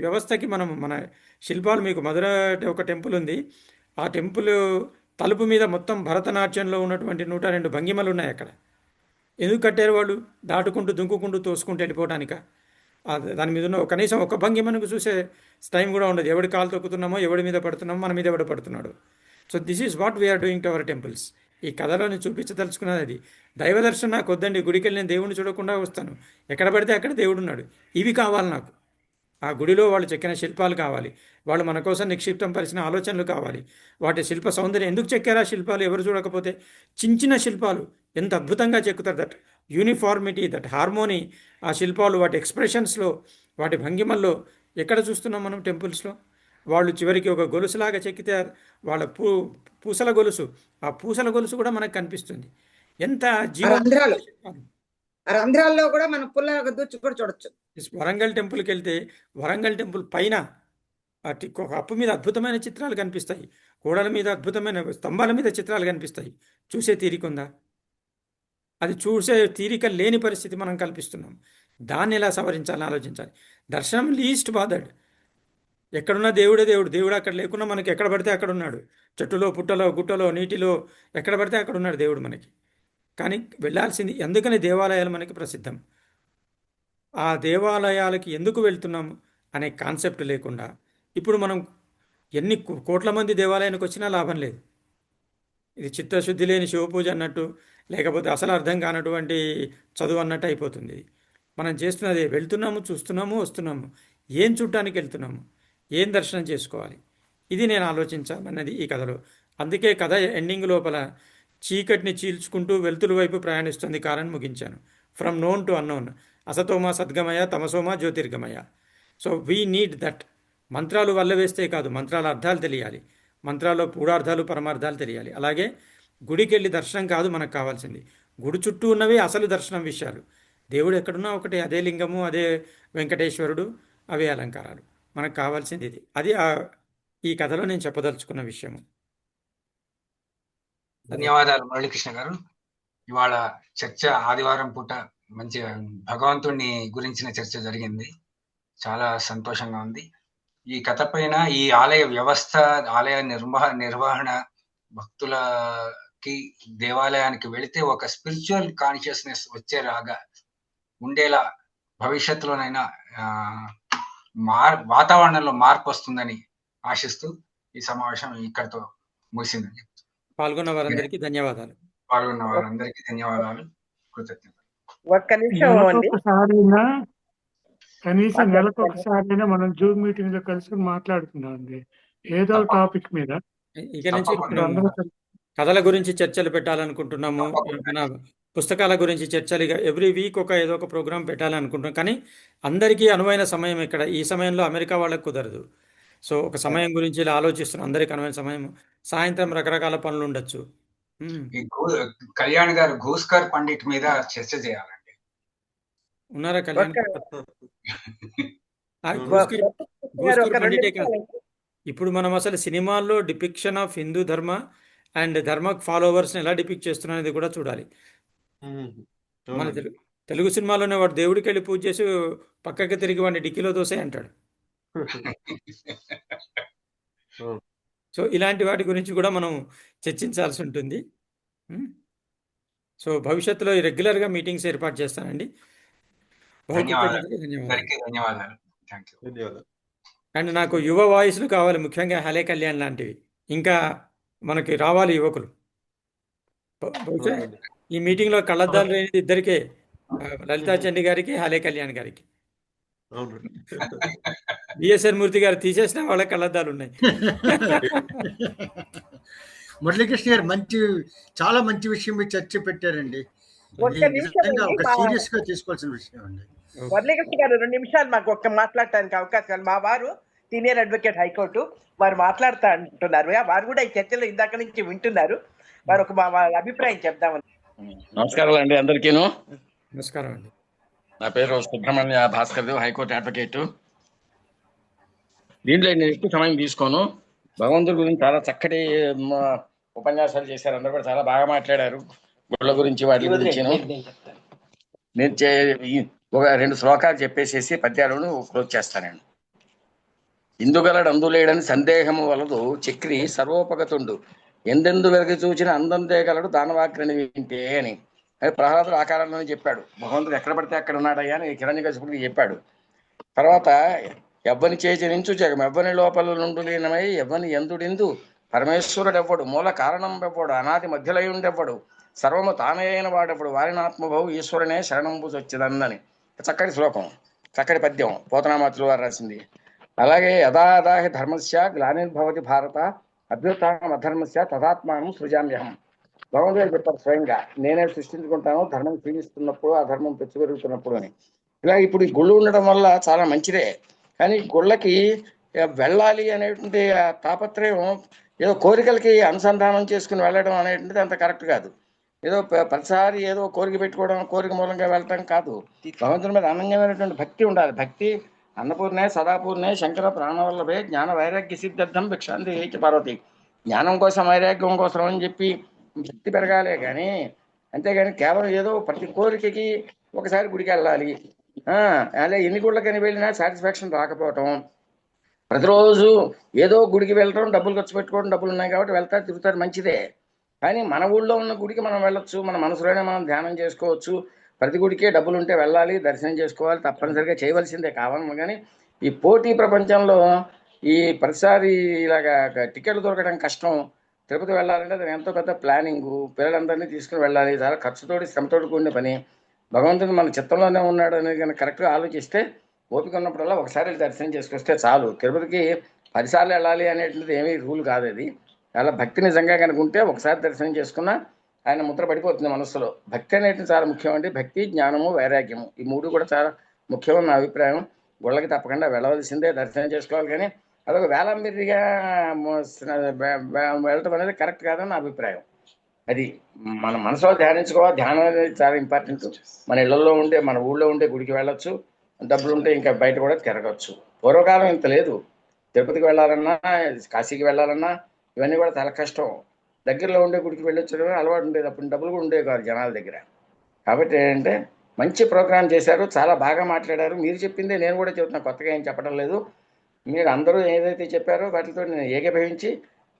వ్యవస్థకి మనం మన శిల్పాలు, మీకు మధుర ఒక టెంపుల్ ఉంది, ఆ టెంపుల్ తలుపు మీద మొత్తం భరతనాట్యంలో ఉన్నటువంటి 102 భంగిమలు ఉన్నాయి అక్కడ. ఎందుకు కట్టారు వాళ్ళు? దాటుకుంటూ దుంకుకుంటూ తోసుకుంటూ వెళ్ళిపోవటానిక? దాని మీద ఉన్న కనీసం ఒక భంగిమను చూసే టైం కూడా ఉండదు. ఎవడి కాలు తొక్కుతున్నామో, ఎవడి మీద పడుతున్నామో, మన మీద ఎవడు పడుతున్నాడు. So this is what we are doing to our temples. ఈ కథలోని చూపించదలుచుకున్నది అది. దైవ దర్శనం నాకు వద్దండి, గుడికి వెళ్ళి నేను దేవుడిని చూడకుండా వస్తాను, ఎక్కడ పడితే అక్కడ దేవుడు ఉన్నాడు. ఇవి కావాలి నాకు. ఆ గుడిలో వాళ్ళు చెక్కిన శిల్పాలు కావాలి, వాళ్ళు మన కోసం నిక్షిప్తం పరిచిన ఆలోచనలు కావాలి, వాటి శిల్ప సౌందర్యం. ఎందుకు చెక్కారు ఆ శిల్పాలు ఎవరు చూడకపోతే? చిన్న శిల్పాలు ఎంత అద్భుతంగా చెక్కుతారు. దట్ యూనిఫార్మిటీ, దట్ హార్మోనీ, ఆ శిల్పాలు వాటి ఎక్స్ప్రెషన్స్లో, వాటి భంగిమల్లో ఎక్కడ చూస్తున్నాం మనం టెంపుల్స్లో? వాళ్ళు చివరికి ఒక గొలుసులాగా చెక్కితే వాళ్ళ పూసల గొలుసు, ఆ పూసల గొలుసు కూడా మనకు కనిపిస్తుంది. ఎంత రంధ్రాలు, రంధ్రాల్లో కూడా మనం పుల్ల దూచి కూడా చూడొచ్చు. వరంగల్ టెంపుల్కి వెళ్తే వరంగల్ టెంపుల్ పైన ఒక అప్పు మీద అద్భుతమైన చిత్రాలు కనిపిస్తాయి, గోడల మీద అద్భుతమైన స్తంభాల మీద చిత్రాలు కనిపిస్తాయి. చూసే తీరిక ఉందా? అది చూసే తీరిక లేని పరిస్థితి మనం కల్పిస్తున్నాం. దాన్ని ఎలా సవరించాలని ఆలోచించాలి. దర్శనం లీస్ట్ బాదర్డ్. ఎక్కడున్నా దేవుడే దేవుడు, దేవుడు అక్కడ లేకున్నా మనకి ఎక్కడ పడితే అక్కడ ఉన్నాడు. చెట్టులో, పుట్టలో, గుట్టలో, నీటిలో, ఎక్కడ పడితే అక్కడ ఉన్నాడు దేవుడు మనకి. కానీ వెళ్ళాల్సింది, ఎందుకని దేవాలయాలు మనకి ప్రసిద్ధం, ఆ దేవాలయాలకి ఎందుకు వెళ్తున్నాము అనే కాన్సెప్ట్ లేకుండా ఇప్పుడు మనం ఎన్ని కోట్ల మంది దేవాలయానికి వచ్చినా లాభం లేదు. ఇది చిత్తశుద్ధి లేని శివపూజ అన్నట్టు, లేకపోతే అసలు అర్థం కానటువంటి చదువు అన్నట్టు అయిపోతుంది. మనం చేస్తున్నది వెళ్తున్నాము, చూస్తున్నాము, వస్తున్నాము. ఏం చూడటానికి వెళ్తున్నాము, ఏం దర్శనం చేసుకోవాలి, ఇది నేను ఆలోచించాలన్నది ఈ కథలో. అందుకే కథ ఎండింగ్ లోపల చీకటిని చీల్చుకుంటూ వెలుతురు వైపు ప్రయాణిస్తుంది కారణం ముగించాను. ఫ్రమ్ నోన్ టు అన్నోన్, అసతోమ సద్గమయ, తమసోమ జ్యోతిర్గమయ. So we need that. మంత్రాలు వల్ల వేస్తే కాదు, మంత్రాల అర్థాలు తెలియాలి, మంత్రాల్లో పూడార్థాలు పరమార్థాలు తెలియాలి. అలాగే గుడికి వెళ్ళి దర్శనం కాదు మనకు కావాల్సింది, గుడి చుట్టూ ఉన్నవి అసలు దర్శనం విషయాలు. దేవుడు ఎక్కడున్నా ఒకటే, అదే లింగము, అదే వెంకటేశ్వరుడు, అవే అలంకారాలు. మనకు కావాల్సింది ఇది. అది ఈ కథలో నేను చెప్పదలుచుకున్న విషయము. ధన్యవాదాలు మురళీకృష్ణ గారు. ఇవాళ చర్చ ఆదివారం పూట మంచి భగవంతుణ్ణి గురించిన చర్చ జరిగింది, చాలా సంతోషంగా ఉంది. ఈ కథ పైన ఈ ఆలయ వ్యవస్థ, ఆలయ నిర్వహణ, భక్తులకి దేవాలయానికి వెళితే ఒక స్పిరిచువల్ కాన్షియస్నెస్ వచ్చేలాగా ఉండేలా భవిష్యత్తులోనైనా వాతావరణంలో మార్పు వస్తుందని ఆశిస్తూ ఈ సమావేశం ఇక్కడితో ముగిసిందని చెప్తాను. పాల్గొన్న వారందరికీ ధన్యవాదాలు. కృతజ్ఞతలు. ఒక్క నిమిషం అండి. కనీసం నెలకొకసారైనా మనం జూమ్ మీటింగ్ లో కలిసి మాట్లాడుతున్నాం అండి, ఏదో టాపిక్ మీద. ఇక నుంచి కథల గురించి చర్చలు పెట్టాలనుకుంటున్నాము, మన పుస్తకాల గురించి చర్చలు. ఎవ్రీ వీక్ ఏదో ఒక ప్రోగ్రాం పెట్టాలనుకుంటున్నాం. కానీ అందరికీ అనువైన సమయం ఇక్కడ, ఈ సమయంలో అమెరికా వాళ్ళకు కుదరదు. సో ఒక సమయం గురించి ఇలా ఆలోచిస్తున్నాం. అందరికి అనువైన సమయం సాయంత్రం రకరకాల పనులు ఉండొచ్చు. కళ్యాణ్ గారు ఘోస్కర్ పండిట్ మీద చర్చ చేయాలండి. ఉన్నారా కళ్యాణ్? ఘోస్కర్ పండిటే కాదు, ఇప్పుడు మనం అసలు సినిమాల్లో డిపిక్షన్ ఆఫ్ హిందూ ధర్మ అండ్ ధర్మ ఫాలోవర్స్ని ఎలా డిపిక్ట్ చేస్తున్నా అనేది కూడా చూడాలి. మన తెలుగు సినిమాలోనే వాడు దేవుడికి వెళ్ళి పూజ చేసి పక్కకి తిరిగి వాడిని డిక్కీలో దోసే అంటాడు. సో ఇలాంటి వాటి గురించి కూడా మనం చర్చించాల్సి ఉంటుంది. సో భవిష్యత్తులో రెగ్యులర్గా మీటింగ్స్ ఏర్పాటు చేస్తానండి. ధన్యవాదాలు. అండ్ నాకు యువ వాయిస్లు కావాలి, ముఖ్యంగా హలే కళ్యాణ్ లాంటివి. ఇంకా మనకి రావాలి యువకులు. బహుశా ఈ మీటింగ్లో కళ్ళద్దాలు లేనిది ఇద్దరికే, లలితా చండి గారికి, హలే కళ్యాణ్ గారికి. బిఎస్ఆర్ మూర్తి గారు తీసేసిన వాళ్ళ కళ్ళద్దాలు ఉన్నాయి. మురళీకృష్ణ గారు చాలా మంచి విషయం మీరు చర్చ పెట్టారండి. సీరియస్ గా తీసుకోవాల్సిన విషయం అండి. మురళీకృష్ణ గారు 2 నిమిషాలు మాకు మాట్లాడటానికి అవకాశం. మా వారు సీనియర్ అడ్వకేట్ హైకోర్టు, వారు మాట్లాడుతా అంటున్నారు. వారు కూడా ఈ చర్చలో ఇందాక నుంచి వింటున్నారు. వారు ఒక వాళ్ళ అభిప్రాయం చెప్దామని. నమస్కారాలు అండి అందరికీను. నమస్కారం అండి. నా పేరు సుబ్రహ్మణ్య భాస్కర్ దేవ్, హైకోర్టు అడ్వకేటు. దీంట్లో నేను ఎక్కువ సమయం తీసుకోను. భగవంతుడి గురించి చాలా చక్కటి ఉపన్యాసాలు చేశారు. అందరూ కూడా చాలా బాగా మాట్లాడారు. గుళ్ళ గురించి వాటి గురించి. నేను ఒక 2 శ్లోకాలు చెప్పేసేసి పద్యాలను క్లోజ్ చేస్తానండి. ఇందుగలడు అందులేడని సందేహము వలదు చక్రి సర్వోపగతుండు ఎందెందు వెరగి చూచిన అందంతే గలడు దానవాగ్రని వింటే అని. అది ప్రహ్లాదుడు ఆకారంలోనే చెప్పాడు. భగవంతుడు ఎక్కడ పడితే అక్కడ ఉన్నాడయ్యా అని హిరణ్యకశిపుడికి చెప్పాడు. తర్వాత ఎవ్వని చేచరించు జగం ఎవ్వని లోపల నుండు లీనమై ఎవ్వని ఎందుడిందు పరమేశ్వరుడు ఎవ్వడు మూల కారణం ఎవ్వడు అనాది మధ్యలై ఉండెవ్వడు సర్వము తానే అయిన వాడెవ్వడు వారిని ఆత్మభావు ఈశ్వరునే శరణంబు వచ్చేదన్నని. చక్కటి శ్లోకం, చక్కటి పద్యం పోతనామాతులు వారు రాసింది. అలాగే యథాదాహి ధర్మస్య గ్లానిర్భవతి భారత అభ్యుత్థానం అధర్మస్య తదాత్మానం సృజామ్యహం. భగవంతుడు చెప్పారు స్వయంగా, నేనే సృష్టించుకుంటాను ధర్మం క్షీణిస్తున్నప్పుడు అధర్మం పెచ్చు పెరుగుతున్నప్పుడు అని. ఇలా ఇప్పుడు ఈ గుళ్ళు ఉండడం వల్ల చాలా మంచిదే. కానీ గుళ్ళకి వెళ్ళాలి అనేటువంటి తాపత్రయం ఏదో కోరికలకి అనుసంధానం చేసుకుని వెళ్ళడం అనేటువంటిది అంత కరెక్ట్ కాదు. ఏదో ప్రతిసారి ఏదో కోరిక పెట్టుకోవడం, కోరిక మూలంగా వెళ్ళటం కాదు. భగవంతుని మీద అనన్యమైనటువంటి భక్తి ఉండాలి. భక్తి అన్నపూర్ణే సదాపూర్ణే శంకర ప్రాణవల్లభే జ్ఞాన వైరాగ్య సిద్ధార్థం భిక్షాంతి హేచ పార్వతి. జ్ఞానం కోసం వైరాగ్యం కోసం అని చెప్పి భక్తి పెరగాలే కానీ, అంతేగాని కేవలం ఏదో ప్రతి కోరికకి ఒకసారి గుడికి వెళ్ళాలి, అలా ఎన్ని గుళ్ళకని వెళ్ళినా సాటిస్ఫాక్షన్ రాకపోవటం, ప్రతిరోజు ఏదో గుడికి వెళ్ళటం, డబ్బులు ఖర్చు పెట్టుకోవడం, డబ్బులు ఉన్నాయి కాబట్టి వెళ్తారు తిరుగుతారు, మంచిదే. కానీ మన ఊళ్ళో ఉన్న గుడికి మనం వెళ్ళొచ్చు, మన మనసులోనే మనం ధ్యానం చేసుకోవచ్చు. ప్రతి గుడికే డబ్బులు ఉంటే వెళ్ళాలి, దర్శనం చేసుకోవాలి, తప్పనిసరిగా చేయవలసిందే కావాలి. కానీ ఈ పోటీ ప్రపంచంలో ఈ ప్రతిసారి ఇలాగా టికెట్లు దొరకడం కష్టం. తిరుపతి వెళ్ళాలంటే అది ఎంతో పెద్ద ప్లానింగు, పిల్లలందరినీ తీసుకుని వెళ్ళాలి, చాలా ఖర్చుతోటి శ్రమతోటి కూడిన పని. భగవంతుడు మన చిత్తంలోనే ఉన్నాడు అనేది కానీ కరెక్ట్గా ఆలోచిస్తే ఓపిక ఉన్నప్పుడల్లా ఒకసారి దర్శనం చేసుకొస్తే చాలు. తిరుపతికి 10 సార్లు వెళ్ళాలి అనేటువంటిది ఏమీ రూల్ కాదు. అది చాలా భక్తి నిజంగా కనుక ఉంటే ఒకసారి దర్శనం చేసుకున్నా ఆయన ముద్ర పడిపోతుంది మనసులో. భక్తి అనేటువంటి చాలా ముఖ్యమండి. భక్తి, జ్ఞానము, వైరాగ్యము ఈ 3 కూడా చాలా ముఖ్యమని నా అభిప్రాయం. గుళ్ళకి తప్పకుండా వెళ్ళవలసిందే, దర్శనం చేసుకోవాలి. కానీ అదొక వేలంబిరిగా వెళ్ళటం అనేది కరెక్ట్ కాదని నా అభిప్రాయం. అది మన మనసులో ధ్యానించుకోవాలి. ధ్యానం అనేది చాలా ఇంపార్టెంట్. మన ఇళ్లలో ఉండే, మన ఊళ్ళో ఉండే గుడికి వెళ్ళొచ్చు, డబ్బులు ఉంటే ఇంకా బయట కూడా తిరగచ్చు. పూర్వకాలం ఇంత లేదు. తిరుపతికి వెళ్ళాలన్నా, కాశీకి వెళ్ళాలన్నా ఇవన్నీ కూడా చాలా కష్టం. దగ్గరలో ఉండే గుడికి వెళ్ళొచ్చు అలవాటు ఉండేది. అప్పుడు డబ్బులు కూడా ఉండేవి కాదు జనాల దగ్గర. కాబట్టి ఏంటంటే మంచి ప్రోగ్రాం చేశారు, చాలా బాగా మాట్లాడారు. మీరు చెప్పిందే నేను కూడా చెప్తున్నా, కొత్తగా ఏం చెప్పడం లేదు. మీరు అందరూ ఏదైతే చెప్పారో వాటితో నేను ఏకీభవించి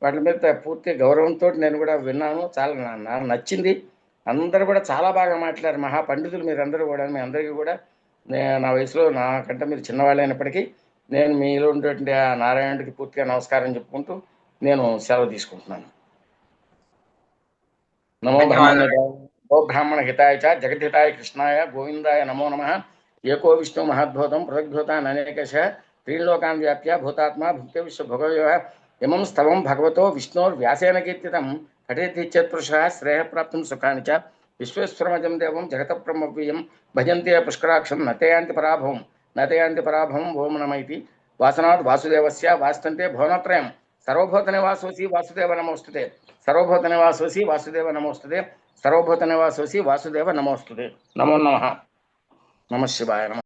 వాటి మీద పూర్తి గౌరవంతో నేను కూడా విన్నాను. చాలా నాకు నచ్చింది. అందరూ కూడా చాలా బాగా మాట్లాడారు. మహా పండితులు మీరందరూ కూడా. మీ అందరికీ కూడా నా వయసులో నాకంటే మీరు చిన్నవాళ్ళు అయినప్పటికీ నేను మీలో ఉండేటువంటి ఆ నారాయణుడికి పూర్తిగా నమస్కారం చెప్పుకుంటూ నేను సెలవు తీసుకుంటున్నాను. నమో బ్రాహ్మణ హితాయ చ జగద్హితాయ కృష్ణాయ గోవిందాయ నమో నమః. ఏకో విష్ణు మహద్భూతం పృథగ్భూతాన్ అనేకశ త్రీలోకాన్ వ్యాప్య భూతాత్మా భుక్తి విశ్వభోగయోః ఇమం స్తవం భగవతో విష్ణోర్వ్యాసేన కీర్తితం పఠేతిచ్చేత్పురుషः శ్రేయః ప్రాప్తుం సుఖాని చ విశ్వేశ్వరమజం దేవం జగతప్రమవ్యం భజంతే పుష్కరాక్షం నతయాంతి పరాభవం ఓం నమైతి. వాసనాత్ వాసుదేవస్య వాస్తంతే భువనత్రయం సర్వభూత నివాసోసి వాసుదేవ నమోస్తుతే. సర్వభూత నివాసోసి వాసుదేవ నమోస్తుతే. సర్వభూత నివాసోసి వాసుదేవ నమోస్తుతే. నమో నమః. నమః శివాయ నమః.